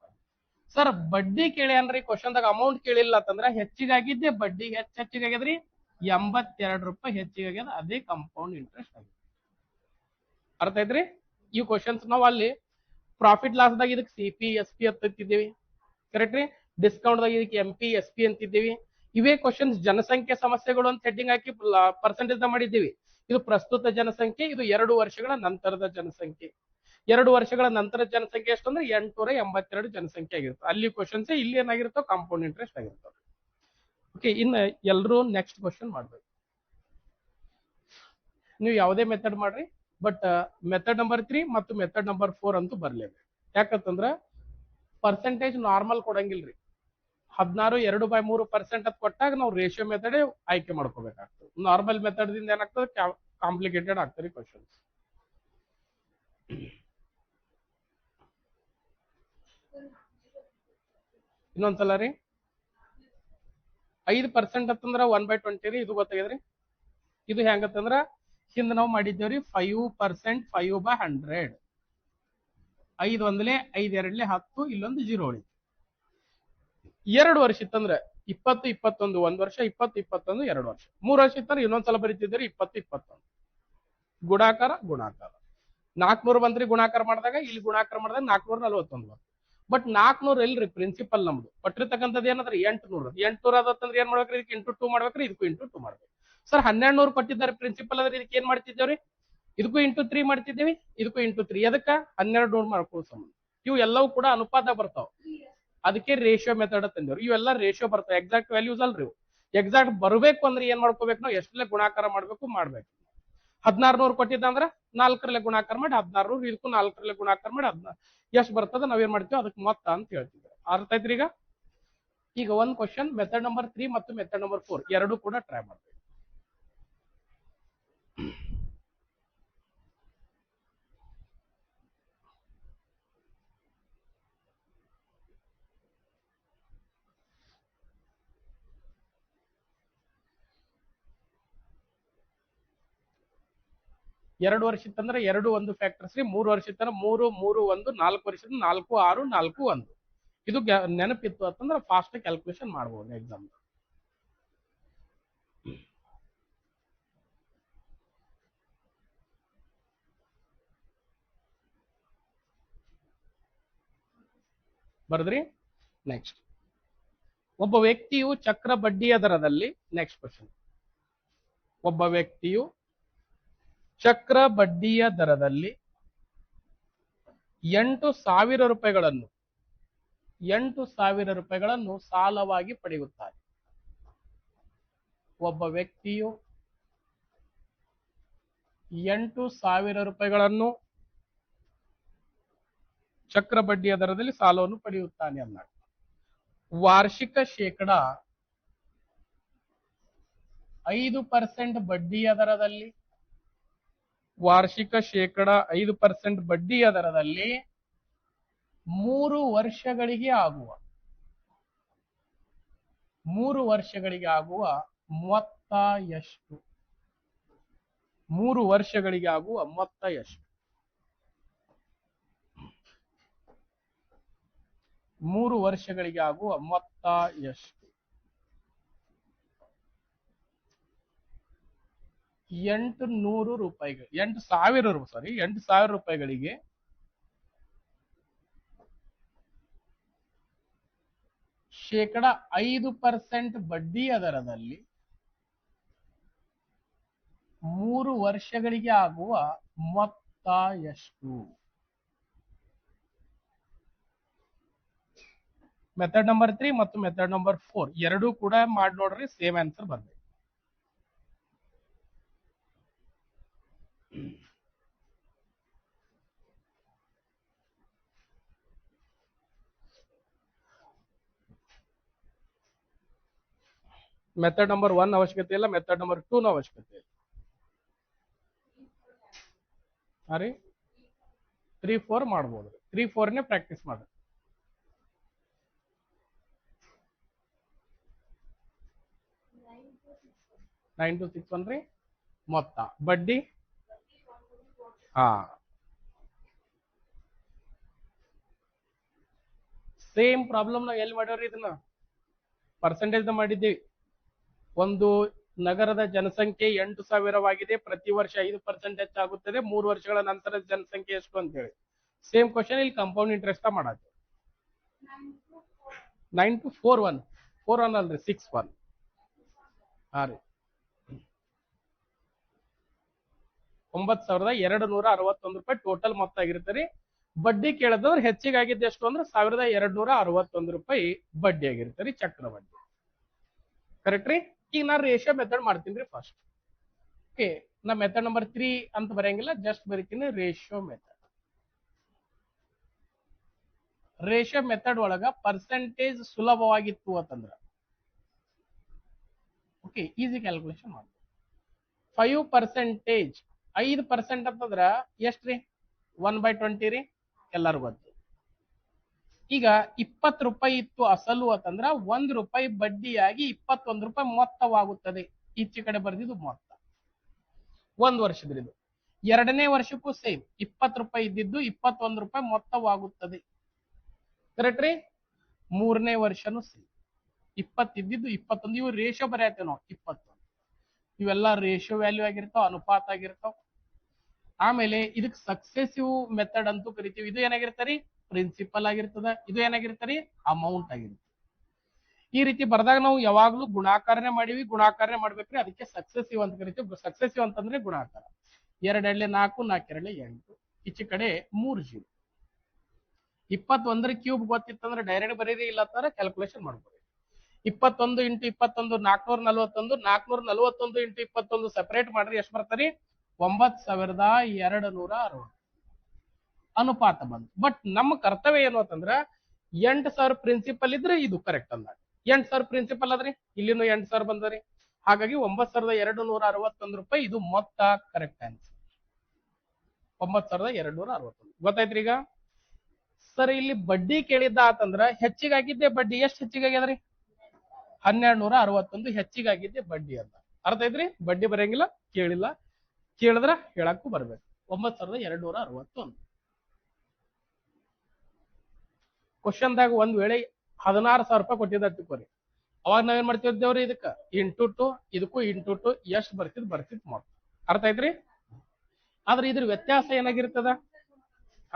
ಸರ್ ಬಡ್ಡಿ ಕೇಳಿ ಅನ್ರಿ ಕ್ವಶನ್ ದಾಗ, ಅಮೌಂಟ್ ಕೇಳಿಲ್ಲ ಅಂತಂದ್ರ ಹೆಚ್ಚಿಗಾಗಿದ್ದೆ ಬಡ್ಡಿ ಹೆಚ್ಚಿಗಾಗ್ಯದ್ರಿ 82 ರೂಪಾಯಿ ಹೆಚ್ಚಿಗಾಗ್ಯದ. ಅದೇ ಕಂಪೌಂಡ್ ಇಂಟ್ರೆಸ್ಟ್ ಆಗಿದೆ. ಅರ್ಥ ಐತ್ರಿ? ಈ ಕ್ವಶನ್ಸ್ ನಾವು ಅಲ್ಲಿ ಪ್ರಾಫಿಟ್ ಲಾಸ್ ದಾಗ ಇದಕ್ಕೆ CP SP ಅಂತಿದ್ದೀವಿ. ಕರೆಕ್ಟ್ ರೀ? ಡಿಸ್ಕೌಂಟ್ ದಾಗ ಇದಕ್ಕೆ MP SP ಅಂತಿದ್ದೀವಿ. ಇವೇ ಕ್ವಶನ್ಸ್ ಜನಸಂಖ್ಯೆ ಸಮಸ್ಯೆಗಳು ಅಂತ ಹೆಡ್ಡಿಂಗ್ ಹಾಕಿ ಪರ್ಸೆಂಟೇಜ್ ಮಾಡಿದ್ದೀವಿ. ಇದು ಪ್ರಸ್ತುತ ಜನಸಂಖ್ಯೆ, ಇದು 2 ವರ್ಷಗಳ ನಂತರದ ಜನಸಂಖ್ಯೆ. 2 ವರ್ಷಗಳ ನಂತರ ಜನಸಂಖ್ಯೆ ಎಷ್ಟು ಅಂದ್ರೆ 882 ಜನಸಂಖ್ಯೆ ಆಗಿರುತ್ತೆ. ಅಲ್ಲಿ ಕ್ವಶನ್ಸ್ ಇಲ್ಲಿ ಏನಾಗಿರುತ್ತೋ ಕಾಂಪೌಂಡ್ ಇಂಟ್ರೆಸ್ಟ್ ಆಗಿರ್ತವೆ. ಓಕೆ, ಇನ್ನು ಎಲ್ಲರೂ ನೆಕ್ಸ್ಟ್ ಕ್ವಶನ್ ಮಾಡ್ಬೇಕು. ನೀವು ಯಾವುದೇ ಮೆಥಡ್ ಮಾಡ್ರಿ, ಬಟ್ ಮೆಥಡ್ ನಂಬರ್ 3 ಮತ್ತು ಮೆಥಡ್ ನಂಬರ್ 4 ಅಂತೂ ಬರ್ಲೇಬೇಕು. ಯಾಕಂತಂದ್ರ ಪರ್ಸೆಂಟೇಜ್ ನಾರ್ಮಲ್ ಕೊಡಂಗಿಲ್ರಿ. 16 2/3% ಅಂತ ಕೊಟ್ಟಾಗ ನಾವು ರೇಷಿಯೋ ಮೆಥಡ್ ಆಯ್ಕೆ ಮಾಡ್ಕೋಬೇಕಾಗ್ತದೆ. ನಾರ್ಮಲ್ ಮೆಥಡ್ ದಿಂದ ಏನಾಗ್ತದೆ? ಕಾಂಪ್ಲಿಕೇಟೆಡ್ ಆಗ್ತದೆ ಕ್ವಶನ್ಸ್. ಇನ್ನೊಂದ್ಸಲ ರೀ, 5% ಅಂತಂದ್ರ 1/20 ರೀ. ಇದು ಗೊತ್ತಾಗಿದ್ರಿ? ಇದು ಹೆಂಗತ್ತಂದ್ರ ಹಿಂದೆ ನಾವು ಮಾಡಿದ್ದೇವ್ರಿ 5%, 5/100. 5 ಒಂದ್ಲೆ 5 ಎರಡ್ಲೆ 10, ಇಲ್ಲೊಂದು 0 ಉಳಿತು. 2 ವರ್ಷ ಇತ್ತಂದ್ರೆ 20 21 1 ವರ್ಷ, 20 21 2 ವರ್ಷ. 3 ವರ್ಷ ಇತ್ತಂದ್ರೆ ಇನ್ನೊಂದ್ಸಲ ಬರೀತಿದ್ದೀರಿ 20 21 ಗುಣಾಕಾರ. 400 ಬಂದ್ರಿ ಗುಣಾಕಾರ ಮಾಡಿದಾಗ, ಇಲ್ಲಿ ಗುಣಾಕಾರ ಮಾಡಿದಾಗ 441. ಬಟ್ 400 ಎಲ್ರಿ ಪ್ರಿನ್ಸಿಪಲ್ ನಮ್ದು ಕೊಟ್ಟಿರ್ತಕ್ಕಂಥದ್ದು ಏನಂದ್ರೆ 800. 800 ಅದಂದ್ರೆ ಏನ್ ಮಾಡ್ಬೇಕ್ರಿ? ಇದಕ್ಕೆ ಇಂಟು 2 ಮಾಡ್ಬೇಕ್ರಿ, ಇದಕ್ಕೂ ಇಂಟು 2 ಮಾಡ್ಬೇಕು. ಸರ್ 1200 ಕೊಟ್ಟಿದ್ದಾರೆ ಪ್ರಿನ್ಸಿಪಲ್ ಅಂದ್ರೆ ಇದಕ್ಕೆ ಏನ್ ಮಾಡ್ತಿದ್ದೇವ್ರಿ? ಇದಕ್ಕೂ ಇಂಟು 3 ಮಾಡ್ತಿದ್ದೇವಿ, ಇದಕ್ಕೂ ಇಂಟು 3. ಅದಕ್ಕ 1200 ಮಾಡ್ಕೊಳ್ಳೋ ಸಂಬಂಧ. ಇವು ಎಲ್ಲವೂ ಕೂಡ ಅನುಪಾತ ಬರ್ತಾವ. ಅದಕ್ಕೆ ರೇಷಿಯೋ ಮೆಥಡ್ ತಂದೇವ್ರಿ. ಇವೆಲ್ಲ ರೇಷಿಯೋ ಬರ್ತಾವ, ಎಕ್ಸಾಕ್ಟ್ ವ್ಯಾಲ್ಯೂಸ್ ಅಲ್ರಿ. ಎಕ್ಸಾಕ್ಟ್ ಬರ್ಬೇಕು ಅಂದ್ರೆ ಏನ್ ಮಾಡ್ಕೋಬೇಕು? ನಾವು ಎಷ್ಟಲ್ಲೇ ಗುಣಾಕಾರ ಮಾಡ್ಬೇಕು. 1600 ಕೊಟ್ಟಿದ್ದ ಅಂದ್ರೆ 4ರಲ್ಲಿ ಗುಣಾಕಾರ ಮಾಡಿ 1600, ಇದಕ್ಕೂ 4ರಲ್ಲಿ ಗುಣಾಕಾರ ಮಾಡಿ 16. ಎಷ್ಟು ಬರ್ತದ ನಾವೇನ್ ಮಾಡ್ತೀವಿ? ಅದಕ್ಕೆ ಮೊತ್ತ ಅಂತ ಹೇಳ್ತೀವಿ. ಅರ್ಥ ಆಯ್ತ್ರಿ? ಈಗ ಒಂದ್ ಕ್ವಶನ್ ಮೆಥಡ್ ನಂಬರ್ 3 ಮತ್ತು ಮೆಥಡ್ ನಂಬರ್ 4 ಎರಡು ಕೂಡ ಟ್ರೈ ಮಾಡ್ತೀವಿ. ಎರಡು ವರ್ಷ ಇತ್ತಂದ್ರೆ 2 1 ಫ್ಯಾಕ್ಟರ್ಸ್ ರೀ. 3 ವರ್ಷ ಇತ್ತಂದ್ರೆ 3 3 1, 4 ವರ್ಷ 4 6 4 1. ಇದು ನೆನಪಿತ್ತು ಅಂತಂದ್ರೆ ಫಾಸ್ಟ್ ಕ್ಯಾಲ್ಕುಲೇಷನ್ ಮಾಡಬಹುದು ಎಕ್ಸಾಮ್. ಬರದ್ರಿ? ನೆಕ್ಸ್ಟ್, ಒಬ್ಬ ವ್ಯಕ್ತಿಯು ಚಕ್ರ ಬಡ್ಡಿಯ ದರದಲ್ಲಿ, ನೆಕ್ಸ್ಟ್ ಕ್ವಶನ್, ಒಬ್ಬ ವ್ಯಕ್ತಿಯು ಚಕ್ರ ಬಡ್ಡಿಯ ದರದಲ್ಲಿ 8,000 ರೂಪಾಯಿಗಳನ್ನು 8,000 ರೂಪಾಯಿಗಳನ್ನು ಸಾಲವಾಗಿ ಪಡೆಯುತ್ತಾರೆ. ಒಬ್ಬ ವ್ಯಕ್ತಿಯು 8,000 ರೂಪಾಯಿಗಳನ್ನು ಚಕ್ರ ಬಡ್ಡಿಯ ದರದಲ್ಲಿ ಸಾಲವನ್ನು ಪಡೆಯುತ್ತಾನೆ ಅನ್ನಾಗ ವಾರ್ಷಿಕ ಶೇಕಡ 5% ಬಡ್ಡಿಯ ದರದಲ್ಲಿ, ವಾರ್ಷಿಕ ಶೇಕಡ 5% ಬಡ್ಡಿಯ ದರದಲ್ಲಿ 3 ವರ್ಷಗಳಿಗೆ ಆಗುವ ಮೊತ್ತ ಎಷ್ಟು? 3 ವರ್ಷಗಳಿಗೆ ಆಗುವ ಮೊತ್ತ ಎಷ್ಟು? 3 ವರ್ಷಗಳಿಗೆ ಆಗುವ ಮೊತ್ತ ಎಷ್ಟು? 800 ರೂಪಾಯಿಗಳು, 8,000 ಸಾರಿ 8,000 ರೂಪಾಯಿಗಳಿಗೆ ಶೇಕಡ 5% ಬಡ್ಡಿ ದರದಲ್ಲಿ 3 ವರ್ಷಗಳಿಗೆ ಆಗುವ ಮೊತ್ತ ಎಷ್ಟು? ಮೆಥಡ್ ನಂಬರ್ 3 ಮತ್ತು ಮೆಥಡ್ ನಂಬರ್ 4 ಎರಡೂ ಕೂಡ ಮಾಡಿ ನೋಡ್ರಿ, ಸೇಮ್ ಆನ್ಸರ್ ಬರ್ಬೇಕು. ಮೆಥಡ್ ನಂಬರ್ 1 ಅವಶ್ಯಕತೆ ಇಲ್ಲ, ಮೆಥಡ್ ನಂಬರ್ 2 ನ ಅವಶ್ಯಕತೆ ಇಲ್ಲ. ಅರೆ 3, 4 ಮಾಡ್ಬೋದು. 3, 4 ನೇ ಪ್ರಾಕ್ಟೀಸ್ ಮಾಡ್ರಿ. 9 to 6 ಅನ್ರಿ ಮೊತ್ತ. ಬಡ್ಡಿ ಸೇಮ್ ಪ್ರಾಬ್ಲಮ್ ನಾವು ಎಲ್ಲಿ ಮಾಡ್ಯಾವ್ರಿ? ಇದನ್ನ ಪರ್ಸೆಂಟೇಜ್ ಮಾಡಿದ್ದೀವಿ. ಒಂದು ನಗರದ ಜನಸಂಖ್ಯೆ 8,000ವಾಗಿದೆ, ಪ್ರತಿ ವರ್ಷ 5% ಹೆಚ್ಚಾಗುತ್ತದೆ, 3 ವರ್ಷಗಳ ನಂತರ ಜನಸಂಖ್ಯೆ ಎಷ್ಟು ಅಂತ ಹೇಳಿ. ಸೇಮ್ ಕ್ವಶನ್ ಇಲ್ಲಿ ಕಂಪೌಂಡ್ ಇಂಟ್ರೆಸ್ಟ್ ಮಾಡತ್ತೆ. 9 to 4 1 ಅಲ್ರಿ 6 1. ಹಾ ರೀ 9,261 ರೂಪಾಯಿ ಟೋಟಲ್ ಮೊತ್ತ ಆಗಿರ್ತಾರೆ. ಬಡ್ಡಿ ಕೇಳದಂದ್ರೆ ಹೆಚ್ಚಿಗೆ ಆಗಿದ್ದು ಎಷ್ಟು ಅಂದ್ರೆ 1,261 ರೂಪಾಯಿ ಬಡ್ಡಿ ಆಗಿರ್ತಾರೆ, ಚಕ್ರ ಬಡ್ಡಿ. ಕರೆಕ್ಟ್ ರೀ? ಈಗ ನಾ ರೇಷಿಯೋ ಮೆಥಡ್ ಮಾಡ್ತೀನಿ ಫಸ್ಟ್. ಓಕೆ, ನಾ ಮೆಥಡ್ ನಂಬರ್ 3 ಅಂತ ಬರೆಯಂಗಿಲ್ಲ, ಜಸ್ಟ್ ಬರೀತೀನಿ ರೇಷಿಯೋ ಮೆಥಡ್. ರೇಷಿಯೋ ಮೆಥಡ್ ಒಳಗ ಪರ್ಸೆಂಟೇಜ್ ಸುಲಭವಾಗಿತ್ತು ಅಂತಂದ್ರ ಓಕೆ ಈಸಿ ಕ್ಯಾಲ್ಕುಲೇಷನ್ ಮಾಡಿ. 5% 5% ಅಂತಂದ್ರ ಎಷ್ಟ್ರಿ? 1/20 ರೀ, ಎಲ್ಲಾರು ಗೊತ್ತು. ಈಗ 20 ರೂಪಾಯಿ ಇತ್ತು ಅಸಲು ಅಂತಂದ್ರ 1 ರೂಪಾಯಿ ಬಡ್ಡಿಯಾಗಿ 21 ರೂಪಾಯಿ ಮೊತ್ತವಾಗುತ್ತದೆ. ಈಚೆ ಕಡೆ ಬರ್ದಿದ್ದು ಮೊತ್ತ 1 ವರ್ಷದ್ರಿದು. ಎರಡನೇ ವರ್ಷಕ್ಕೂ ಸೇಮ್ 20 ರೂಪಾಯಿ ಇದ್ದಿದ್ದು 21 ರೂಪಾಯಿ ಮೊತ್ತವಾಗುತ್ತದೆ. ಕರೆಕ್ಟ್ ರೀ? ಮೂರನೇ ವರ್ಷನೂ ಸೇಮ್ 20 ಇದ್ದಿದ್ದು 21. ಇವು ರೇಷಿಯೋ ಬರೆಯತ್ತೇವೆ ನಾವು 21. ಇವೆಲ್ಲ ರೇಷಿಯೋ ವ್ಯಾಲ್ಯೂ ಆಗಿರ್ತಾವ, ಅನುಪಾತ ಆಗಿರ್ತಾವ. ಆಮೇಲೆ ಇದಕ್ಕೆ ಸಕ್ಸೆಸಿವ್ ಮೆಥಡ್ ಅಂತೂ ಕರಿತೀವಿ. ಇದು ಏನಾಗಿರ್ತಾರಿ? ಪ್ರಿನ್ಸಿಪಲ್ ಆಗಿರ್ತದ. ಇದು ಏನಾಗಿರ್ತಾರಿ? ಅಮೌಂಟ್ ಆಗಿರ್ತದೆ. ಈ ರೀತಿ ಬರ್ದಾಗ ನಾವು ಯಾವಾಗ್ಲೂ ಗುಣಾಕಾರನೇ ಮಾಡಿವಿ, ಗುಣಾಕಾರನೇ ಮಾಡ್ಬೇಕ್ರಿ. ಅದಕ್ಕೆ ಸಕ್ಸೆಸಿವ್ ಅಂತ ಕರಿತೀವಿ. ಸಕ್ಸೆಸಿವ್ ಅಂತಂದ್ರೆ ಗುಣಾಕಾರ. 2 ಎಡ್ಲೆ 4, 4 ಎಡ್ಲೆ 8, ಈಚೆ ಕಡೆ 3 0. 21 ಕ್ಯೂಬ್ ಗೊತ್ತಿತ್ತಂದ್ರೆ ಡೈರೆಕ್ಟ್ ಬರೀರಿ, ಇಲ್ಲ ಅಂತಂದ್ರೆ ಕ್ಯಾಲ್ಕುಲೇಷನ್ ಮಾಡ್ಬೋದು. 21 × 21 441, 441 × 21 ಸೆಪರೇಟ್ ಮಾಡ್ರಿ, ಎಷ್ಟು ಬರ್ತಾರಿ? 9,260 ಅನುಪಾತ ಬಂತು. ಬಟ್ ನಮ್ಮ ಕರ್ತವ್ಯ ಏನು ಅಂತಂದ್ರ 8,000 ಪ್ರಿನ್ಸಿಪಲ್ ಇದ್ರೆ ಇದು ಕರೆಕ್ಟ್ ಅಂದಾಗ 8,000 ಪ್ರಿನ್ಸಿಪಲ್ ಅದ್ರಿ, ಇಲ್ಲಿನೂ 8,000 ಬಂದ್ರಿ. ಹಾಗಾಗಿ 9,261 ರೂಪಾಯಿ ಇದು ಮೊತ್ತ ಕರೆಕ್ಟ್ ಆನ್ಸರ್. 9,261 ಗೊತ್ತಾಯ್ತ್ರಿ? ಈಗ ಸರ್ ಇಲ್ಲಿ ಬಡ್ಡಿ ಕೇಳಿದ್ದ ಆತಂದ್ರ ಹೆಚ್ಚಿಗಾಗಿದ್ದೆ ಬಡ್ಡಿ ಎಷ್ಟು ಹೆಚ್ಚಿಗಾಗ್ಯದ್ರಿ? 1,261 ಹೆಚ್ಚಿಗಾಗಿದ್ದೆ ಬಡ್ಡಿ ಅಂತ ಅರ್ಥ ಐತ್ರಿ? ಬಡ್ಡಿ ಬರೆಯಂಗಿಲ್ಲ, ಕೇಳಿಲ್ಲ, ಕೇಳಿದ್ರ ಹೇಳಕ್ಕೂ ಬರ್ಬೇಕು. 9,261. ಕ್ವಶನ್ದಾಗ ಒಂದ್ ವೇಳೆ 16,000 ರೂಪಾಯಿ ಕೊಟ್ಟಿದ್ದ ತಿಳ್ಕೊರಿ, ಅವಾಗ ನಾವೇನ್ ಮಾಡ್ತಿದ್ದೇವ್ರಿ? ಇದಕ್ಕ ಇಂಟು 2, ಇದಕ್ಕೂ ಇಂಟು 2 ಎಷ್ಟು ಬರ್ತಿದ್ ಮೊತ್ತ. ಅರ್ಥ ಐತ್ರಿ? ಆದ್ರೆ ಇದ್ರ ವ್ಯತ್ಯಾಸ ಏನಾಗಿರ್ತದ?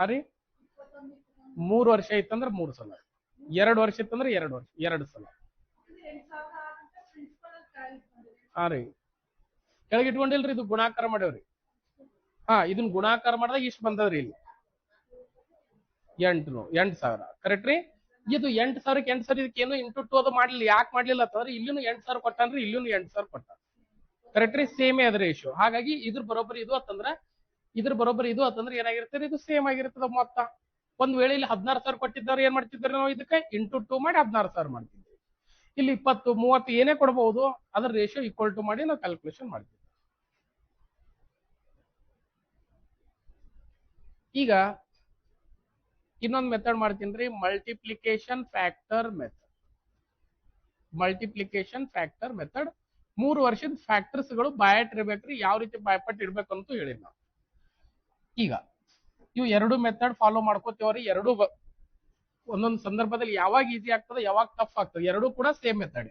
ಅರಿ 3 ವರ್ಷ ಇತ್ತಂದ್ರೆ 3 ಸಲ, 2 ವರ್ಷ ಇತ್ತಂದ್ರೆ 2 ವರ್ಷ 2 ಸಲ. ಹಾ ರೀ ಕೆಳಗೆ ಇಟ್ಕೊಂಡಿಲ್ರಿ, ಇದು ಗುಣಾಕಾರ ಮಾಡ್ಯವ್ರಿ. ಇದನ್ನ ಗುಣಾಕಾರ ಮಾಡಿದಾಗ ಇಷ್ಟು ಬಂದದ್ರಿ. ಇಲ್ಲಿ 8,000 ಕರೆಕ್ಟ್ ರೀ? ಇದು 8,000ಕ್ಕೆ 8,000 ಇದಕ್ಕೆ ಏನು ಇಂಟು 2 ಅದು ಮಾಡ್ಲಿಲ್ಲ. ಯಾಕೆ ಮಾಡ್ಲಿಲ್ಲ ಅಂತಂದ್ರೆ ಇಲ್ಲಿನೂ 8,000 ಕೊಟ್ಟಾನ್ರಿ, ಇಲ್ಲಿನೂ 8,000 ಕೊಟ್ಟ. ಕರೆಕ್ಟ್ ರೀ? ಸೇಮೇ ಅದ ರೇಷಿಯೋ. ಹಾಗಾಗಿ ಇದ್ರ ಬರೋಬ್ಬರಿ ಇದು ಅಂತಂದ್ರ ಇದ್ರ ಬರೋಬ್ಬರಿ ಇದು ಅಂತಂದ್ರೆ ಏನಾಗಿರ್ತದೆ? ಇದು ಸೇಮ್ ಆಗಿರ್ತದ ಮೊತ್ತ. ಒಂದ್ ವೇಳೆ ಇಲ್ಲಿ 16,000 ಕೊಟ್ಟಿದ್ದಾರೆ, ಏನ್ ಮಾಡ್ತಿದ್ದಾರೆ ನಾವು? ಇದಕ್ಕೆ ಇಂಟು 2 ಮಾಡಿ 16,000 ಮಾಡ್ತಿದ್ವಿ. ಇಲ್ಲಿ 20, 30 ಏನೇ ಕೊಡಬಹುದು, ಅದ್ರ ರೇಷಿಯೋ ಈಕ್ವಲ್ ಟು ಮಾಡಿ ನಾವು ಕ್ಯಾಲ್ಕುಲೇಷನ್ ಮಾಡ್ತೀವಿ. ಈಗ ಇನ್ನೊಂದು ಮೆಥಡ್ ಮಾಡ್ತೀನಿ, multiplication factor method. Multiplication factor method 3 ವರ್ಷದ ಫ್ಯಾಕ್ಟರ್ಸ್ ಗಳು ಬಾಯಟ್ ಇರ್ಬೇಕ್ರಿ. ಯಾವ ರೀತಿ ಬಾಯ್ಪಟ್ ಇಡ್ಬೇಕಂತೂ ಹೇಳಿದ್ ನಾವು. ಈಗ ಇವು ಎರಡು ಮೆಥಡ್ ಫಾಲೋ ಮಾಡ್ಕೋತೇವ್ರಿ. ಎರಡು ಒಂದೊಂದು ಸಂದರ್ಭದಲ್ಲಿ ಯಾವಾಗ ಈಸಿ ಆಗ್ತದೆ ಯಾವಾಗ ಟಫ್ ಆಗ್ತದೆ, ಎರಡೂ ಕೂಡ ಸೇಮ್ ಮೆಥಡ್.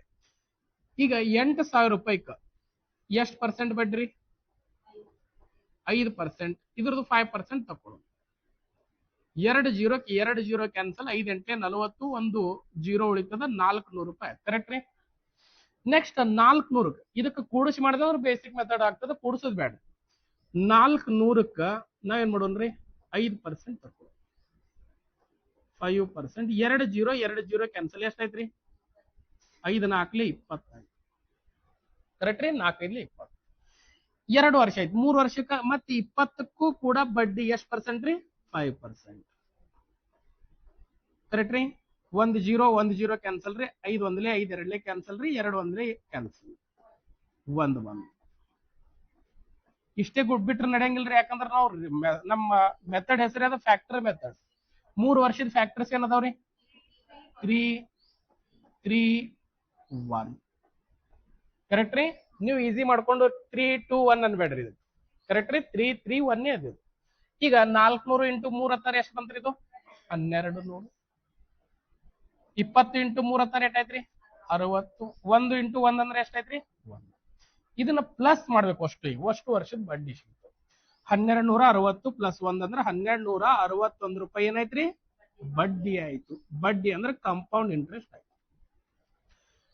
ಈಗ 8,000 ರೂಪಾಯಿಕ ಎಷ್ಟು ಪರ್ಸೆಂಟ್ ಬಡ್ರಿ? 5%. ಇದ್ರದ್ದು 5% ತಕೊಳ್ಳು. 2 ಜೀರೋಕ್ಕೆ 2 ಜೀರೋ ಕ್ಯಾನ್ಸಲ್, 5 8 40, 1 ಜೀರೋ ಉಳಿತದ, 400 ರೂಪಾಯಿ. ಕರೆಕ್ಟ್ ರೀ? ನೆಕ್ಸ್ಟ್ 400 ಇದಕ್ಕೆ ಕೂಡಿಸಿ ಮಾಡಿದ್ರೆ ಬೇಸಿಕ್ ಮೆಥಡ್ ಆಗ್ತದೆ, ಕೂಡಿಸೋದು ಬೇಡ. 400ಕ್ಕ ನಾವೇನ್ ಮಾಡೋಣ್ರಿ? 5% ತಕೊಳ್ಳಿ. 5%. 2 ಜೀರೋ 2 ಜೀರೋ ಕ್ಯಾನ್ಸಲ್, ಎಷ್ಟಾಯ್ತ್ರಿ? 5 4 20. ಕರೆಕ್ಟ್ ರೀ? 4 5 20. 2 ವರ್ಷ ಆಯ್ತು. 3 ವರ್ಷಕ್ಕೆ ಮತ್ತೆ 20ಕ್ಕೂ ಕೂಡ ಬಡ್ಡಿ ಎಷ್ಟು ಪರ್ಸೆಂಟ್ ರೀ? 5%. ಕರೆಕ್ಟ್ ರೀ? 1 ಜೀರೋ 1 ಜೀರೋ ಕ್ಯಾನ್ಸಲ್ ರೀ, 5 1 5 2 ಕ್ಯಾನ್ಸಲ್ ರೀ, 2 1 ಕ್ಯಾನ್ಸಲ್, 1 1. ಇಷ್ಟೇ ಬಿಟ್ರೆ ನಡೆಯಂಗಿಲ್ರಿ, ಯಾಕಂದ್ರೆ ನಾವು ನಮ್ಮ ಮೆಥಡ್ ಹೆಸರೇ ಅದ ಫ್ಯಾಕ್ಟರ್ ಮೆಥಡ್. 3 ವರ್ಷದ ಫ್ಯಾಕ್ಟರ್ಸ್ ಏನದಾವ್ರಿ? 3 3 1. ಕರೆಕ್ಟ್ ರೀ? ನೀವು ಈಸಿ ಮಾಡ್ಕೊಂಡು 3 2 1 ಅನ್ಬೇಡ್ರಿ ಇದು. ಕರೆಕ್ಟ್ ರೀ? 3 3 1 ಅದು. ಈಗ 400 ಇಂಟು 3 ಹತ್ತಾರ ಎಷ್ಟು ಬಂತ್ರಿ ಇದು? 1200. 20 ಇಂಟು 3 ಹತ್ತಾರ ಎಷ್ಟಾಯ್ತ್ರಿ? 60. 1 ಇಂಟು 1 ಅಂದ್ರೆ ಎಷ್ಟಾಯ್ತ್ರಿ? 1. ಇದನ್ನ ಪ್ಲಸ್ ಮಾಡ್ಬೇಕು ಅಷ್ಟು. ಈಗ ಅಷ್ಟು ವರ್ಷದ ಬಡ್ಡಿ ಸಿಗ್ತದೆ. 1260 ಪ್ಲಸ್ 1 ಅಂದ್ರೆ 1261 ರೂಪಾಯಿ ಏನಾಯ್ತ್ರಿ? ಬಡ್ಡಿ ಆಯ್ತು. ಬಡ್ಡಿ ಅಂದ್ರೆ ಕಾಂಪೌಂಡ್ ಇಂಟ್ರೆಸ್ಟ್ ಆಯ್ತು.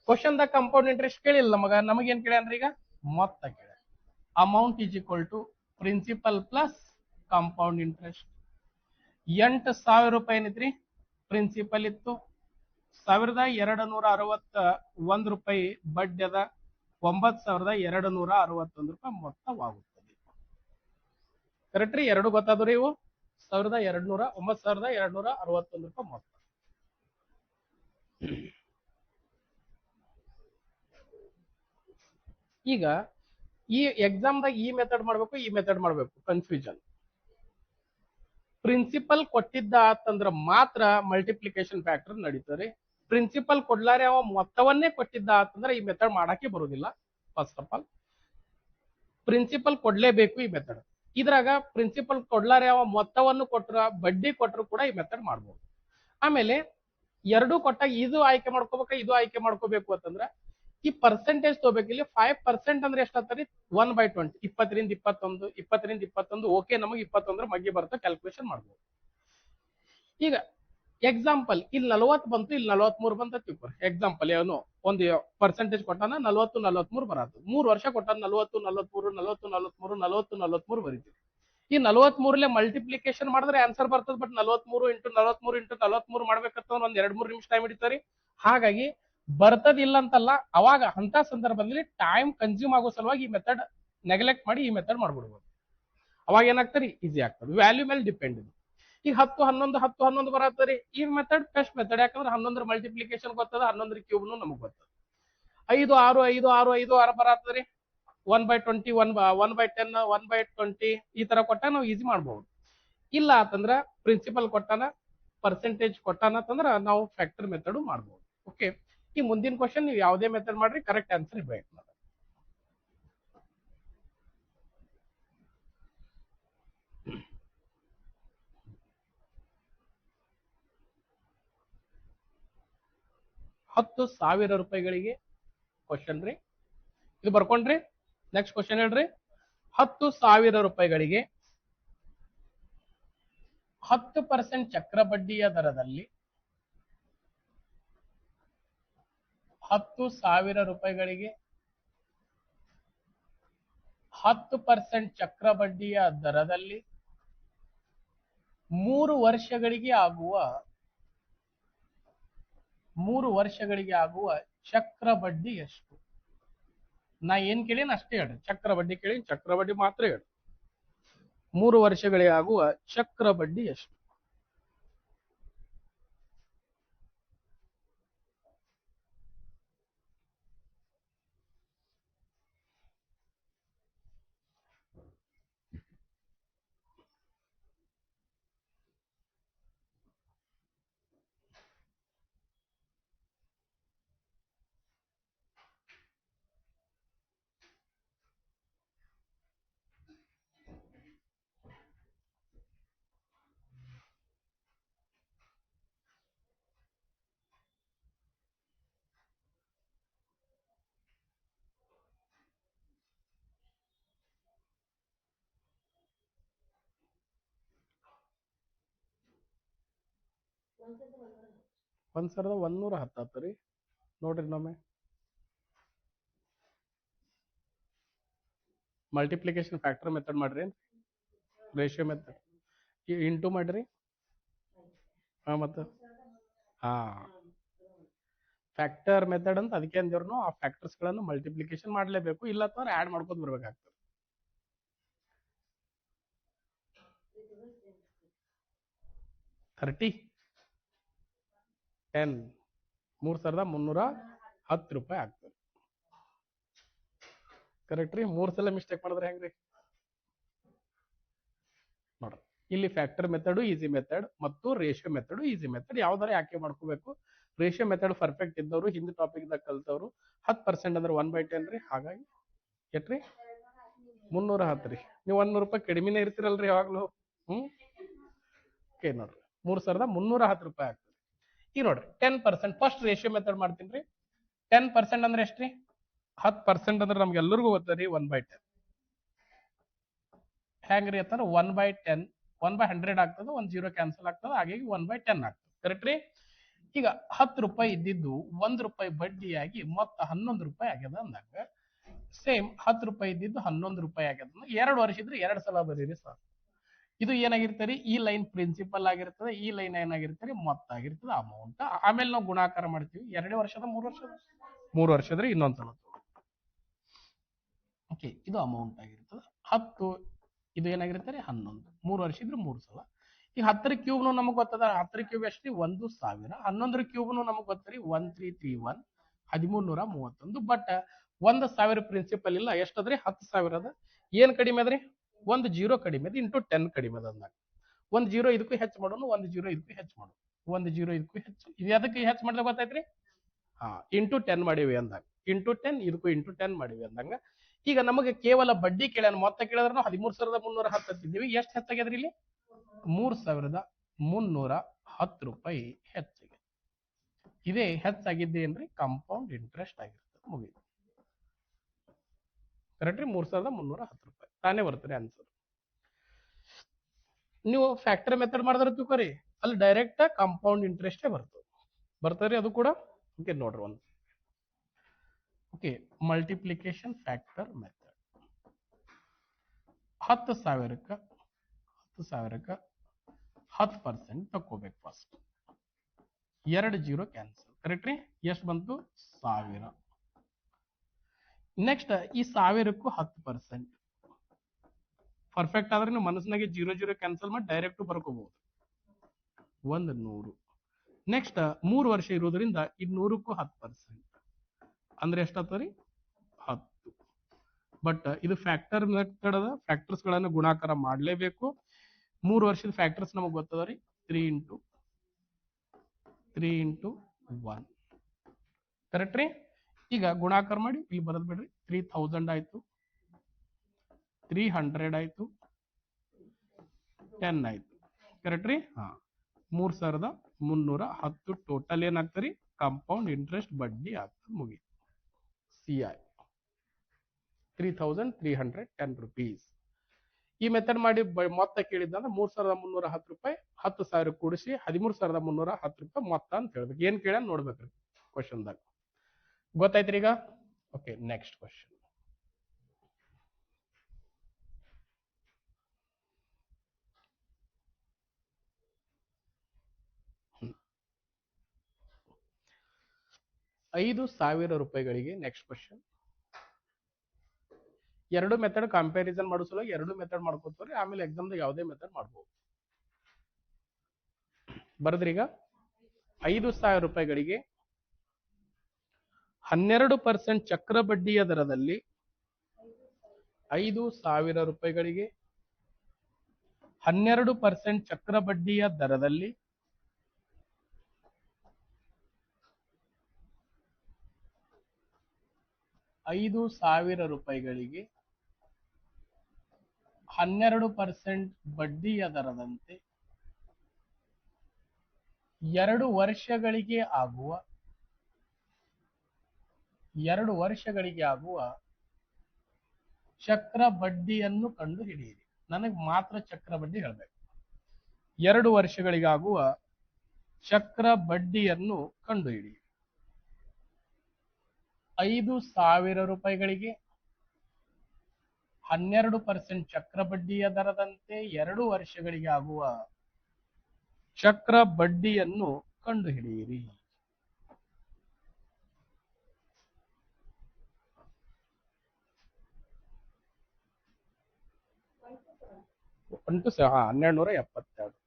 ಕ್ವಶನ್ ದ ಕಾಂಪೌಂಡ್ ಇಂಟ್ರೆಸ್ಟ್ ಕೇಳಿಲ್ಲ ನಮಗೇನ್ ಕೇಳ್ಯಾನ್ರಿ? ಈಗ ಮೊತ್ತ ಕೇಳ. Amount is equal to principal plus compound interest. 8,000 ರೂಪಾಯಿ ಏನೈತ್ರಿ? ಪ್ರಿನ್ಸಿಪಲ್ ಇತ್ತು. 1261 ರೂಪಾಯಿ ಬಡ್ಡಿ ಅದ. 9,261 ರೂಪಾಯಿ ಮೊತ್ತವಾಗುತ್ತದೆ. ಕರೆಕ್ಟ್ ರೀ? ಎರಡು ಗೊತ್ತಾದ್ರಿ ಇವು. 9,261 ರೂಪಾಯಿ ಮೊತ್ತ. ಈಗ ಈ ಎಕ್ಸಾಮ್ದಾಗ ಈ ಮೆಥಡ್ ಮಾಡ್ಬೇಕು, ಈ ಮೆಥಡ್ ಮಾಡ್ಬೇಕು, ಕನ್ಫ್ಯೂಷನ್. ಪ್ರಿನ್ಸಿಪಲ್ ಕೊಟ್ಟಿದ್ದ ಆತಂದ್ರ ಮಾತ್ರ ಮಲ್ಟಿಪ್ಲಿಕೇಶನ್ ಫ್ಯಾಕ್ಟರ್ ನಡೀತಾರೆ. ಪ್ರಿನ್ಸಿಪಲ್ ಕೊಡ್ಲಾರೆ ಅವ ಮೊತ್ತವನ್ನೇ ಕೊಟ್ಟಿದ್ದ ಆತಂದ್ರೆ ಈ ಮೆಥಡ್ ಮಾಡಕ್ಕೆ ಬರುವುದಿಲ್ಲ. ಫಸ್ಟ್ ಆಫ್ ಆಲ್ ಪ್ರಿನ್ಸಿಪಲ್ ಕೊಡ್ಲೇಬೇಕು ಈ ಮೆಥಡ್. ಇದ್ರಾಗ ಪ್ರಿನ್ಸಿಪಲ್ ಕೊಡ್ಲಾರೆ ಅವ ಮೊತ್ತವನ್ನು ಕೊಟ್ರ ಬಡ್ಡಿ ಕೊಟ್ಟರು ಕೂಡ ಈ ಮೆಥಡ್ ಮಾಡ್ಬೋದು. ಆಮೇಲೆ ಎರಡು ಕೊಟ್ಟಾಗ ಇದು ಆಯ್ಕೆ ಮಾಡ್ಕೋಬೇಕ, ಇದು ಆಯ್ಕೆ ಮಾಡ್ಕೋಬೇಕು ಅಂತಂದ್ರೆ ಈ ಪರ್ಸೆಂಟೇಜ್ ತಗೋಬೇಕು. ಇಲ್ಲಿ 5% ಅಂದ್ರೆ ಎಷ್ಟಾಗ್ತದೆ? 1/20. 20ರಿಂದ 21, 20ರಿಂದ 21. ಓಕೆ, ನಮಗೆ 21 ಮಗ್ಗಿ ಬರುತ್ತೆ, ಕ್ಯಾಲ್ಕುಲೇಷನ್ ಮಾಡ್ಬೋದು. ಈಗ ಎಕ್ಸಾಂಪಲ್ ಇಲ್ಲಿ 40 ಬಂತು, ಇಲ್ಲಿ 43 ಬಂತ ತಿಳ್ಕೊರಿ. ಎಕ್ಸಾಂಪಲ್ ಏನು ಒಂದು ಪರ್ಸೆಂಟೇಜ್ ಕೊಟ್ಟಾನ 40 43 ಬರತ್ತು. 3 ವರ್ಷ ಕೊಟ್ಟಾನ 40 43 40 43 40 43 ಬರೀತೀವಿ. ಈ 43 ಮಲ್ಟಿಪ್ಲಿಕೇಶನ್ ಮಾಡಿದ್ರೆ ಆನ್ಸರ್ ಬರ್ತದೆ. ಬಟ್ 43 ಇಂಟು 43 ಇಂಟು 43 ಮಾಡ್ಬೇಕಂತ ಒಂದ್ 2-3 ನಿಮಿಷ ಟೈಮ್ ಹಿಡಿತಾರೆ. ಹಾಗಾಗಿ ಬರ್ತದಿಲ್ಲ ಅಂತಲ್ಲ, ಅವಾಗ ಅಂತ ಸಂದರ್ಭದಲ್ಲಿ ಟೈಮ್ ಕನ್ಸ್ಯೂಮ್ ಆಗೋ ಸಲುವಾಗಿ ಈ ಮೆಥಡ್ ನೆಗ್ಲೆಕ್ಟ್ ಮಾಡಿ ಈ ಮೆಥಡ್ ಮಾಡ್ಬಿಡ್ಬೋದು. ಅವಾಗ ಏನಾಗ್ತರಿ? ಈಸಿ ಆಗ್ತದೆ. ವ್ಯಾಲ್ಯೂ ಮೇಲೆ ಡಿಪೆಂಡ್ ಇದೆ. ಈಗ 10 11 10 11 ಬರತ್ತರಿ. ಈ ಮೆಥಡ್ ಬೆಸ್ಟ್ ಮೆಥಡ್. ಯಾಕಂದ್ರೆ 11 ಮಲ್ಟಿಪ್ಲಿಕೇಶನ್ ಗೊತ್ತದ, 11 ಕ್ಯೂಬ್ನು ನಮಗ್ ಗೊತ್ತದ. 5 6 5 6 5 6 ಬರತ್ತರಿ. 1/20 1/10 1/20 ಈ ತರ ಕೊಟ್ಟ ನಾವು ಈಸಿ ಮಾಡ್ಬಹುದು. ಇಲ್ಲ ಅಂತಂದ್ರ ಪ್ರಿನ್ಸಿಪಲ್ ಕೊಟ್ಟಾನ, ಪರ್ಸೆಂಟೇಜ್ ಕೊಟ್ಟಾನ ಅಂತಂದ್ರ ನಾವು ಫ್ಯಾಕ್ಟರ್ ಮೆಥಡ್ ಮಾಡ್ಬೋದು. ಓಕೆ, ಈ ಮುಂದಿನ ಕ್ವಶನ್ ನೀವು ಯಾವುದೇ ಮೆಥಡ್ ಮಾಡ್ರಿ, ಕರೆಕ್ಟ್ ಆನ್ಸರ್ ಇರ್ಬೇಕು. 10,000 ರೂಪಾಯಿಗಳಿಗೆ ಕ್ವಶನ್ ರೀ. ಇದು ಬರ್ಕೊಂಡ್ರಿ. ನೆಕ್ಸ್ಟ್ ಕ್ವಶನ್ ಹೇಳ್ರಿ. 10,000 ರೂಪಾಯಿಗಳಿಗೆ 10% ಚಕ್ರ ಬಡ್ಡಿಯ ದರದಲ್ಲಿ 10,000 ರೂಪಾಯಿಗಳಿಗೆ 10% ಚಕ್ರ ಬಡ್ಡಿಯ ದರದಲ್ಲಿ 3 ವರ್ಷಗಳಿಗೆ ಆಗುವ ಚಕ್ರ ಬಡ್ಡಿ ಎಷ್ಟು? ನಾ ಏನ್ ಕೇಳೀನಿ ಅಷ್ಟೇ ಹೇಳ್ರಿ. ಚಕ್ರ ಬಡ್ಡಿ ಕೇಳಿ, ಚಕ್ರ ಬಡ್ಡಿ ಮಾತ್ರ ಹೇಳಿ. 3 ವರ್ಷಗಳಿಗೆ ಆಗುವ ಚಕ್ರ ಬಡ್ಡಿ ಎಷ್ಟು? 1110 ಆತ್ರಿ. ನೋಡ್ರಿ ನಮ್ಮೆ ಮಲ್ಟಿಪ್ಲಿಕೇಶನ್ ಫ್ಯಾಕ್ಟರ್ ಮೆಥಡ್ ಮಾಡ್ರಿ, ರೇಷಿಯೋ ಮೆಥಡ್ ಇಂಟು ಮಾಡ್ರಿ. ಮತ್ತೆ ಹಾ ಫ್ಯಾಕ್ಟರ್ ಮೆಥಡ್ ಅಂತ ಅದಕ್ಕೆ ಅಂದಿರ್ನು ಆ ಫ್ಯಾಕ್ಟರ್ಸ್ ಗಳನ್ನು ಮಲ್ಟಿಪ್ಲಿಕೇಶನ್ ಮಾಡ್ಲೇಬೇಕು, ಇಲ್ಲ ಅಂತಂದ್ರೆ ಆಡ್ ಮಾಡ್ಕೊತ ಬರ್ಬೇಕಾಗ್ತದೆ. 30 10 3310 ರೂಪಾಯಿ ಆಗ್ತದೆ. ಕರೆಕ್ಟ್ ರೀ. 3 ಸಲ ಮಿಸ್ಟೇಕ್ ಮಾಡಿದ್ರೆ ಹೆಂಗ್ರಿ ನೋಡ್ರಿ. ಇಲ್ಲಿ ಫ್ಯಾಕ್ಟರ್ ಮೆಥಡ್ ಈಸಿ ಮೆಥಡ್ ಮತ್ತು ರೇಷಿಯೋ ಮೆಥಡ್ ಈಸಿ ಮೆಥಡ್ ಯಾವ್ದಾರ ಯಾಕೆ ಮಾಡ್ಕೋಬೇಕು. ರೇಷಿಯೋ ಮೆಥಡ್ ಪರ್ಫೆಕ್ಟ್ ಇದ್ದವರು ಹಿಂದೆ ಟಾಪಿಕ್ ದಾಗ ಕಲ್ತವ್ರು 10% ಅಂದ್ರೆ 1/10 ರೀ. ಹಾಗಾಗಿ ಎಟ್ರಿ 310 ರೀ. ನೀವು 100 ರೂಪಾಯಿ ಕಡಿಮೆನೇ ಇರ್ತೀರಲ್ರಿ ಯಾವಾಗ್ಲೂ. ಓಕೆ ನೋಡ್ರಿ 3310 ರೂಪಾಯಿ ಆಗ್ತದೆ. ಈಗ ನೋಡ್ರಿ 10% ಫಸ್ಟ್ ರೇಷಿಯೋ ಮೆಥಡ್ ಮಾಡ್ತೀನಿ ರೀ. 10% ಅಂದ್ರೆ ಎಷ್ಟ್ರಿ? 10% ಅಂದ್ರೆ ನಮ್ಗೆಲ್ಲರಿಗೂ ಗೊತ್ತರಿ 1/10. ಹೆಂಗ್ರಿ ಅಂತಂದ್ರೆ 1/10 1/100 ಆಗ್ತದೆ, 1 0 ಕ್ಯಾನ್ಸಲ್ ಆಗ್ತದೆ, ಹಾಗಾಗಿ 1/10 ಆಗ್ತದೆ. ಕರೆಕ್ಟ್ ರೀ. ಈಗ 10 ರೂಪಾಯಿ ಇದ್ದಿದ್ದು 1 ರೂಪಾಯಿ ಬಡ್ಡಿಯಾಗಿ ಮೊತ್ತ 11 ರೂಪಾಯಿ ಆಗ್ಯದ ಅಂದಾಗ ಸೇಮ್ 10 ರೂಪಾಯಿ ಇದ್ದಿದ್ದು 11 ರೂಪಾಯಿ ಆಗ್ಯದ. 2 ವರ್ಷ ಇದ್ರೆ 2 ಸಲ ಬರೀರಿ ಸರ್. ಇದು ಏನಾಗಿರ್ತಾರೆ, ಈ ಲೈನ್ ಪ್ರಿನ್ಸಿಪಲ್ ಆಗಿರ್ತದೆ, ಈ ಲೈನ್ ಏನಾಗಿರ್ತಾರೆ ಮೊತ್ತ ಆಗಿರ್ತದೆ ಅಮೌಂಟ್. ಆಮೇಲೆ ನಾವು ಗುಣಾಕಾರ ಮಾಡ್ತೀವಿ. 2 ವರ್ಷದ 3 ವರ್ಷದ 3 ವರ್ಷದ್ರೆ ಇನ್ನೊಂದ್ಸಲ. ಓಕೆ ಇದು ಅಮೌಂಟ್ ಆಗಿರ್ತದೆ. 10 ಇದು ಏನಾಗಿರ್ತಾರೆ 11. 3 ವರ್ಷ ಇದ್ರೆ 3 ಸಲ. ಈ 10ರ ಕ್ಯೂಬ್ ನಮಗ್ ಗೊತ್ತದ. 10ರ ಕ್ಯೂಬ್ ಎಷ್ಟ್ರಿ 1000. 11ರ ಕ್ಯೂಬ್ ನಮಗ್ ಗೊತ್ತರಿ 1331 1331. ಬಟ್ 1000 ಪ್ರಿನ್ಸಿಪಲ್ ಇಲ್ಲ. ಎಷ್ಟದ್ರಿ 10,000 ಅದ. ಏನ್ ಕಡಿಮೆ ಅದ್ರಿ? 1 0 ಕಡಿಮೆ ಅದ ಇಂಟು 10 ಕಡಿಮೆ ಅದ ಅಂದಾಗ 1 0 ಇದಕ್ಕೂ ಹೆಚ್ಚು ಮಾಡೋಣ, 1 0 ಇದಕ್ಕೂ ಹೆಚ್ಚು ಮಾಡೋಣ, 1 0 ಇದಕ್ಕೂ ಹೆಚ್ಚು. ಇದು ಅದಕ್ಕೆ ಹೆಚ್ಚು ಮಾಡಿದ್ರೆ ಗೊತ್ತಾಯ್ತ್ರಿ. ಇಂಟು 10 ಮಾಡಿವಿ ಅಂದಾಗ ಇಂಟು 10 ಇದಕ್ಕೂ ಇಂಟು 10 ಮಾಡಿವಿ ಅಂದಂಗ ಈಗ ನಮಗೆ ಕೇವಲ ಬಡ್ಡಿ ಕೇಳ್ಯಾನ, ಮೊತ್ತ ಕೇಳಿದ್ರೆ ನಾವು 13,310 ಹತ್ತಿದ್ದೀವಿ. ಎಷ್ಟು ಹೆಚ್ಚಾಗ್ಯದ್ರಿ ಇಲ್ಲಿ? 3,310 ರೂಪಾಯಿ ಹೆಚ್ಚಾಗಿದೆ. ಇದೇ ಹೆಚ್ಚಾಗಿದ್ದೇನ್ರಿ ಕಾಂಪೌಂಡ್ ಇಂಟ್ರೆಸ್ಟ್ ಆಗಿರ್ತದೆ. ಮುಗಿದು ಕರೆಕ್ಟ್ ರೀ. 3,310 ರೂಪಾಯಿ ತಾನೇ ಬರ್ತದೆ ಆನ್ಸರ್. ನೀವು ಫ್ಯಾಕ್ಟರ್ ಮೆಥಡ್ ಮಾಡಿದ್ರೆ ತಿಳ್ಕೊರಿ, ಅಲ್ಲಿ ಡೈರೆಕ್ಟ್ ಕಾಂಪೌಂಡ್ ಇಂಟ್ರೆಸ್ಟೇ ಬರ್ತದೆ ಅದು ಕೂಡ. ಓಕೆ ನೋಡ್ರಿ ಒಂದು. ಓಕೆ ಮಲ್ಟಿಪ್ಲಿಕೇಶನ್ ಫ್ಯಾಕ್ಟರ್ ಮೆಥಡ್ 10,000ಕ್ಕೆ 10% ತಕೋಬೇಕು ಫಸ್ಟ್. 2 0 ಕ್ಯಾನ್ಸಲ್. ಕರೆಕ್ಟ್ ರೀ. ಎಷ್ಟು ಬಂತು? 1000. ನೆಕ್ಸ್ಟ್ ಈ 1000ಕ್ಕೂ 10%. ಪರ್ಫೆಕ್ಟ್ ಆದ್ರೆ ನೀವು ಮನಸ್ಸಿನಾಗೆ 0 0 ಕ್ಯಾನ್ಸಲ್ ಮಾಡಿ ಡೈರೆಕ್ಟ್ ಬರ್ಕೋಬಹುದು. 100. ನೆಕ್ಸ್ಟ್ 3 ವರ್ಷ ಇರೋದ್ರಿಂದ ಈ 100ಕ್ಕೂ 10% ಅಂದ್ರೆ ಎಷ್ಟಾಗ್ತದ್ರಿ 10. ಬಟ್ ಇದು ಫ್ಯಾಕ್ಟರ್ ಮೆಥಡ್ ಅದ. ಫ್ಯಾಕ್ಟರ್ಸ್ ಗಳನ್ನು ಗುಣಾಕಾರ ಮಾಡಲೇಬೇಕು. 3 ವರ್ಷದ ಫ್ಯಾಕ್ಟರ್ಸ್ ನಮಗೆ ಗೊತ್ತದರಿ 3 ಇಂಟು 1. ಕರೆಕ್ಟ್ ರೀ. ಈಗ ಗುಣಾಕಾರ ಮಾಡಿ ಇಲ್ಲಿ ಬರದ್ ಬಿಡ್ರಿ. 3000 ಆಯ್ತು, 300 ಆಯ್ತು, 10 ಆಯ್ತು. ಕರೆಕ್ಟ್ ರೀ. 3,310 ಟೋಟಲ್ ಏನಾಗ್ತರಿ ಕಾಂಪೌಂಡ್ ಇಂಟ್ರೆಸ್ಟ್ ಬಡ್ಡಿ ಆಗ್ತದೆ. ಮುಗಿ CI 3,310 rupees. ಈ ಮೆಥಡ್ ಮಾಡಿ ಮೊತ್ತ ಕೇಳಿದ್ದಂದ್ರೆ 3,310 ರೂಪಾಯಿ 10,000 ಕೂಡಿಸಿ 13,310 ರೂಪಾಯಿ ಮೊತ್ತ ಅಂತ ಹೇಳ್ಬೇಕು. ಏನ್ ಕೇಳ ನೋಡ್ಬೇಕ್ರಿ ಕ್ವಶನ್ದಾಗ. ಗೊತ್ತಾಯ್ತ್ರಿ ಈಗ. Okay next question. ₹5,000 next question. ಎರಡು ಮೆಥಡ್ ಕಂಪ್ಯಾರಿಸನ್ ಮಾಡೋ ಸಲುವಾಗಿ ಎರಡು ಮೆಥಡ್ ಮಾಡ್ಕೋತೀವಿ. ಆಮೇಲೆ ಎಕ್ಸಾಮ್ದಾಗ ಯಾವುದೇ ಮೆಥಡ್ ಮಾಡ್ಬೋದು. ಬರದ್ರಿ ಈಗ ₹5,000 12% ಚಕ್ರ ಬಡ್ಡಿಯ ದರದಲ್ಲಿ ₹5,000 12% ಚಕ್ರ ಬಡ್ಡಿಯ ದರದಲ್ಲಿ ₹5,000 12% ಬಡ್ಡಿಯ ದರದಂತೆ 2 ವರ್ಷಗಳಿಗೆ ಆಗುವ ಚಕ್ರ ಬಡ್ಡಿಯನ್ನು ಕಂಡು ಹಿಡಿಯಿರಿ. ನನಗೆ ಮಾತ್ರ ಚಕ್ರ ಬಡ್ಡಿ ಹೇಳ್ಬೇಕು. 2 ವರ್ಷಗಳಿಗಾಗುವ ಚಕ್ರ ಬಡ್ಡಿಯನ್ನು ಕಂಡುಹಿಡಿ. 5,000 ರೂಪಾಯಿಗಳಿಗೆ 12% ಚಕ್ರ ಬಡ್ಡಿಯ ದರದಂತೆ 2 ವರ್ಷಗಳಿಗೆ ಆಗುವ ಚಕ್ರ ಬಡ್ಡಿಯನ್ನು ಕಂಡುಹಿಡಿಯಿರಿ. ಒಂಟು 1272.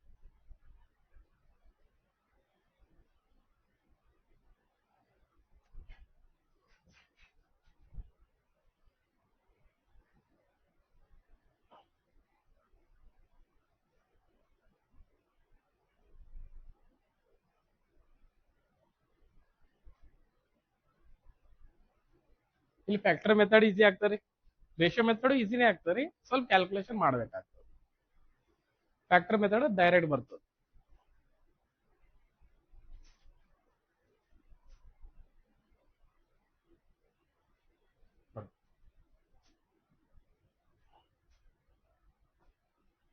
ಇಲ್ಲಿ ಫ್ಯಾಕ್ಟರ್ ಮೆಥಡ್ ಈಸಿ ಆಗ್ತದೆ, ರೇಷಿಯೋ ಮೆಥಡ್ ಈಸಿನೇ ಆಗ್ತದೆ, ಸ್ವಲ್ಪ ಕ್ಯಾಲ್ಕುಲೇಷನ್ ಮಾಡ್ಬೇಕಾಗ್ತದೆ. ಫ್ಯಾಕ್ಟರ್ ಮೆಥಡ್ ಡೈರೆಕ್ಟ್ ಬರ್ತದೆ.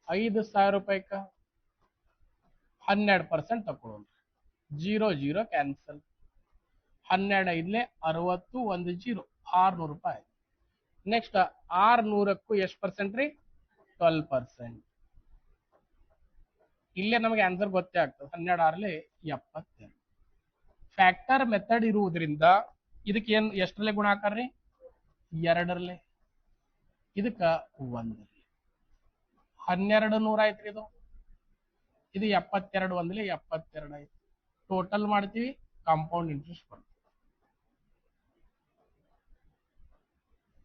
₹5,000 12% ತಕೊಳ್ಳೋಣ. 0 ಕ್ಯಾನ್ಸಲ್. 12 5 60 1 0 600 ರೂಪಾಯಿ. ನೆಕ್ಸ್ಟ್ 600ಕ್ಕೂ ಎಷ್ಟು ಪರ್ಸೆಂಟ್ ರೀ? 12%. ಇಲ್ಲೇ ನಮಗೆ ಆನ್ಸರ್ ಗೊತ್ತೇ ಆಗ್ತದೆ. 12 6 72. ಫ್ಯಾಕ್ಟರ್ ಮೆಥಡ್ ಇರುವುದರಿಂದ ಇದಕ್ಕೆ ಏನ್ ಎಷ್ಟರಲ್ಲೇ ಗುಣಾಕಾರ ರೀ? 2ರಲ್ಲೇ. ಇದಕ್ಕ 1. 1200 ಆಯ್ತು ಇದು. ಇದು 72 1 72 ಆಯ್ತು. ಟೋಟಲ್ ಮಾಡ್ತೀವಿ, ಕಾಂಪೌಂಡ್ ಇಂಟ್ರೆಸ್ಟ್ ಬರ್ತದೆ.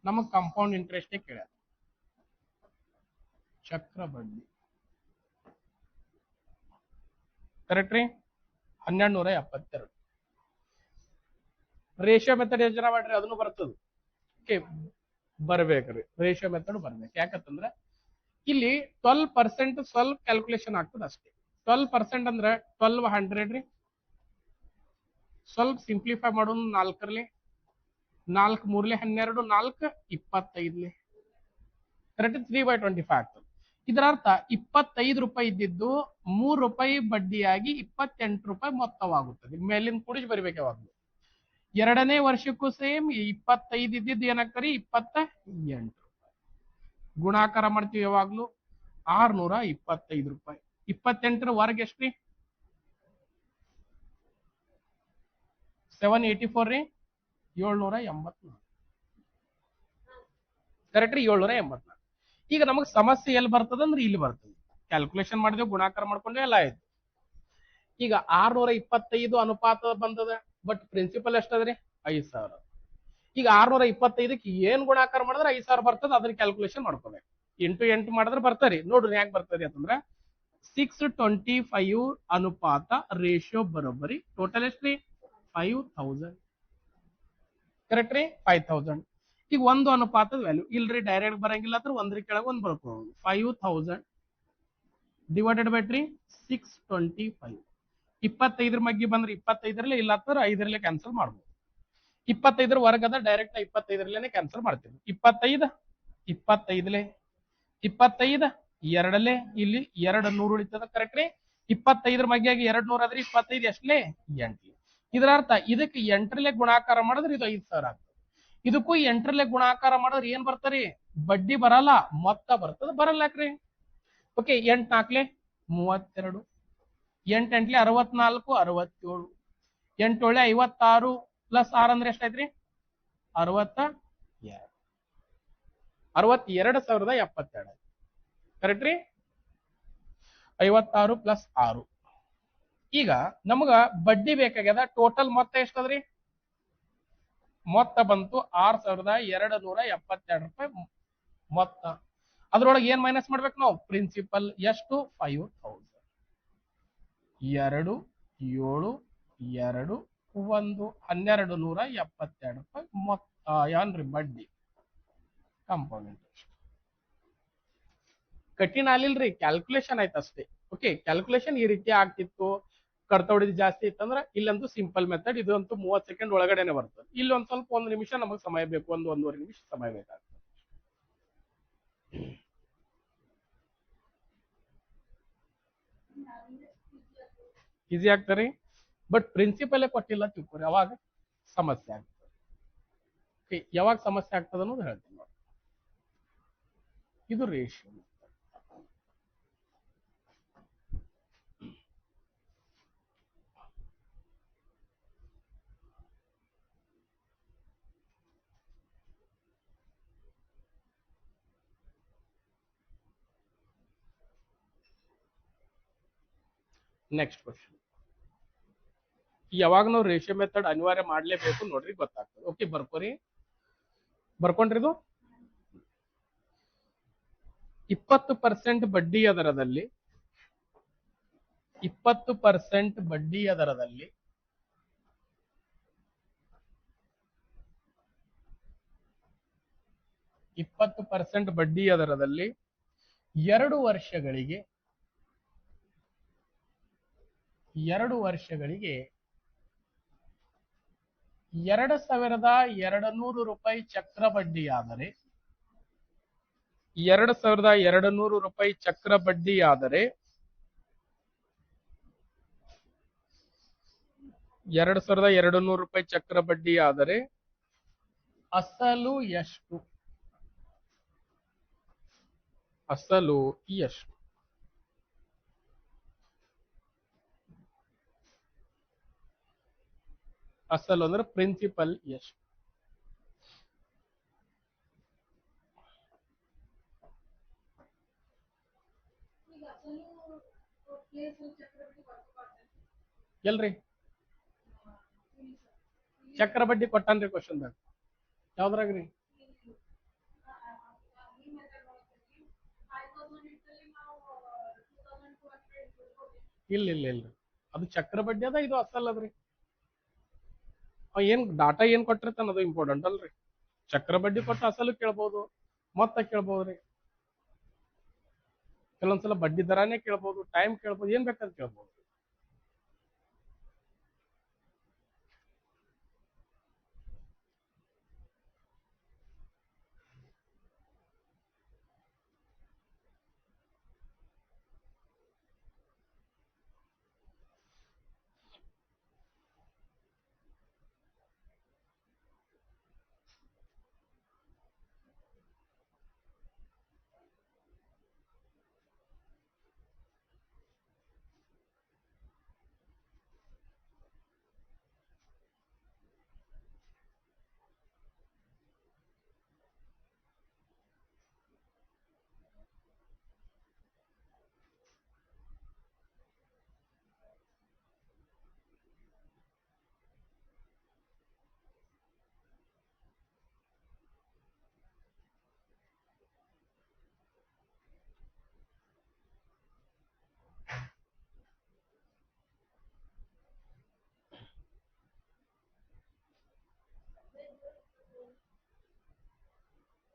ನಮಗ್ ಕಾಂಪೌಂಡ್ ಇಂಟ್ರೆಸ್ಟ್ ಕೇಳ ಚಕ್ರ ಬಡ್ಡಿ ಕರೆಕ್ಟ್ ರೀ? 1272. ರೇಷಿಯೋ ಮೆಥಡ್ ಯೋಜನೆ ಮಾಡ್ರಿ, ಅದನ್ನು ಬರ್ತದೆ. ಓಕೆ, ಬರ್ಬೇಕ್ರಿ ರೇಷಿಯೋ ಮೆಥಡ್ ಬರ್ಬೇಕು. ಯಾಕಂತಂದ್ರೆ ಇಲ್ಲಿ 12% ಸ್ವಲ್ಪ ಕ್ಯಾಲ್ಕುಲೇಷನ್ ಆಗ್ತದೆ ಅಷ್ಟೇ. 12% ಅಂದ್ರೆ 1200 ರೀ. ಸ್ವಲ್ಪ ಸಿಂಪ್ಲಿಫೈ ಮಾಡೋಣ. 4ರಲ್ಲಿ 4 3 12 4 25 ಕರೆಕ್ಟ್. 3/25 ಆಗ್ತದೆ. ಇದರ ಅರ್ಥ 25 ರೂಪಾಯಿ ಇದ್ದಿದ್ದು 3 ರೂಪಾಯಿ ಬಡ್ಡಿಯಾಗಿ 28 ರೂಪಾಯಿ ಮೊತ್ತವಾಗುತ್ತದೆ. ಮೇಲಿನ ಕೂಡಿಸಿ ಬರಿಬೇಕು ಯಾವಾಗಲೂ. 2ನೇ ವರ್ಷಕ್ಕೂ ಸೇಮ್ 25 ಇದ್ದಿದ್ದು ಏನಾಗ್ತಾರೆ? 28 ರೂಪಾಯಿ. ಗುಣಾಕಾರ ಮಾಡ್ತೀವಿ ಯಾವಾಗ್ಲೂ 625 ರೂಪಾಯಿ. 28ರ ವರ್ಗ ಎಷ್ಟ್ರಿ? 784 ರೀ. 784 ಕರೆಕ್ಟ್ ರೀ. 784. ಈಗ ನಮಗೆ ಸಮಸ್ಯೆ ಎಲ್ಲಿ ಬರ್ತದೆ ಅಂದ್ರೆ ಇಲ್ಲಿ ಬರ್ತದೆ. ಕ್ಯಾಲ್ಕುಲೇಷನ್ ಮಾಡಿದೆವು, ಗುಣಾಕಾರ ಮಾಡ್ಕೊಂಡ್ರೆ ಎಲ್ಲ ಆಯ್ತು. ಈಗ 625 ಅನುಪಾತ ಬಂದದ, ಬಟ್ ಪ್ರಿನ್ಸಿಪಲ್ ಎಷ್ಟದ್ರಿ? 5,000. ಈಗ 625ಕ್ಕೆ ಏನ್ ಗುಣಾಕಾರ ಮಾಡಿದ್ರೆ 5,000 ಬರ್ತದೆ, ಅದ್ರ ಕ್ಯಾಲ್ಕುಲೇಷನ್ ಮಾಡ್ಕೋಬೇಕು. 8 8 ಮಾಡಿದ್ರೆ ಬರ್ತಾರಿ. ನೋಡ್ರಿ ಯಾಕೆ ಬರ್ತದೆ ಅಂತಂದ್ರೆ 625 ಅನುಪಾತ ರೇಷಿಯೋ ಬರೋಬ್ಬರಿ ಟೋಟಲ್ ಎಷ್ಟ್ರಿ? 5,000 ಕರೆಕ್ಟ್ ರೀ. 5,000. ಈಗ 1 ಅನುಪಾತದ ವ್ಯಾಲ್ಯೂ ಇಲ್ರಿ, ಡೈರೆಕ್ಟ್ ಬರಂಗಿಲ್ಲ ಅಂದ್ರೆ 1 ಕೆಳಗೆ 1 ಬರ್ಕೊಳ್ಳೋದು. 5,000 ಡಿವೈಡೆಡ್ ಬೈ 625. 25 ಮಗ್ಗಿ ಬಂದ್ರೆ 25ರಲ್ಲಿ, ಇಲ್ಲ 5ರಲ್ಲಿ ಕ್ಯಾನ್ಸಲ್ ಮಾಡ್ಬೋದು. 25 ವರ್ಗದ ಡೈರೆಕ್ಟ್ 25ರಲ್ಲೇ ಕ್ಯಾನ್ಸಲ್ ಮಾಡ್ತೀವಿ. 25 25 25 2 ಇಲ್ಲಿ 200 ಉಳಿತದ ಕರೆಕ್ಟ್ ರೀ. 25 ಮಗ್ಗಿಯಾಗಿ 200 ಆದ್ರೆ 25 ಎಷ್ಟಲೇ? 8. ಇದರ ಅರ್ಥ ಇದಕ್ಕೆ 8ರಲ್ಲೇ ಗುಣಾಕಾರ ಮಾಡಿದ್ರೆ ಇದು 5,000 ಆಗ್ತದೆ. ಇದಕ್ಕೂ 8ರಲ್ಲೇ ಗುಣಾಕಾರ ಮಾಡಿದ್ರೆ ಏನ್ ಬರ್ತಾರೆ? ಬಡ್ಡಿ ಬರಲ್ಲ, ಮೊತ್ತ ಬರ್ತದೆ. ಬರಲ್ಲ ಯಾಕ್ರಿ? ಓಕೆ, 8 4 32, 8 8 64 67, 8 7 56 ಪ್ಲಸ್ 6 ಅಂದ್ರೆ ಎಷ್ಟಾಯ್ತ್ರಿ? 62. 62,072 ಕರೆಕ್ಟ್ ರೀ. 56 ಪ್ಲಸ್ 6. ಈಗ ನಮಗ ಬಡ್ಡಿ ಬೇಕಾಗ್ಯದ. ಟೋಟಲ್ ಮೊತ್ತ ಎಷ್ಟದ್ರಿ? ಮೊತ್ತ ಬಂತು 6,272 ರೂಪಾಯಿ ಮೊತ್ತ. ಅದ್ರೊಳಗೆ ಏನ್ ಮೈನಸ್ ಮಾಡ್ಬೇಕು ನಾವು? ಪ್ರಿನ್ಸಿಪಲ್ ಎಷ್ಟು? 5,000. 2 7 2 1 1,272 ರೂಪಾಯಿ ಮೊತ್ತ ಏನ್ರಿ ಬಡ್ಡಿ. ಕಾಂಪೌಂಡ್ ಇಂಟ್ರೆಸ್ಟ್ ಕಠಿಣ ಅಲ್ಲಿಲ್ರಿ, ಕ್ಯಾಲ್ಕುಲೇಷನ್ ಆಯ್ತು ಅಷ್ಟೇ. ಓಕೆ, ಕ್ಯಾಲ್ಕುಲೇಷನ್ ಈ ರೀತಿ ಆಗ್ತಿತ್ತು. ಕಡ್ತೊಡಿದ್ ಜಾಸ್ತಿ ಇತ್ತಂದ್ರೆ ಇಲ್ಲಂತೂ ಸಿಂಪಲ್ ಮೆಥಡ್. ಇದು ಅಂತೂ 30 ಸೆಕೆಂಡ್ ಒಳಗಡೆನೆ ಬರ್ತದೆ. ಇಲ್ಲೊಂದ್ ಸ್ವಲ್ಪ 1 ನಿಮಿಷ ನಮಗೆ ಸಮಯ ಬೇಕು, 1-1.5 ನಿಮಿಷ ಸಮಯ ಬೇಕಾಗ್ತದೆ. ಈಸಿ ಆಗ್ತಾರೆ. ಬಟ್ ಪ್ರಿನ್ಸಿಪಲೇ ಕೊಟ್ಟಿಲ್ಲ ತಿಳ್ಕೊರಿ, ಅವಾಗ ಸಮಸ್ಯೆ ಆಗ್ತದೆ. ಯಾವಾಗ ಸಮಸ್ಯೆ ಆಗ್ತದೆ ಅನ್ನೋದು ಹೇಳ್ತೀನಿ ನೋಡಿ. ಇದು ರೇಷಿಯೋ. Next question. ಯಾವಾಗ ನಾವು ರೇಷಿಯೋ ಮೆಥಡ್ ಅನಿವಾರ್ಯ ಮಾಡಲೇಬೇಕು ನೋಡ್ರಿ, ಗೊತ್ತಾಗ್ತದೆ. ಓಕೆ, ಬರ್ಕೋರಿ. ಬರ್ಕೊಂಡ್ರಿ ಇದು 20% ಬಡ್ಡಿಯ ದರದಲ್ಲಿ 20% ಬಡ್ಡಿಯ ದರದಲ್ಲಿ 20% ಬಡ್ಡಿಯ ದರದಲ್ಲಿ 2 ವರ್ಷಗಳಿಗೆ 2200 ರೂಪಾಯಿ ಚಕ್ರ ಬಡ್ಡಿಯಾದರೆ 2200 ರೂಪಾಯಿ ಚಕ್ರ ಬಡ್ಡಿಯಾದರೆ 2200 ರೂಪಾಯಿ ಚಕ್ರ ಬಡ್ಡಿಯಾದರೆ ಅಸಲು ಎಷ್ಟು? ಅಸಲು ಎಷ್ಟು? ಅಸಲು ಅಂದ್ರೆ ಪ್ರಿನ್ಸಿಪಲ್ ಎಷ್ಟು? ಎಲ್ರಿ ಚಕ್ರ ಬಡ್ಡಿ ಕೊಟ್ಟಾನ್ರಿ ಕ್ವಶನ್ದಾಗ? ಯಾವ್ದ್ರಾಗ್ರಿ? ಇಲ್ಲ ಇಲ್ಲ ಇಲ್ರಿ, ಅದು ಚಕ್ರ ಬಡ್ಡಿ ಅದ, ಇದು ಅಸಲ್ ಅದ್ರಿ. ಏನ್ ಡಾಟಾ ಏನ್ ಕೊಟ್ಟಿರ್ತಾನ ಅದು ಇಂಪಾರ್ಟೆಂಟ್ ಅಲ್ರಿ. ಚಕ್ರ ಬಡ್ಡಿ ಕೊಟ್ಟು ಅಸಲು ಕೇಳ್ಬೋದು, ಮೊತ್ತ ಕೇಳ್ಬೋದ್ರಿ, ಕೆಲವೊಂದ್ಸಲ ಬಡ್ಡಿ ದರಾನೇ ಕೇಳ್ಬೋದು, ಟೈಮ್ ಕೇಳ್ಬೋದು, ಏನ್ ಬೇಕಾದ್ ಕೇಳ್ಬೋದು.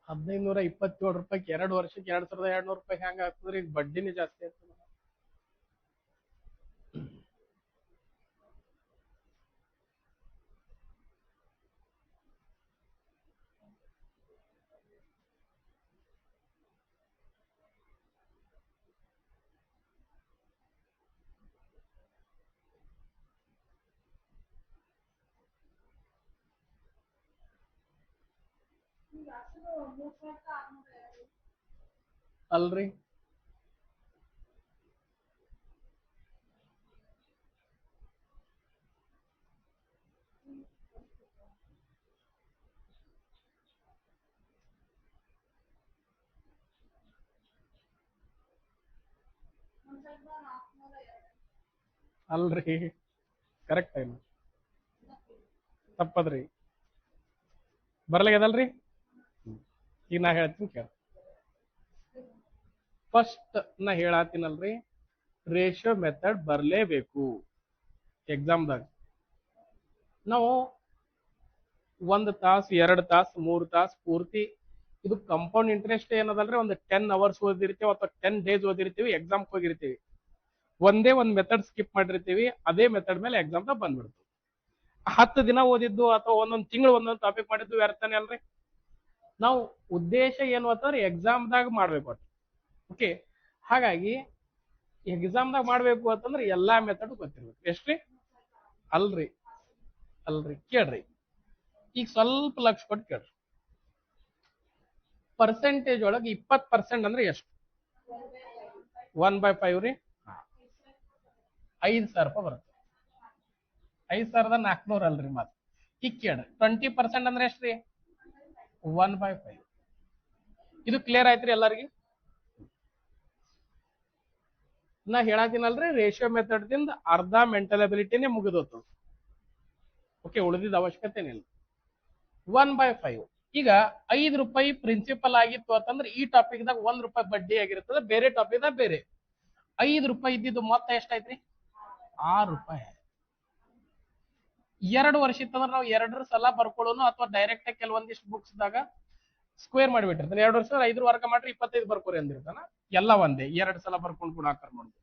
₹1527 2 ವರ್ಷಕ್ಕೆ 2200 ರೂಪಾಯಿ ಹೆಂಗ ಆಗ್ತದ್ರಿ? ಈಗ ಬಡ್ಡಿನೇ ಜಾಸ್ತಿ ಆಗ್ತದ. ಅಲ್ರಿ ಅಲ್ರಿ ಕರೆಕ್ಟ್ ಏನು ತಪ್ಪದ್ರಿ? ಬರ್ಲಾಗ್ಯದಲ್ರಿ? ಈಗ ನಾ ಹೇಳ್ತೀನಿ ಕೇಳ. ಫಸ್ಟ್ ನಾ ಹೇಳತ್ತೀನಲ್ರಿ, ರೇಷಿಯೋ ಮೆಥಡ್ ಬರ್ಲೇಬೇಕು ಎಕ್ಸಾಮ್ದಾಗ. ನಾವು 1 ತಾಸು 2 ತಾಸು 3 ತಾಸು ಪೂರ್ತಿ ಇದು ಕಂಪೌಂಡ್ ಇಂಟ್ರೆಸ್ಟ್ ಏನದಲ್ರಿ, ಒಂದು 10 ಅವರ್ಸ್ ಓದಿರ್ತೀವಿ ಅಥವಾ 10 ಡೇಸ್ ಓದಿರ್ತೀವಿ, ಎಕ್ಸಾಮ್ ಹೋಗಿರ್ತೀವಿ, ಒಂದೇ ಒಂದು ಮೆಥಡ್ ಸ್ಕಿಪ್ ಮಾಡಿರ್ತೀವಿ, ಅದೇ ಮೆಥಡ್ ಮೇಲೆ ಎಕ್ಸಾಮ್ ಬಂದ್ಬಿಡ್ತೀವಿ. 10 ದಿನ ಓದಿದ್ದು ಅಥವಾ ಒಂದೊಂದು ತಿಂಗಳು ಒಂದೊಂದು ಟಾಪಿಕ್ ಮಾಡಿದ್ದು ವ್ಯರ್ಥನೇ ಅಲ್ರಿ. ನಾವು ಉದ್ದೇಶ ಏನು ಅಂತಂದ್ರೆ ಎಕ್ಸಾಮ್ದಾಗ ಮಾಡ್ಬೇಕು. ಓಕೆ, ಹಾಗಾಗಿ ಎಕ್ಸಾಮ್ದಾಗ ಮಾಡ್ಬೇಕು ಅಂತಂದ್ರೆ ಎಲ್ಲಾ ಮೆಥಡ್ ಗೊತ್ತಿರ್ಬೇಕು. ಎಷ್ಟ್ರಿ? ಅಲ್ರಿ ಅಲ್ರಿ ಕೇಳ್ರಿ, ಈಗ ಸ್ವಲ್ಪ ಲಕ್ಷ ಕೊಟ್ಟು ಕೇಳ್ರಿ. ಪರ್ಸೆಂಟೇಜ್ ಒಳಗೆ 20% ಅಂದ್ರೆ ಎಷ್ಟು? 1/5 ರೀ. 5,000 ರೂಪಾಯಿ ಬರುತ್ತೆ. 5,400 ಅಲ್ರಿ ಮತ್ತೆ. ಈಗ ಕೇಳ್ರಿ 20% ಅಂದ್ರೆ ಎಷ್ಟ್ರಿ? 1/5. ಇದು ಕ್ಲಿಯರ್ ಆಯ್ತ್ರಿ ಎಲ್ಲರಿಗೂ? ನಾ ಹೇಳತ್ತೀನಲ್ರಿ, ರೇಷಿಯೋ ಮೆಥಡ್ ದಿಂದ ಅರ್ಧ ಮೆಂಟಲ್ ಅಬಿಲಿಟಿನೇ ಮುಗಿದೋತು. ಓಕೆ, ಉಳಿದಿದ್ದ ಅವಶ್ಯಕತೆನಿಲ್ಲ. 1/5. ಈಗ 5 ರೂಪಾಯಿ ಪ್ರಿನ್ಸಿಪಲ್ ಆಗಿತ್ತು ಅಂತಂದ್ರೆ ಈ ಟಾಪಿಕ್ ದಾಗ 1 ರೂಪಾಯಿ ಬಡ್ಡಿ ಆಗಿರ್ತದೆ, ಬೇರೆ ಟಾಪಿಕ್ ದಾಗ ಬೇರೆ. 5 ರೂಪಾಯಿ ಇದ್ದಿದ್ದು ಮೊತ್ತ ಎಷ್ಟಾಯ್ತ್ರಿ? 6 ರೂಪಾಯಿ. 2 ವರ್ಷ ಇತ್ತಂದ್ರೆ ನಾವು 2 ಸಲ ಬರ್ಕೊಳ್ಳೋನು, ಅಥವಾ ಡೈರೆಕ್ಟ್ ಆಗಿ ಕೆಲವೊಂದಿಷ್ಟು ಬುಕ್ಸ್ ದಾಗ ಸ್ಕ್ವೇರ್ ಮಾಡಿಬಿಟ್ಟಿರ್ತಾನೆ. 2 ವರ್ಷ 5 ವರ್ಗ ಮಾಡ್ರಿ 25 ಬರ್ಕೋರಿ ಅಂದಿರ್ತಾನ. ಎಲ್ಲ ಒಂದೇ, 2 ಸಲ ಬರ್ಕೊಂಡು ಗುಣಾಕಾರ ಮಾಡುದು.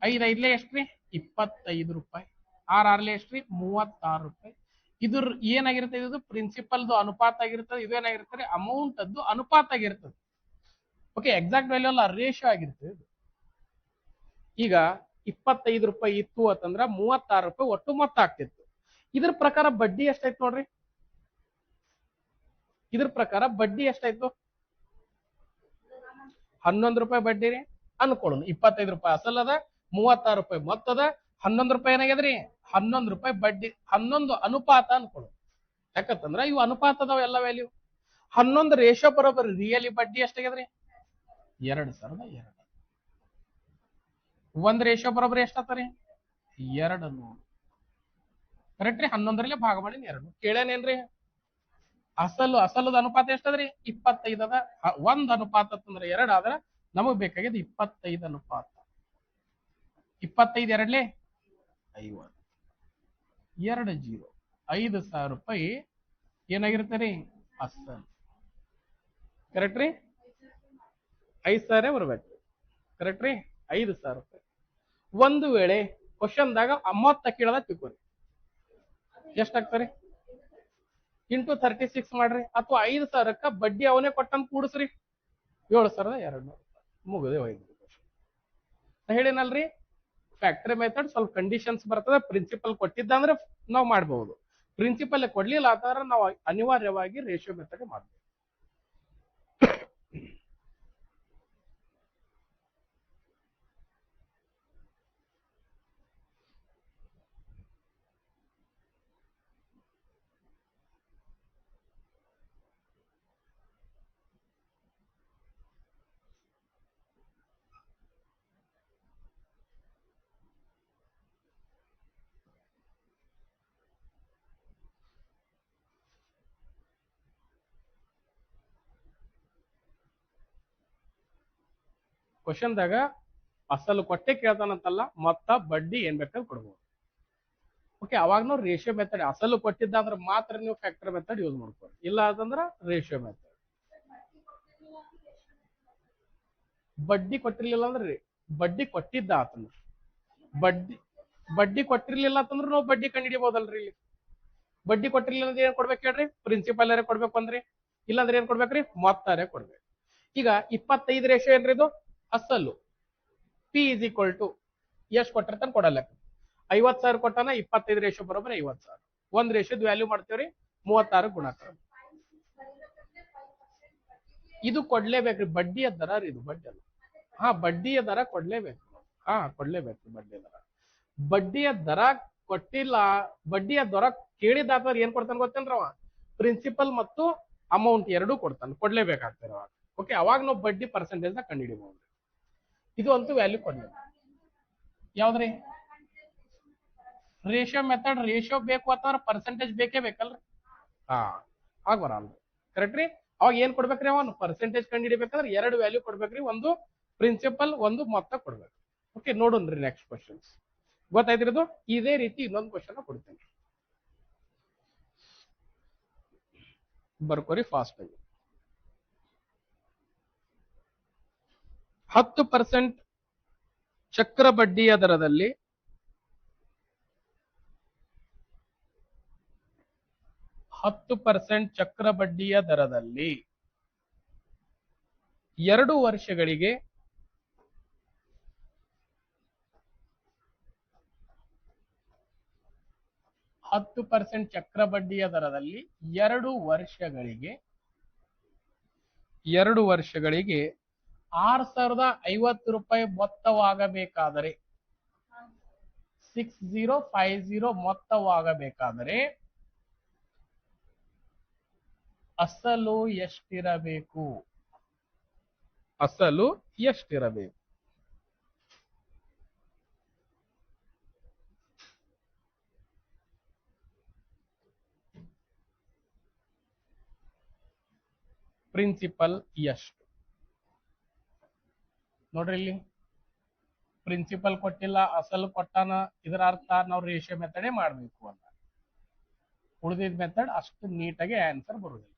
5 5ಲೇ ಎಷ್ಟ್ರಿ? 25 ರೂಪಾಯಿ. 6 6ಲೇ ಎಷ್ಟ್ರಿ? 36 ರೂಪಾಯಿ. ಇದ್ರ ಏನಾಗಿರುತ್ತೆ? ಇದು ಪ್ರಿನ್ಸಿಪಲ್ದು ಅನುಪಾತ ಆಗಿರ್ತದೆ. ಇದೇನಾಗಿರ್ತದೆ? ಅಮೌಂಟ್ ಅದ್ದು ಅನುಪಾತ ಆಗಿರ್ತದೆ. ಓಕೆ, ಎಕ್ಸಾಕ್ಟ್ ವ್ಯಾಲ್ಯೂ ಅಲ್ಲ, ರೇಷಿಯೋ ಆಗಿರ್ತದೆ ಇದು. ಈಗ 25 ರೂಪಾಯಿ ಇತ್ತು ಅಂತಂದ್ರ 36 ರೂಪಾಯಿ ಒಟ್ಟು ಮೊತ್ತ ಆಗ್ತಿತ್ತು. ಇದ್ರ ಪ್ರಕಾರ ಬಡ್ಡಿ ಎಷ್ಟಾಯ್ತು ನೋಡ್ರಿ? ಇದ್ರ ಪ್ರಕಾರ ಬಡ್ಡಿ ಎಷ್ಟಾಯ್ತು? 11 ರೂಪಾಯಿ ಬಡ್ಡಿ ರೀ ಅನ್ಕೊಳ್ಳೋಣ. 25 ರೂಪಾಯಿ ಅಸಲ್ ಅದ, 36 ರೂಪಾಯಿ ಮೊತ್ತದ, 11 ರೂಪಾಯಿ ಏನಾಗ್ಯದ್ರಿ? 11 ರೂಪಾಯಿ ಬಡ್ಡಿ. 11 ಅನುಪಾತ ಅನ್ಕೊಳ್ಳೋಣ. ಯಾಕಂತಂದ್ರ ಇವು ಅನುಪಾತ ಅದಾವ ಎಲ್ಲ ವ್ಯಾಲ್ಯೂ. 11 ರೇಷಿಯೋ ಬರೋಬರ್. ರಿಯಲಿ ಬಡ್ಡಿ ಎಷ್ಟಾಗ್ಯದ್ರಿ? 2,002. 1 ರೇಷಿಯೋ ಬರೋಬರ್ ಎಷ್ಟಾಗ್ತರಿ? 200. ಕರೆಕ್ಟ್ ರೀ? 11ರಲ್ಲೇ ಭಾಗ ಮಾಡಿ 2. ಕೇಳೇನೇನ್ರಿ? ಅಸಲದ ಅನುಪಾತ ಎಷ್ಟದ್ರಿ? 25 ಅದ. 1 ಅನುಪಾತ ಅಂತಂದ್ರೆ 2 ಆದ್ರ ನಮಗ್ ಬೇಕಾಗಿದ್ದು 25 ಅನುಪಾತ. 25 2ಲೇ 50. 2 0. 5,000 ರೂಪಾಯಿ ಏನಾಗಿರ್ತಾರೆ? ಅಸಲ್. ಕರೆಕ್ಟ್ ರೀ? 5,000 ಬರ್ಬೇಕು. ಕರೆಕ್ಟ್ ರೀ? 5,000 ರೂಪಾಯಿ. ಒಂದು ವೇಳೆ ಕ್ವಶನ್ದಾಗ ಮೊತ್ತ ಕೇಳದ ತಿಳ್ಕೊರಿ, ಎಷ್ಟಾಗ್ತಾರೆ? ಇಂಟು 36 ಮಾಡ್ರಿ. ಅಥವಾ 5,000ಕ್ಕ ಬಡ್ಡಿ ಅವನೇ ಕೊಟ್ಟಂತ ಕೂಡಿಸ್ರಿ. 7,200 ಮುಗಿದೇ ಹೋಯ್ತು. ಹೇಳಿನಲ್ರಿ, ಫ್ಯಾಕ್ಟರಿ ಮೆಥಡ್ ಸ್ವಲ್ಪ ಕಂಡೀಷನ್ಸ್ ಬರ್ತದೆ. ಪ್ರಿನ್ಸಿಪಲ್ ಕೊಟ್ಟಿದ್ದ ಅಂದ್ರೆ ನಾವು ಮಾಡಬಹುದು. ಪ್ರಿನ್ಸಿಪಲ್ ಕೊಡ್ಲಿಲ್ಲ ಅಂತಂದ್ರೆ ನಾವು ಅನಿವಾರ್ಯವಾಗಿ ರೇಷಿಯೋ ಮೆಥಡ್ ಮಾಡ್ತೀವಿ. ಕ್ವಶನ್ದಾಗ ಅಸಲು ಕೊಟ್ಟೆ ಕೇಳ್ತಾನಂತಲ್ಲ, ಮೊತ್ತ ಬಡ್ಡಿ ಏನ್ ಬೇಕಾದ್ರೆ ಕೊಡ್ಬೋದು. ಓಕೆ, ಅವಾಗ ನಾವು ರೇಷಿಯೋ ಮೆಥಡ್, ಅಸಲು ಕೊಟ್ಟಿದ್ದಂದ್ರೆ ಮಾತ್ರ ನೀವು ಫ್ಯಾಕ್ಟರ್ ಮೆಥಡ್ ಯೂಸ್ ಮಾಡ್ಕೊಳ್ಳಿ. ಇಲ್ಲ ಅಂತಂದ್ರೆ ರೇಷಿಯೋ ಮೆಥಡ್. ಬಡ್ಡಿ ಕೊಟ್ಟಿರ್ಲಿಲ್ಲ ಅಂದ್ರೆ ಬಡ್ಡಿ ಕೊಟ್ಟಿದ್ದ ಆತಂದ್ರ ಬಡ್ಡಿ ಕೊಟ್ಟಿರ್ಲಿಲ್ಲ ಅಂತಂದ್ರೆ ನಾವು ಬಡ್ಡಿ ಕಂಡುಹಿಡಿಬಹುದಲ್ರಿ. ಇಲ್ಲಿ ಬಡ್ಡಿ ಕೊಟ್ಟಿರ್ಲಿಲ್ಲ ಅಂದ್ರೆ ಏನ್ ಕೊಡ್ಬೇಕು ಹೇಳ್ರಿ? ಪ್ರಿನ್ಸಿಪಲ್ ಕೊಡ್ಬೇಕು ಅಂದ್ರಿ. ಇಲ್ಲಾಂದ್ರೆ ಏನ್ ಕೊಡ್ಬೇಕ್ರಿ? ಮೊತ್ತಾರೆ ಕೊಡ್ಬೇಕು. ಈಗ 25 ರೇಷಿಯೋ ಏನ್ರಿ? ಇದು ಅಸಲು. ಪಿ ಇಸ್ ಈಕ್ವಲ್ ಟು ಎಷ್ಟು ಕೊಟ್ಟಿರ್ತಾನ ಕೊಡಲ್ಲ. 50,000 ಕೊಟ್ಟಾನ, 25 ರೇಷಿಯೋ ಬರೋಬರ್ 50,000. 1 ರೇಷಿಯೋದ್ ವ್ಯಾಲ್ಯೂ ಮಾಡ್ತೇವ್ರಿ 36 ಗುಣಾಕಾರ. ಇದು ಕೊಡ್ಲೇಬೇಕ್ರಿ, ಬಡ್ಡಿಯ ದರ ರೀ ಇದು, ಬಡ್ಡಿ ಅಲ್ಲ. ಹಾ, ಬಡ್ಡಿಯ ದರ ಕೊಡ್ಲೇಬೇಕು. ಹಾ, ಕೊಡ್ಲೇಬೇಕು ಬಡ್ಡಿಯ ದರ. ಬಡ್ಡಿಯ ದರ ಕೊಟ್ಟಿಲ್ಲ, ಬಡ್ಡಿಯ ದರ ಕೇಳಿದಾದ್ರೆ ಏನ್ ಕೊಡ್ತಾನೆ ಗೊತ್ತೇನ್ರ? ಅವ ಪ್ರಿನ್ಸಿಪಲ್ ಮತ್ತು ಅಮೌಂಟ್ ಎರಡೂ ಕೊಡ್ತಾನೆ, ಕೊಡ್ಲೇಬೇಕಾಗ್ತಾರೆ ಅವಾಗ. ಓಕೆ, ಅವಾಗ ನಾವು ಬಡ್ಡಿ ಪರ್ಸೆಂಟೇಜ್ ನ ಕಂಡುಹಿಡಿಬಹುದು. ಇದು ಅಂತೂ ವ್ಯಾಲ್ಯೂ ಕೊಡ್ಲೇಬೇಕು. ಯಾವ್ದ್ರಿ? Ratio method. ರೇಷಿಯೋ ಬೇಕು ಅಂತಂದ್ರೆ ಪರ್ಸೆಂಟೇಜ್ ಬೇಕೇ ಬೇಕಲ್ರಿ? ಹಾ, ಆಗ ಬರಲ್ಲ. ಕರೆಕ್ಟ್ ರೀ? ಅವಾಗ ಏನ್ ಕೊಡ್ಬೇಕ್ರಿ? ಅವನು ಪರ್ಸೆಂಟೇಜ್ ಕಂಡುಹಿಡಿಬೇಕಂದ್ರೆ 2 ವ್ಯಾಲ್ಯೂ ಕೊಡ್ಬೇಕ್ರಿ. ಒಂದು ಪ್ರಿನ್ಸಿಪಲ್, ಒಂದು ಮೊತ್ತ ಕೊಡ್ಬೇಕು. ಓಕೆ, ನೋಡೋಣ್ರಿ ನೆಕ್ಸ್ಟ್ ಕ್ವಶನ್ಸ್. ಗೊತ್ತಾಯ್ತಿರೋದು? ಇದೇ ರೀತಿ ಇನ್ನೊಂದು ಕ್ವಶನ್ ಕೊಡ್ತೇನೆ, ಬರ್ಕೋರಿ ಫಾಸ್ಟ್ ಆಗಿ. 10% ಚಕ್ರ ಬಡ್ಡಿಯ ದರದಲ್ಲಿ 10% ಚಕ್ರ ಬಡ್ಡಿಯ ದರದಲ್ಲಿ 2 ವರ್ಷಗಳಿಗೆ 10% ಚಕ್ರ ಬಡ್ಡಿಯ ದರದಲ್ಲಿ 2 ವರ್ಷಗಳಿಗೆ 6,050 ಮೊತ್ತವಾಗಬೇಕಾದರೆ 6050 ಮೊತ್ತವಾಗಬೇಕಾದರೆ ಅಸಲು ಎಷ್ಟಿರಬೇಕು? ಅಸಲು ಎಷ್ಟಿರಬೇಕು? ಪ್ರಿನ್ಸಿಪಲ್ ಎಷ್ಟು ನೋಡ್ರಿ, ಇಲ್ಲಿ ಪ್ರಿನ್ಸಿಪಲ್ ಕೊಟ್ಟಿಲ್ಲ, ಅಸಲು ಕೊಟ್ಟಾನ. ಇದರ ಅರ್ಥ ನಾವು ರೇಷಿಯೋ ಮೆಥಡೇ ಮಾಡಬೇಕು ಅಂತ. ಉಳಿದಿದ್ದ ಮೆಥಡ್ ಅಷ್ಟು ನೀಟಾಗಿ ಆನ್ಸರ್ ಬರುವುದಿಲ್ಲ.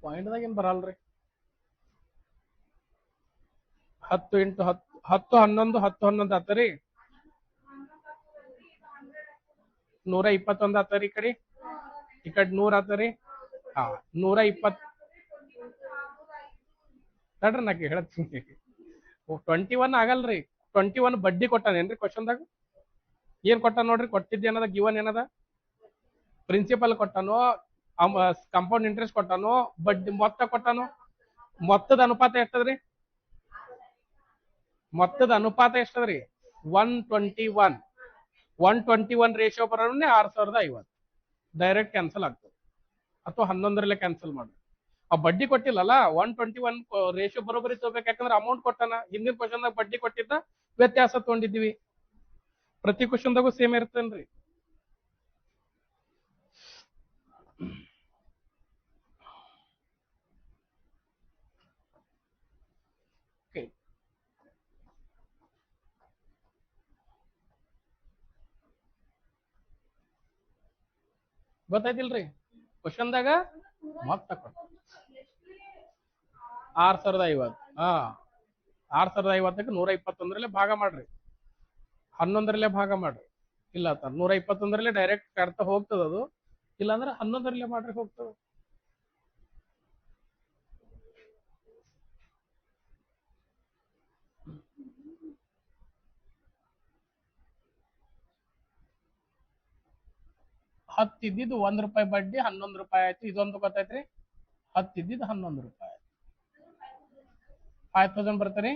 ಪಾಯಿಂಟ್ದಾಗ ಏನ್ ಬರಲ್ರಿ. 10 × 10 10 11 10 11 ಆತರಿ, 121 ಆತರಿ. ಈ ಕಡೆ 100 ಆತರಿ. 120 ತಡ್ರಿ ನಾಕಿ ಹೇಳ್ತೀನಿ. 21 ಆಗಲ್ರಿ. 21 ಬಡ್ಡಿ ಕೊಟ್ಟಾನೇನ್ರಿ ಕ್ವಶನ್ದಾಗ? ಏನ್ ಕೊಟ್ಟಾನ ನೋಡ್ರಿ. ಕೊಟ್ಟಿದ್ದೇನದ ಗಿವನ್ ಏನದ? ಪ್ರಿನ್ಸಿಪಲ್ ಕೊಟ್ಟಾನೋ, ಕಂಪೌಂಡ್ ಇಂಟ್ರೆಸ್ಟ್ ಕೊಟ್ಟಾನೋ, ಬಡ್ಡಿ ಮೊತ್ತ ಕೊಟ್ಟಾನೋ? ಮೊತ್ತದ ಅನುಪಾತ ಎಷ್ಟದ್ರಿ? ಮೊತ್ತದ ಅನುಪಾತ ಎಷ್ಟದ್ರಿ? 121. 121 ರೇಷಿಯೋ ಬರೋಣ 6,050 ಡೈರೆಕ್ಟ್ ಕ್ಯಾನ್ಸಲ್ ಆಗ್ತದೆ. ಅಥವಾ 11ರಲ್ಲೇ ಕ್ಯಾನ್ಸಲ್ ಮಾಡಿ. ಆ ಬಡ್ಡಿ ಕೊಟ್ಟಿಲ್ಲಲ್ಲ, 121 ರೇಷಿಯೋ ಬರೋಬರಿ ತಗೋಬೇಕು. ಯಾಕಂದ್ರೆ ಅಮೌಂಟ್ ಕೊಟ್ಟಾನ. ಹಿಂದಿನ ಕ್ವಶನ್ದಾಗ ಬಡ್ಡಿ ಕೊಟ್ಟಿದ್ದ, ವ್ಯತ್ಯಾಸ ತಗೊಂಡಿದ್ವಿ. ಪ್ರತಿ ಕ್ವಶನ್ದಾಗೂ ಸೇಮ್ ಇರ್ತೇನ್ರಿ. ಗೊತ್ತಾಯ್ತಿಲ್ರಿ? ಕ್ವಶನ್ದಾಗ ಮೊತ್ತ 6,050. 6,050ಕ್ಕೆ 121ರಲ್ಲೇ ಭಾಗ ಮಾಡ್ರಿ, 11ರಲ್ಲೇ ಭಾಗ ಮಾಡ್ರಿ. ಇಲ್ಲ 121ರಲ್ಲೇ ಡೈರೆಕ್ಟ್ ಕರ್ತ ಹೋಗ್ತದ ಅದು. ಇಲ್ಲಾಂದ್ರೆ 11ರಲ್ಲೇ ಮಾಡ್ರಿ ಹೋಗ್ತದ. ಹತ್ತಿದ್ದು ₹1 ಬಡ್ಡಿ ₹11 ಆಯ್ತು. ಇದೊಂದು ಗೊತ್ತಾಯ್ತ್ರಿ. ಹತ್ತಿದ್ದು ₹11 ಆಯ್ತು. 5,000 ಬರ್ತಾರೆ.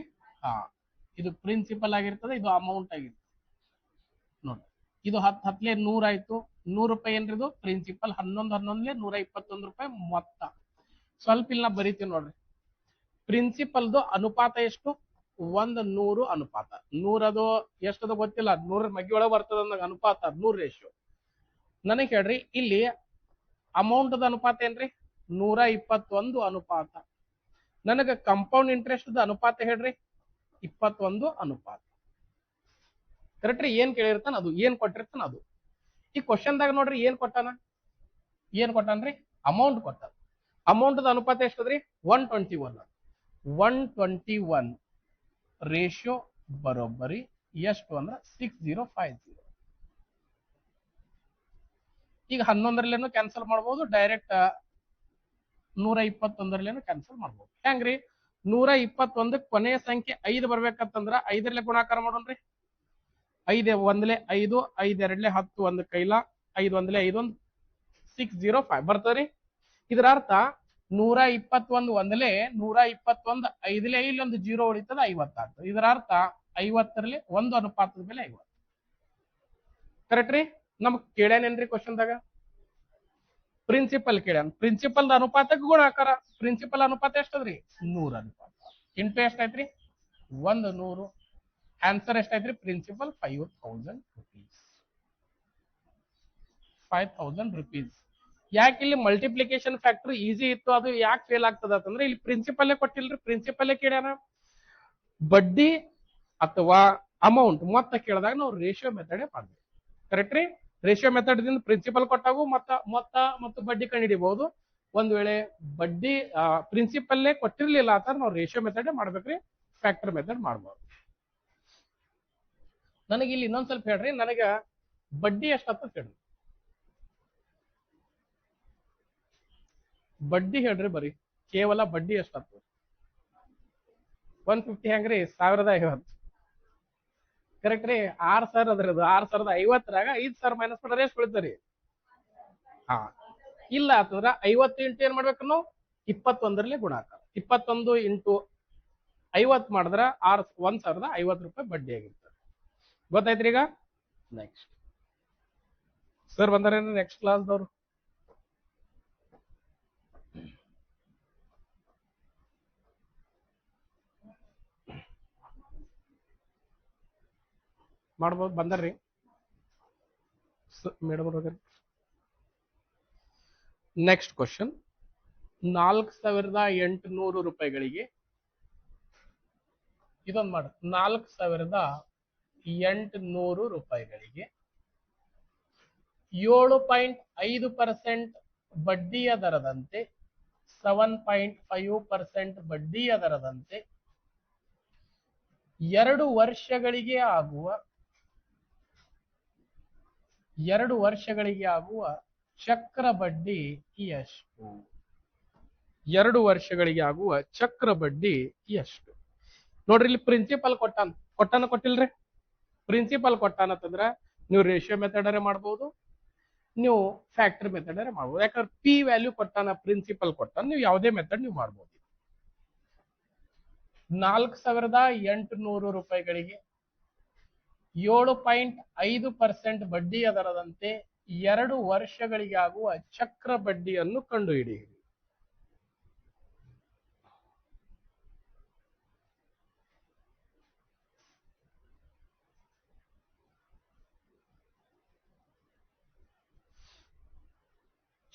ಇದು ಪ್ರಿನ್ಸಿಪಲ್ ಆಗಿರ್ತದೆ, ಇದು ಅಮೌಂಟ್ ಆಗಿರ್ತದೆ. ನೋಡಿ, ಇದು 10 100 ಆಯ್ತು. ₹100 ಏನ್ರಿದು ಪ್ರಿನ್ಸಿಪಲ್. 11 ₹121 ಮೊತ್ತ. ಸ್ವಲ್ಪ ಇಲ್ಲ ಬರೀತೀವಿ ನೋಡ್ರಿ. ಪ್ರಿನ್ಸಿಪಲ್ದು ಅನುಪಾತ ಎಷ್ಟು? 1:100 ಅನುಪಾತ. 100 ಎಷ್ಟದ ಗೊತ್ತಿಲ್ಲ, 100 ಮಗ್ಗಿ ಒಳಗೆ ಬರ್ತದ ಅಂದಾಗ ಅನುಪಾತ 100 ರೇಷಿಯೋ. ನನಗೆ ಹೇಳ್ರಿ, ಇಲ್ಲಿ ಅಮೌಂಟ್ ಅನುಪಾತ ಏನ್ರಿ? 121 ಅನುಪಾತ. ನನಗೆ ಕಂಪೌಂಡ್ ಇಂಟ್ರೆಸ್ಟ್ ಅನುಪಾತ ಹೇಳ್ರಿ, 21 ಅನುಪಾತ. ಕರೆಕ್ಟ್ರಿ? ಏನ್ ಕೇಳಿರ್ತಾನ ಅದು, ಏನ್ ಕೊಟ್ಟಿರ್ತಾನ ಅದು. ಈ ಕ್ವಶನ್ದಾಗ ನೋಡ್ರಿ ಏನ್ ಕೊಟ್ಟಾನ? ಏನ್ ಕೊಟ್ಟಾನ್ರಿ? ಅಮೌಂಟ್ ಕೊಟ್ಟಾನ. ಅಮೌಂಟ್ ಅನುಪಾತ ಎಷ್ಟದ್ರಿ 121 ರೇಷಿಯೋ ಬರೋಬ್ಬರಿ ಎಷ್ಟು ಅಂದ್ರೆ 6050. ಈಗ 11ರಲ್ಲೇನು ಕ್ಯಾನ್ಸಲ್ ಮಾಡ್ಬೋದು, ಡೈರೆಕ್ಟ್ 121ರಲ್ಲೇನು ಕ್ಯಾನ್ಸಲ್ ಮಾಡ್ಬೋದು. ಹೆಂಗ್ರಿ 121 ಕೊನೆಯ ಸಂಖ್ಯೆ 5 ಬರ್ಬೇಕಂತಂದ್ರ 5ರಲ್ಲೇ ಗುಣಾಕಾರ ಮಾಡೋಣ್ರಿ. 5 ಒಂದ್ಲೆ 5, 5 ಎರಡ್ಲೆ 10, 1 ಕೈಲ 5 ಒಂದ್ಲೆ 5 1 605 ಬರ್ತದ್ರಿ. ಇದರ ಅರ್ಥ 121 ಒಂದ್ಲೆ 121 5ಲೆ ಇಲ್ಲೊಂದು 0 ಉಳಿತದ 50 ಆಗ್ತದೆ. ಇದರ ಅರ್ಥ 50ರಲ್ಲಿ 1 ಅನುಪಾತದ ಬೆಲೆ 50. ಕರೆಕ್ಟ್ ರೀ. ನಮಗ್ ಕೇಳ್ಯಾನೇನ್ರಿ ಕ್ವಶನ್ದಾಗ ಪ್ರಿನ್ಸಿಪಲ್ ಕೇಳ್ಯಾನ. ಪ್ರಿನ್ಸಿಪಲ್ ಅನುಪಾತಕ್ಕೆ ಗುಣಾಕಾರ. ಪ್ರಿನ್ಸಿಪಲ್ ಅನುಪಾತ ಎಷ್ಟದ್ರಿ 100 ಅನುಪಾತ ಇಂಟು ಎಷ್ಟಾಯ್ತ್ರಿ 100. ಆನ್ಸರ್ ಎಷ್ಟಾಯ್ತ್ರಿ ಪ್ರಿನ್ಸಿಪಲ್ 5000 rupees. 5000 rupees. ಯಾಕೆ ಇಲ್ಲಿ ಮಲ್ಟಿಪ್ಲಿಕೇಶನ್ ಫ್ಯಾಕ್ಟರ್ ಈಸಿ ಇತ್ತು, ಅದು ಯಾಕೆ ಫೇಲ್ ಆಗ್ತದ ಅಂತಂದ್ರೆ ಇಲ್ಲಿ ಪ್ರಿನ್ಸಿಪಲ್ಲೇ ಕೊಟ್ಟಿಲ್ರಿ. ಪ್ರಿನ್ಸಿಪಲ್ಲೇ ಕೇಳ್ಯಾನ. ಬಡ್ಡಿ ಅಥವಾ ಅಮೌಂಟ್ ಮೊತ್ತ ಕೇಳಿದಾಗ ನಾವು ರೇಷಿಯೋ ಮೆಥಡ್ ಮಾಡ್ಬೇಕು. ಕರೆಕ್ಟ್ ರೀ. ರೇಷಿಯೋ ಮೆಥಡ್ ದಿಂದ ಪ್ರಿನ್ಸಿಪಲ್ ಕೊಟ್ಟಾಗೂ ಮೊತ್ತ ಮತ್ತು ಬಡ್ಡಿ ಕಂಡುಹಿಡಿಬಹುದು. ಒಂದ್ ವೇಳೆ ಬಡ್ಡಿ ಪ್ರಿನ್ಸಿಪಲ್ಲೇ ಕೊಟ್ಟಿರ್ಲಿಲ್ಲ ಅಂತ ನಾವು ರೇಷಿಯೋ ಮೆಥಡ್ ಮಾಡ್ಬೇಕ್ರಿ, ಫ್ಯಾಕ್ಟರ್ ಮೆಥಡ್ ಮಾಡ್ಬೋದು. ನನಗೆ ಇಲ್ಲಿ ಇನ್ನೊಂದ್ ಸ್ವಲ್ಪ ಹೇಳ್ರಿ, ನನಗ ಬಡ್ಡಿ ಎಷ್ಟಂತ ಹೇಳ್ರಿ. ಬಡ್ಡಿ ಹೇಳ್ರಿ ಬರೀ ಕೇವಲ ಬಡ್ಡಿ ಎಷ್ಟಾಗ್ತದೆ 150 ಹೆಂಗ್ರಿ 1050. ಕರೆಕ್ಟ್ ರೀ. 6000 ಅದ್ರದ್ದು 6050ರಾಗ 5000 ಮೈನಸ್ ಮಾಡಿದ್ರೆ ಎಷ್ಟು ಬೀಳ್ತಾರಿ. ಹಾ ಇಲ್ಲ ಅಂತಂದ್ರ 50 ಇಂಟು ಏನ್ ಮಾಡ್ಬೇಕು ನಾವು 21ರಲ್ಲೇ ಗುಣಾಕಾರ. 21 ಇಂಟು 50 ಮಾಡಿದ್ರ 1050 ರೂಪಾಯಿ ಬಡ್ಡಿ ಆಗಿರ್ತದೆ. ಗೊತ್ತಾಯ್ತ್ರಿ. ಈಗ ನೆಕ್ಸ್ಟ್ ಸರ್ ಬಂದಾರೇನ್ರಿ ನೆಕ್ಸ್ಟ್ ಕ್ಲಾಸ್ದವ್ರು. ಮಾಡ್ಬೋದು ಬಂದಾರ್ರಿ ಮೇಡಮ್ ಅವ್ರ. ನೆಕ್ಸ್ಟ್ ಕ್ವಶನ್ 4800 ರೂಪಾಯಿಗಳಿಗೆ ಇದೊಂದು ಮಾಡ 4800 ರೂಪಾಯಿಗಳಿಗೆ 7.5% ಬಡ್ಡಿಯ ದರದಂತೆ 7.5% ಬಡ್ಡಿಯ ದರದಂತೆ 2 ವರ್ಷಗಳಿಗೆ ಆಗುವ ಚಕ್ರ ಬಡ್ಡಿ ಎಷ್ಟು? 2 ವರ್ಷಗಳಿಗೆ ಆಗುವ ಚಕ್ರ ಬಡ್ಡಿ ಎಷ್ಟು? ನೋಡ್ರಿ ಇಲ್ಲಿ ಪ್ರಿನ್ಸಿಪಲ್ ಕೊಟ್ಟಾನ ಕೊಟ್ಟಿಲ್ರಿ. ಪ್ರಿನ್ಸಿಪಲ್ ಕೊಟ್ಟಾನಂತಂದ್ರ ನೀವು ರೇಷಿಯೋ ಮೆಥಡ್ ಮಾಡ್ಬೋದು, ನೀವು ಫ್ಯಾಕ್ಟರ್ ಮೆಥಡ್ ಮಾಡ್ಬೋದು. ಯಾಕಂದ್ರೆ ಪಿ ವ್ಯಾಲ್ಯೂ ಕೊಟ್ಟಾನ, ಪ್ರಿನ್ಸಿಪಲ್ ಕೊಟ್ಟಾನ, ನೀವು ಯಾವುದೇ ಮೆಥಡ್ ನೀವು ಮಾಡ್ಬೋದು. 4800 ರೂಪಾಯಿಗಳಿಗೆ 7.5% ಬಡ್ಡಿಯ ದರದಂತೆ 2 ವರ್ಷಗಳಿಗೆ ಆಗುವ ಚಕ್ರ ಬಡ್ಡಿಯನ್ನು ಕಂಡುಹಿಡಿಯಿರಿ.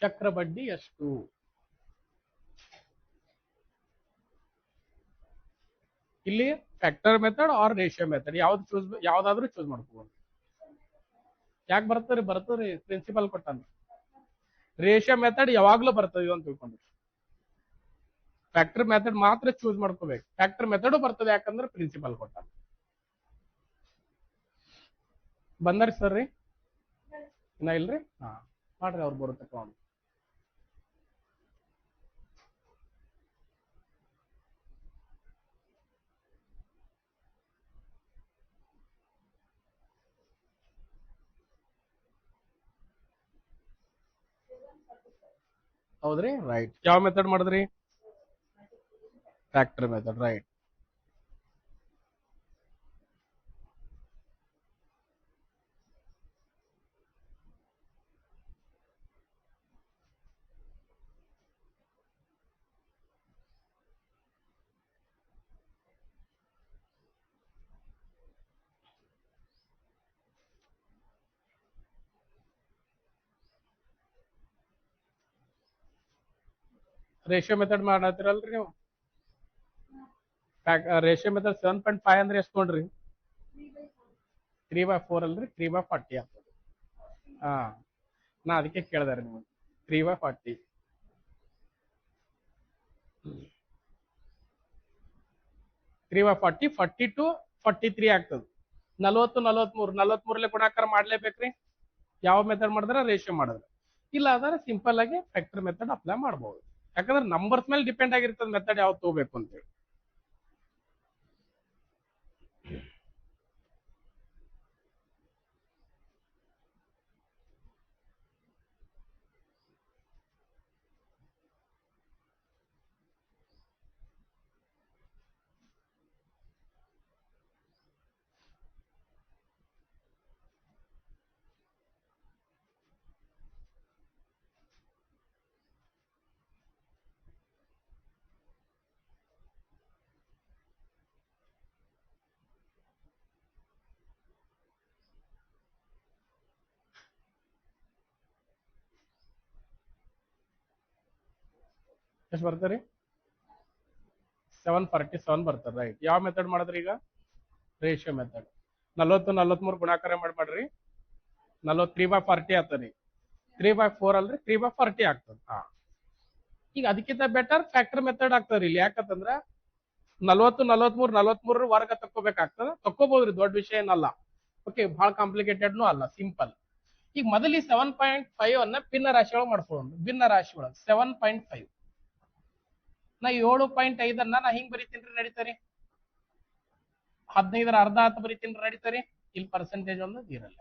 ಚಕ್ರ ಬಡ್ಡಿ ಎಷ್ಟು? ಇಲ್ಲಿ factor method or ratio method ಯಾವ್ದಾದ್ರೂ ಚೂಸ್ ಮಾಡ್ಕೋಬಹುದು. ಯಾಕೆ ಬರ್ತದ್ರಿ ಪ್ರಿನ್ಸಿಪಲ್ ಕೊಟ್ಟಾನ. ರೇಷಿಯೋ ಮೆಥಡ್ ಯಾವಾಗ್ಲೂ ಬರ್ತದೆ ಅಂತ ತಿಳ್ಕೊಂಡ್ರಿ. ಫ್ಯಾಕ್ಟರ್ ಮೆಥಡ್ ಮಾತ್ರ ಚೂಸ್ ಮಾಡ್ಕೋಬೇಕು. ಫ್ಯಾಕ್ಟರ್ ಮೆಥಡ್ ಬರ್ತದೆ ಯಾಕಂದ್ರೆ ಪ್ರಿನ್ಸಿಪಲ್ ಕೊಟ್ಟಾನ. ಬಂದಾರಿ ಸರ್ ರೀ? ಇನ್ನ ಇಲ್ರಿ. ಹಾ ಮಾಡ್ರಿ, ಅವ್ರು ಬರುತ್ತೆ ತಗೊಂಡು. ಹೌದ್ರಿ, ರೈಟ್. ಯಾವ ಮೆಥಡ್ ಮಾಡಿದ್ರಿ? Factor method, right. Ratio method ಮಾಡತ್ತಿರಲ್ರಿ ನೀವು. ರೇಷಿಯೋ ಮೆಥಡ್ 7.5 ಅಂದ್ರೆ ಎಷ್ಟು ನೋಡ್ರಿ? 3/4 ಅಲ್ರಿ, 3/40 ಆಗ್ತದೆ. ಹಾ ನಾ ಅದಕ್ಕೆ ಕೇಳಿದಾರೆ ನೀವು 3/40. 3 by 40 42 43 ಆಗ್ತದೆ. 40 43 43 ಗುಣಾಕಾರ ಮಾಡ್ಲೇಬೇಕ್ರಿ. ಯಾವ ಮೆಥಡ್ ಮಾಡಿದ್ರೆ ರೇಷಿಯೋ ಮಾಡಿದ್ರೆ, ಇಲ್ಲ ಅಂದ್ರೆ ಸಿಂಪಲ್ ಆಗಿ ಫ್ಯಾಕ್ಟರ್ ಮೆಥಡ್ ಅಪ್ಲೈ ಮಾಡಬಹುದು. ಯಾಕಂದ್ರೆ ನಂಬರ್ಸ್ ಮೇಲೆ ಡಿಪೆಂಡ್ ಆಗಿರ್ತದೆ ಮೆಥಡ್ ಯಾವ್ದು ತಗೋಬೇಕು ಅಂತೇಳಿ. ಎಷ್ಟು ಬರ್ತಾರೆ? 747 ಬರ್ತಾರೆ. ರೈಟ್. ಯಾವ ಮೆಥಡ್ ಮಾಡಿದ್ರಿ ಈಗ? Ratio method. 40 43 ಗುಣಾಕಾರ ಮಾಡ್ರಿ. 3 by 40 ಆಗ್ತದೆ. 3 by 4 ಅಲ್ರಿ, 3 by 40 ಆಗ್ತದೆ. ಈಗ ಅದಕ್ಕಿಂತ ಬೆಟರ್ ಫ್ಯಾಕ್ಟರ್ ಮೆಥಡ್ ಆಗ್ತದ್ರಿ ಇಲ್ಲಿ. ಯಾಕಂದ್ರ 40 43 43 ವರ್ಗ ತಕ್ಕೋಬೇಕಾಗ್ತದೆ. ತಕ್ಕೋಬಹುದ್ರಿ, ದೊಡ್ಡ ವಿಷಯ ಏನಲ್ಲ. ಓಕೆ, ಬಹಳ ಕಾಂಪ್ಲಿಕೇಟೆಡ್ನು ಅಲ್ಲ, ಸಿಂಪಲ್. ಈಗ ಮೊದಲಿ 7.5 ಅನ್ನ ಭಿನ್ನ ರಾಶಿ ಒಳಗೆ ಮಾಡ್ಕೊಳ್ಳೋಣ. ಭಿನ್ನ ರಾಶಿ ಒಳಗೆ 7.5 ನಾ 7.5 ಅನ್ನ ನಾ ಹಿಂಗ್ ಬರೀತೀನಿ, ನಡೀತಾರೆ. 15ರ ಅರ್ಧ ಅಂತ ಬರೀತೀನಿ, ನಡೀತಾರೆ. ಇಲ್ಲಿ ಪರ್ಸೆಂಟೇಜ್ ಒಂದು ಇರಲ್ಲ.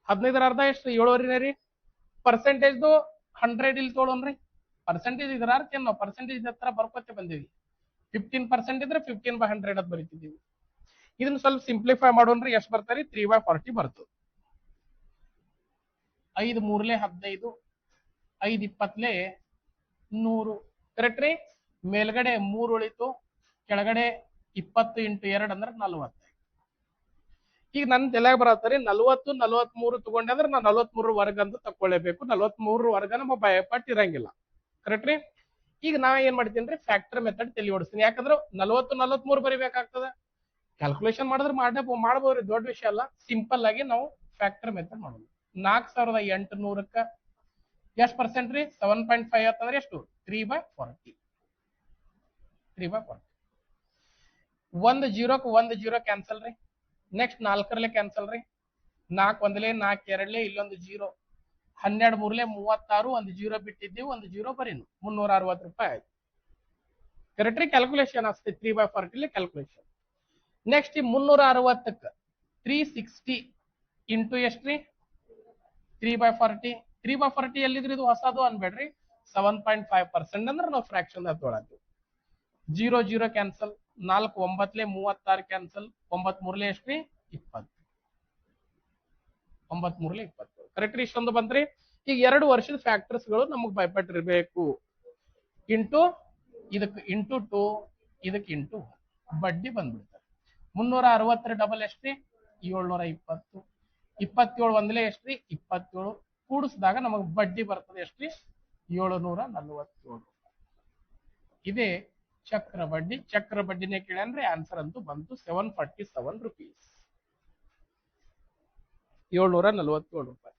15ರ ಅರ್ಧ ಎಷ್ಟು? 7 ರೀ. ಪರ್ಸೆಂಟೇಜ್ 100 ಇಲ್ಲಿ ತೊಗೊಳೋಣ್ರಿ. ಪರ್ಸೆಂಟೇಜ್ ಇದ್ರ ಅರ್ಥ ಏನು? ನಾವು ಪರ್ಸೆಂಟೇಜ್ ಹತ್ರ ಬರ್ಕೋತೆ ಬಂದಿವಿ. 15% ಇದ್ರೆ 15/100 ಅಂತ ಬರೀತಿದ್ದೀವಿ. ಇದನ್ನ ಸ್ವಲ್ಪ ಸಿಂಪ್ಲಿಫೈ ಮಾಡೋಣ್ರಿ. ಎಷ್ಟು ಬರ್ತಾರೆ? 3 by 40 ಬರ್ತದೆ. 5 3 15, 5 20 100. ಕರೆಕ್ಟ್ ರೀ? ಮೇಲ್ಗಡೆ 3 ಉಳಿತು, ಕೆಳಗಡೆ 20 × 2 ಅಂದ್ರೆ 40. ಈಗ ನನ್ ತಲೆಯಾಗ ಬರತ್ತಾರೆ 40 43 ತಗೊಂಡೆ ಅಂದ್ರೆ ನಾ 43 ವರ್ಗ ಅಂತ ತಕೊಳ್ಳೇಬೇಕು. 43 ವರ್ಗ ನಮ್ಮ ಭಯಪಟ್ಟು ಇರಂಗಿಲ್ಲ. ಕರೆಕ್ಟ್ ರೀ? ಈಗ ನಾವ್ ಏನ್ ಮಾಡ್ತೀನಿ? ಫ್ಯಾಕ್ಟರ್ ಮೆಥಡ್ ತಲೆ ಓಡಿಸ್ತೀನಿ. ಯಾಕಂದ್ರೆ 40 43 ಬರಿಬೇಕಾಗ್ತದೆ. ಕ್ಯಾಲ್ಕುಲೇಷನ್ ಮಾಡಿದ್ರೆ ಮಾಡಬಹುದ್ರಿ, ದೊಡ್ಡ ವಿಷಯ ಅಲ್ಲ. ಸಿಂಪಲ್ ಆಗಿ ನಾವು ಫ್ಯಾಕ್ಟರ್ ಮೆಥಡ್ ಮಾಡೋದು. 4800ಕ್ಕ ಎಷ್ಟು ಪರ್ಸೆಂಟ್ ರೀ? 7.5 ಅಂತಂದ್ರೆ ಎಷ್ಟು? 3 by 40. 3 by 40. 1 0ಕ್ಕೆ 1 0 ಕ್ಯಾನ್ಸಲ್ ರೀ. ನೆಕ್ಸ್ಟ್ 4 ಕ್ಯಾನ್ಸಲ್ ರೀ. 4 1 4 2 ಇಲ್ಲೊಂದು 0. 12 3 36, ಒಂದು 0 ಬಿಟ್ಟಿದ್ದೀವಿ, ಒಂದು 0 ಬರೀನು. 360 ರೂಪಾಯಿ ಆಯ್ತು. ಕರೆಕ್ಟ್ ರೀ? ಕ್ಯಾಲ್ಕುಲೇಷನ್ ಆಗ್ತದೆ 3 by 40 ಕ್ಯಾಲ್ಕುಲೇಷನ್. ನೆಕ್ಸ್ಟ್ 360ಕ್ಕೆ 360 ಇಂಟು ಎಷ್ಟ್ರಿ? 3 by 40. 3 by 40 ಎಲ್ಲಿದ್ರಿ? ಇದು ಹೊಸದು ಅನ್ಬೇಡ್ರಿ. 7.5% ಅಂದ್ರೆ ನಾವು ಫ್ರಾಕ್ಷನ್ ತೊಗೊಳತ್ತೀವಿ. 0 0 ಕ್ಯಾನ್ಸಲ್. 4 9 36 ಕ್ಯಾನ್ಸಲ್. 9 3 ಎಷ್ಟ್ರಿ? 20. 9 3 20. ಕರೆಕ್ಟ್ ರೀ? ಇಷ್ಟೊಂದು ಬಂದ್ರಿ. ಈಗ 2 ವರ್ಷದ ಫ್ಯಾಕ್ಟರ್ಸ್ ಗಳು ನಮಗ್ ಭಯಪಟ್ಟಿರ್ಬೇಕು. ಇಂಟು ಇದಕ್ಕೆ ಇಂಟು 2, ಇದಕ್ಕೆ ಇಂಟು ಬಡ್ಡಿ ಬಂದ್ಬಿಡ್ತಾರೆ. 360 ಡಬಲ್ ಎಷ್ಟ್ರಿ? 720. 27 ಒಂದಲೇ ಎಷ್ಟ್ರಿ? 27. ಕೂಡಿಸಿದಾಗ ನಮಗ್ ಬಡ್ಡಿ ಬರ್ತದೆ ಎಷ್ಟ್ರಿ? 747. ಇದೇ ಚಕ್ರ ಬಡ್ಡಿ. ಚಕ್ರ ಬಡ್ಡಿನೇ ಕೇಳಂದ್ರೆ ಆನ್ಸರ್ ಅಂತೂ ಬಂತು 747 rupees. 747 ರೂಪಾಯಿ.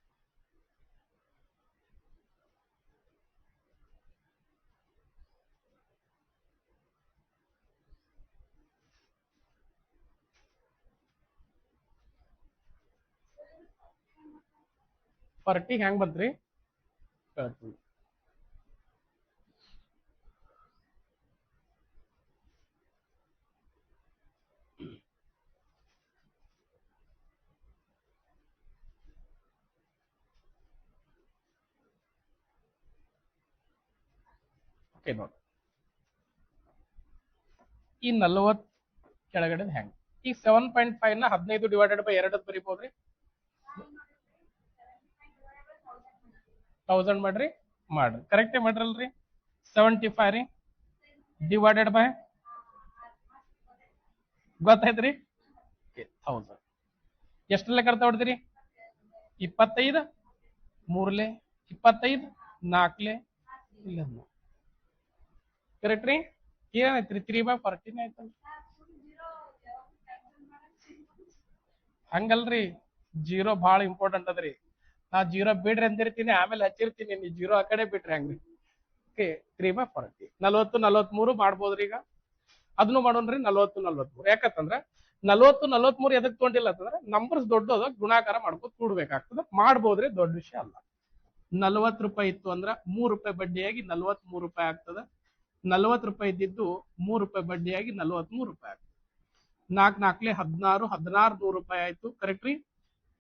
ಫಾರ್ಟಿ ಹೆಂಗ್ ಬಂತ್ರಿ? ಓಕೆ ನೋಡಿ, ಈ 40 ಕೆಳಗಡೆ ಹೆಂಗ್? ಈ 7.5 ನ 15 ಡಿವೈಡೆಡ್ ಬೈ 2 ಬರೀಬಹುದ್ರಿ. 1000 ಮಾಡ್ರಿ. ಕರೆಕ್ಟೇ ಮಾಡ್ರಲ್ರಿ. 75 ರೀ ಡಿವೈಡೆಡ್ ಬೈ ಗೊತ್ತಾಯ್ತ್ರಿ? 1000 ಎಷ್ಟರಲ್ಲೇ ಕರ್ತಾ ಹೊಡ್ತೀರಿ? 25 3 25 4 ಇಲ್ಲ. ಕರೆಕ್ಟ್ ರೀ? ಏನಾಯ್ತ್ರಿ? 3 by 40 ಆಯ್ತಲ್ಲ. ಹಂಗಲ್ರಿ, 0 ಬಹಳ ಇಂಪಾರ್ಟೆಂಟ್ ಅದ್ರಿ. ನಾ 0 ಬಿಡ್ರಿ ಅಂದಿರ್ತೀನಿ, ಆಮೇಲೆ ಹಚ್ಚಿರ್ತೀನಿ. ನೀವು 0 ಆ ಕಡೆ ಬಿಟ್ರಿ ಹಂಗ್ರಿ. ಓಕೆ 3/40 40 43 ಮಾಡ್ಬೋದ್ರಿ ಈಗ ಅದನ್ನು ಮಾಡೋಣ್ರಿ 40 43 ಯಾಕಂತಂದ್ರೆ 40 43 ಎದಕ್ ತೊಗೊಂಡಿಲ್ಲ ಅಂತಂದ್ರೆ ನಂಬರ್ಸ್ ದೊಡ್ಡದ ಗುಣಾಕಾರ ಮಾಡ್ಕೋತ ಕೂಡ್ಬೇಕಾಗ್ತದೆ ಮಾಡ್ಬೋದ್ರಿ ದೊಡ್ಡ ವಿಷಯ ಅಲ್ಲ 40 ರೂಪಾಯಿ ಇತ್ತು ಅಂದ್ರ 3 ರೂಪಾಯಿ ಬಡ್ಡಿಯಾಗಿ 43 ರೂಪಾಯಿ ಆಗ್ತದ 40 ರೂಪಾಯಿ ಇದ್ದಿದ್ದು 3 ರೂಪಾಯಿ ಬಡ್ಡಿಯಾಗಿ 43 ರೂಪಾಯಿ ಆಗ್ತದೆ 4 4 16 16 100 ರೂಪಾಯಿ ಆಯ್ತು ಕರೆಕ್ಟ್ ರೀ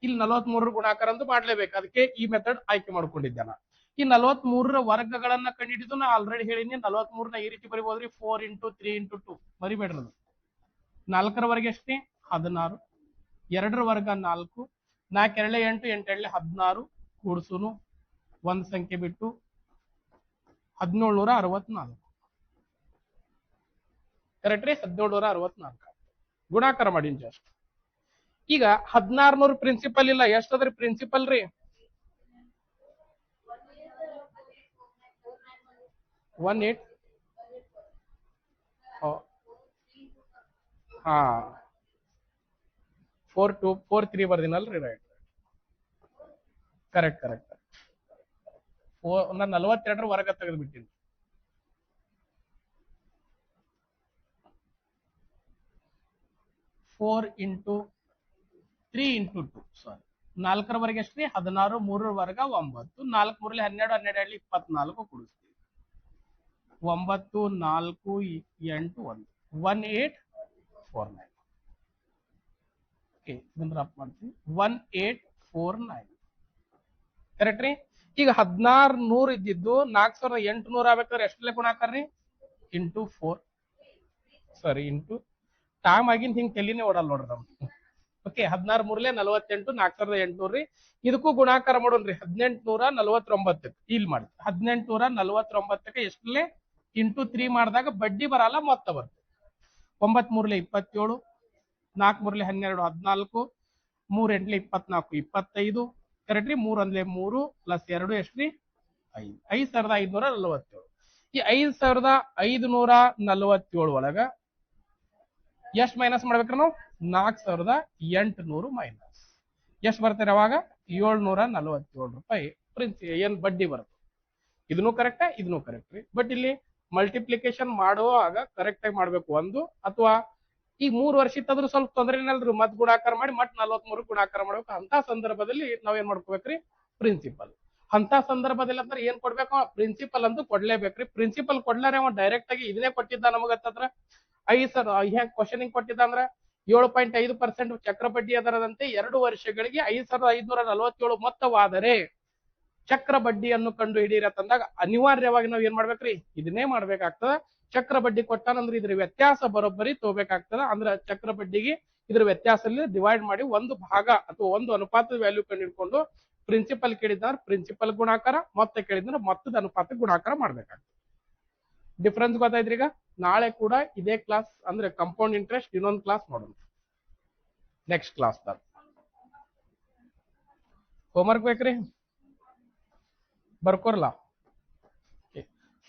ಇಲ್ಲಿ 43 ಗುಣಾಕಾರ ಅಂತ ಮಾಡ್ಲೇಬೇಕು ಅದಕ್ಕೆ ಈ ಮೆಥಡ್ ಆಯ್ಕೆ ಮಾಡ್ಕೊಂಡಿದ್ದೆ ನಾ ಈ 43 ವರ್ಗಗಳನ್ನ ಕಂಡುಹಿಡಿದು ನಾ ಆಲ್ರೆಡಿ ಹೇಳಿನಿ 43 ಈ ರೀತಿ ಬರಿಬೋದ್ರಿ 4 × 3 × 2 ಮರಿಬೇಡ್ರಿ ಅದು 4 ವರ್ಗ ಎಷ್ಟೇ 16 2 ವರ್ಗ 4 4 2 8 8 2 16 ಕೂಡ್ಸುನು ಒಂದ್ ಸಂಖ್ಯೆ ಬಿಟ್ಟು 1764 ಕರೆಕ್ಟ್ ರೀ 1764 ಗುಣಾಕಾರ ಮಾಡಿ ಜಸ್ಟ್ ಈಗ 1600 ಪ್ರಿನ್ಸಿಪಲ್ ಇಲ್ಲ ಎಷ್ಟದ್ರಿ ಪ್ರಿನ್ಸಿಪಲ್ ರೀ 18 ಹಾ 4 2 4 3 ಬರ್ದಿನಲ್ರಿ ರೈಟ್ ಕರೆಕ್ಟ್ ಕರೆಕ್ಟ್ ನಾನು 42 ವರ್ಗ ತೆಗೆದು ಬಿಟ್ಟಿನಿ 4 × 3 × 2 ಸಾರಿ 4 ವರ್ಗ ಎಷ್ಟ್ರಿ 16 3 ವರ್ಗ 9 4 3 12 12 24 ಕೂಡಿಸ್ತೀವಿ 9 4 8 1 1849 ಓಕೆ ಇದನ್ನ ರಫ್ ಮಾಡ್ತೀವಿ 1849 ಕರೆಕ್ಟ್ ರೀ ಈಗ 1600 ಇದ್ದಿದ್ದು 4800 ಆಗ್ಬೇಕಾದ್ರೆ ಎಷ್ಟಲ್ಲೇ ಗುಣಾಕಾರ ರೀ ಇಂಟು 4 ಸಾರಿ ಇಂಟು ಟೈಮ್ ಆಗಿಂದ ಹಿಂಗ್ ತಲಿನೇ ಓಡಲ್ಲ ನೋಡ್ರಿ ನಮ್ಗೆ ಓಕೆ 16 3 48 4800 ರೀ ಇದಕ್ಕೂ ಗುಣಾಕಾರ ಮಾಡೋಣ್ರಿ 1849 ಇಲ್ಲಿ ಮಾಡಿ 1849 ಎಷ್ಟಲ್ಲೇ ಇಂಟು 3 ಮಾಡಿದಾಗ ಬಡ್ಡಿ ಬರಲ್ಲ ಮೊತ್ತ ಬರ್ತದೆ 9 3 27 4 3 12 14 3 8 24 25 ಕರೆಕ್ಟ್ ರೀ 3 1 3 ಪ್ಲಸ್ 2 ಎಷ್ಟ್ರಿ 5 5547 ಈ 5547 ಒಳಗ ಎಷ್ಟು ಮೈನಸ್ ಮಾಡ್ಬೇಕ್ರಿ ನಾವು 4800 ಮೈನಸ್ ಎಷ್ಟು ಬರ್ತಾರೆ ಅವಾಗ 747 ರೂಪಾಯಿ ಏನ್ ಬಡ್ಡಿ ಬರುತ್ತೆ ಇದನ್ನು ಕರೆಕ್ಟ್ ಇದನ್ನು ಕರೆಕ್ಟ್ ರೀ ಬಟ್ ಇಲ್ಲಿ ಮಲ್ಟಿಪ್ಲಿಕೇಶನ್ ಮಾಡುವಾಗ ಕರೆಕ್ಟ್ ಆಗಿ ಮಾಡ್ಬೇಕು ಒಂದು ಅಥವಾ ಈಗ 3 ವರ್ಷ ಇತ್ತಂದ್ರೆ ಸ್ವಲ್ಪ ತೊಂದರೆ ಏನಲ್ರಿ ಮತ್ ಗುಣಾಕಾರ ಮಾಡಿ ಮತ್ 43 ಗುಣಾಕಾರ ಮಾಡ್ಬೇಕು ಅಂತ ಸಂದರ್ಭದಲ್ಲಿ ನಾವ್ ಏನ್ ಮಾಡ್ಕೋಬೇಕ್ರಿ ಪ್ರಿನ್ಸಿಪಲ್ ಅಂತ ಸಂದರ್ಭದಲ್ಲಿ ಅಂದ್ರೆ ಏನ್ ಕೊಡ್ಬೇಕು ಪ್ರಿನ್ಸಿಪಲ್ ಅಂತೂ ಕೊಡ್ಲೇಬೇಕ್ರಿ ಪ್ರಿನ್ಸಿಪಲ್ ಕೊಡ್ಲಾರೆ ಅವ ಡೈರೆಕ್ಟ್ ಆಗಿ ಇದನ್ನೇ ಕೊಟ್ಟಿದ್ದ ನಮಗತ್ತಂದ್ರ ಸರ್ ಹೆಂಗ್ ಕ್ವಶನಿಂಗ್ ಕೊಟ್ಟಿದ್ದ ಅಂದ್ರ 7.5% ಚಕ್ರ ಬಡ್ಡಿ ದರದಂತೆ 2 ವರ್ಷಗಳಿಗೆ 5547 ಮೊತ್ತವಾದರೆ ಚಕ್ರ ಬಡ್ಡಿಯನ್ನು ಕಂಡು ಹಿಡಿಯಿರತ್ತಂದಾಗ ಅನಿವಾರ್ಯವಾಗಿ ನಾವ್ ಏನ್ ಮಾಡ್ಬೇಕ್ರಿ ಇದನ್ನೇ ಮಾಡ್ಬೇಕಾಗ್ತದ ಚಕ್ರ ಬಡ್ಡಿ ಕೊಟ್ಟಾನಂದ್ರೆ ಇದ್ರ ವ್ಯತ್ಯಾಸ ಬರೋಬ್ಬರಿ ತಗೋಬೇಕಾಗ್ತದ ಅಂದ್ರ ಚಕ್ರ ಬಡ್ಡಿಗೆ ಇದ್ರ ವ್ಯತ್ಯಾಸದಲ್ಲಿ ಡಿವೈಡ್ ಮಾಡಿ ಒಂದು ಭಾಗ ಅಥವಾ ಒಂದು ಅನುಪಾತದ ವ್ಯಾಲ್ಯೂ ಕಂಡು ಹಿಡ್ಕೊಂಡು ಪ್ರಿನ್ಸಿಪಲ್ ಕೇಳಿದ್ರೆ ಪ್ರಿನ್ಸಿಪಲ್ ಗುಣಾಕಾರ ಮೊತ್ತ ಕೇಳಿದ್ರೆ ಮೊತ್ತದ ಅನುಪಾತ ಗುಣಾಕಾರ ಮಾಡ್ಬೇಕಾಗ್ತದೆ ಡಿಫ್ರೆನ್ಸ್ ಗೊತ್ತಾಯ್ತ್ರಿ ಈಗ ನಾಳೆ ಕೂಡ ಇದೇ ಕ್ಲಾಸ್ ಅಂದ್ರೆ ಕಂಪೌಂಡ್ ಇಂಟ್ರೆಸ್ಟ್ ಇನ್ನೊಂದು ಕ್ಲಾಸ್ ಮಾಡೋಣ ನೆಕ್ಸ್ಟ್ ಕ್ಲಾಸ್ ಹೋಮ್ವರ್ಕ್ ಬೇಕ್ರಿ ಬರ್ಕೋರ್ಲಾ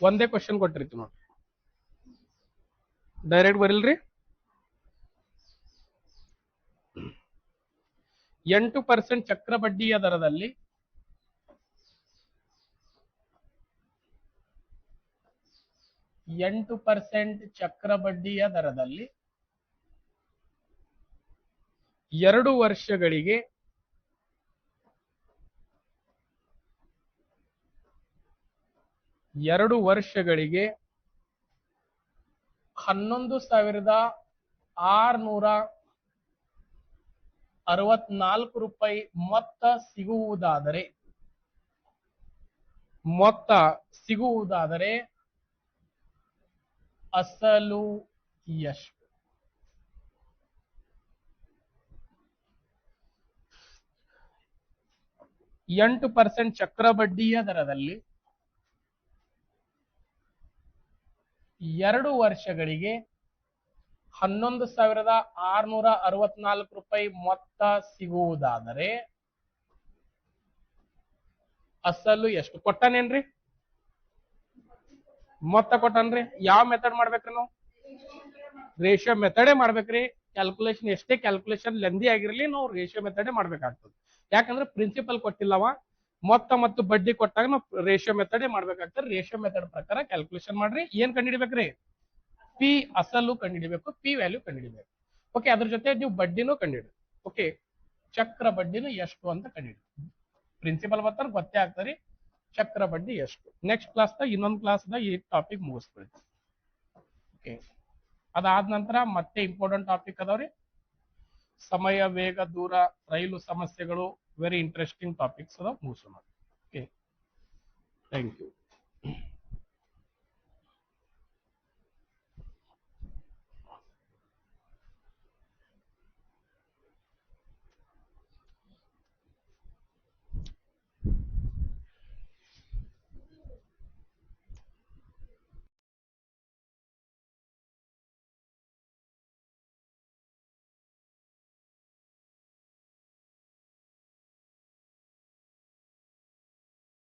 ಒಂದೇ ಕ್ವಶನ್ ಕೊಟ್ಟಿರ್ತೀವಿ ನೋಡ್ರಿ ಡೈರೆಕ್ಟ್ ಬರಿಲ್ರಿ 8% ಚಕ್ರ ಬಡ್ಡಿಯ ದರದಲ್ಲಿ 8% ಚಕ್ರ ಬಡ್ಡಿಯ ದರದಲ್ಲಿ 2 ವರ್ಷಗಳಿಗೆ 11,664 ರೂಪಾಯಿ ಮೊತ್ತ ಸಿಗುವುದಾದರೆ ಅಸಲು ಎಷ್ಟು 8% ಚಕ್ರ ಬಡ್ಡಿಯ ದರದಲ್ಲಿ 2 ವರ್ಷಗಳಿಗೆ 11,664 ರೂಪಾಯಿ ಮೊತ್ತ ಸಿಗುವುದಾದರೆ ಅಸಲು ಎಷ್ಟು ಕೊಟ್ಟಾನೇನ್ರಿ ಮೊತ್ತ ಕೊಟ್ಟಾನ್ರಿ ಯಾವ ಮೆಥಡ್ ಮಾಡ್ಬೇಕ್ರಿ ನಾವು ರೇಷಿಯೋ ಮೆಥಡೇ ಮಾಡ್ಬೇಕ್ರಿ ಕ್ಯಾಲ್ಕುಲೇಷನ್ ಎಷ್ಟೇ ಕ್ಯಾಲ್ಕುಲೇಷನ್ ಲೆಂದಿ ಆಗಿರ್ಲಿ ನಾವು ರೇಷಿಯೋ ಮೆಥಡೇ ಮಾಡ್ಬೇಕಾಗ್ತದೆ ಯಾಕಂದ್ರೆ ಪ್ರಿನ್ಸಿಪಲ್ ಕೊಟ್ಟಿಲ್ಲವ ಮೊತ್ತ ಮತ್ತು ಬಡ್ಡಿ ಕೊಟ್ಟಾಗ ನಾವು ರೇಷಿಯೋ ಮೆಥಡ್ ಮಾಡ್ಬೇಕಾಗ್ತದೆ. ರೇಷಿಯೋ ಮೆಥಡ್ ಪ್ರಕಾರ ಕ್ಯಾಲ್ಕುಲೇಷನ್ ಮಾಡ್ರಿ. ಏನ್ ಕಂಡುಹಿಡಿಬೇಕ್ರಿ? ಪಿ ಅಸಲು ಕಂಡುಹಿಡಿಬೇಕು, ಪಿ ವ್ಯಾಲ್ಯೂ ಕಂಡುಹಿಡಿಬೇಕು. ಓಕೆ, ಅದ್ರ ಜೊತೆ ನೀವು ಬಡ್ಡಿನೂ ಕಂಡುಹಿಡಿ. ಓಕೆ, ಚಕ್ರ ಬಡ್ಡಿನೂ ಎಷ್ಟು ಅಂತ ಕಂಡುಹಿಡಿ. ಪ್ರಿನ್ಸಿಪಲ್ ಬರ್ತಾರೆ ಗೊತ್ತೇ ಆಗ್ತದೆ ಚಕ್ರ ಬಡ್ಡಿ ಎಷ್ಟು. ನೆಕ್ಸ್ಟ್ ಕ್ಲಾಸ್ದಾಗ ಇನ್ನೊಂದು ಕ್ಲಾಸ್ದಾಗ ಈ ಟಾಪಿಕ್ ಮುಗಿಸ್ಬಿಡಿ. ಓಕೆ, ಅದಾದ ನಂತರ ಮತ್ತೆ ಇಂಪಾರ್ಟೆಂಟ್ ಟಾಪಿಕ್ ಅದಾವ್ರಿ. ಸಮಯ, ವೇಗ, ದೂರ, ರೈಲು ಸಮಸ್ಯೆಗಳು, ವೆರಿ ಇಂಟ್ರೆಸ್ಟಿಂಗ್ ಟಾಪಿಕ್ಸ್ ಅದಾವ, ಮುಗಿಸೋಣ. Okay, thank you.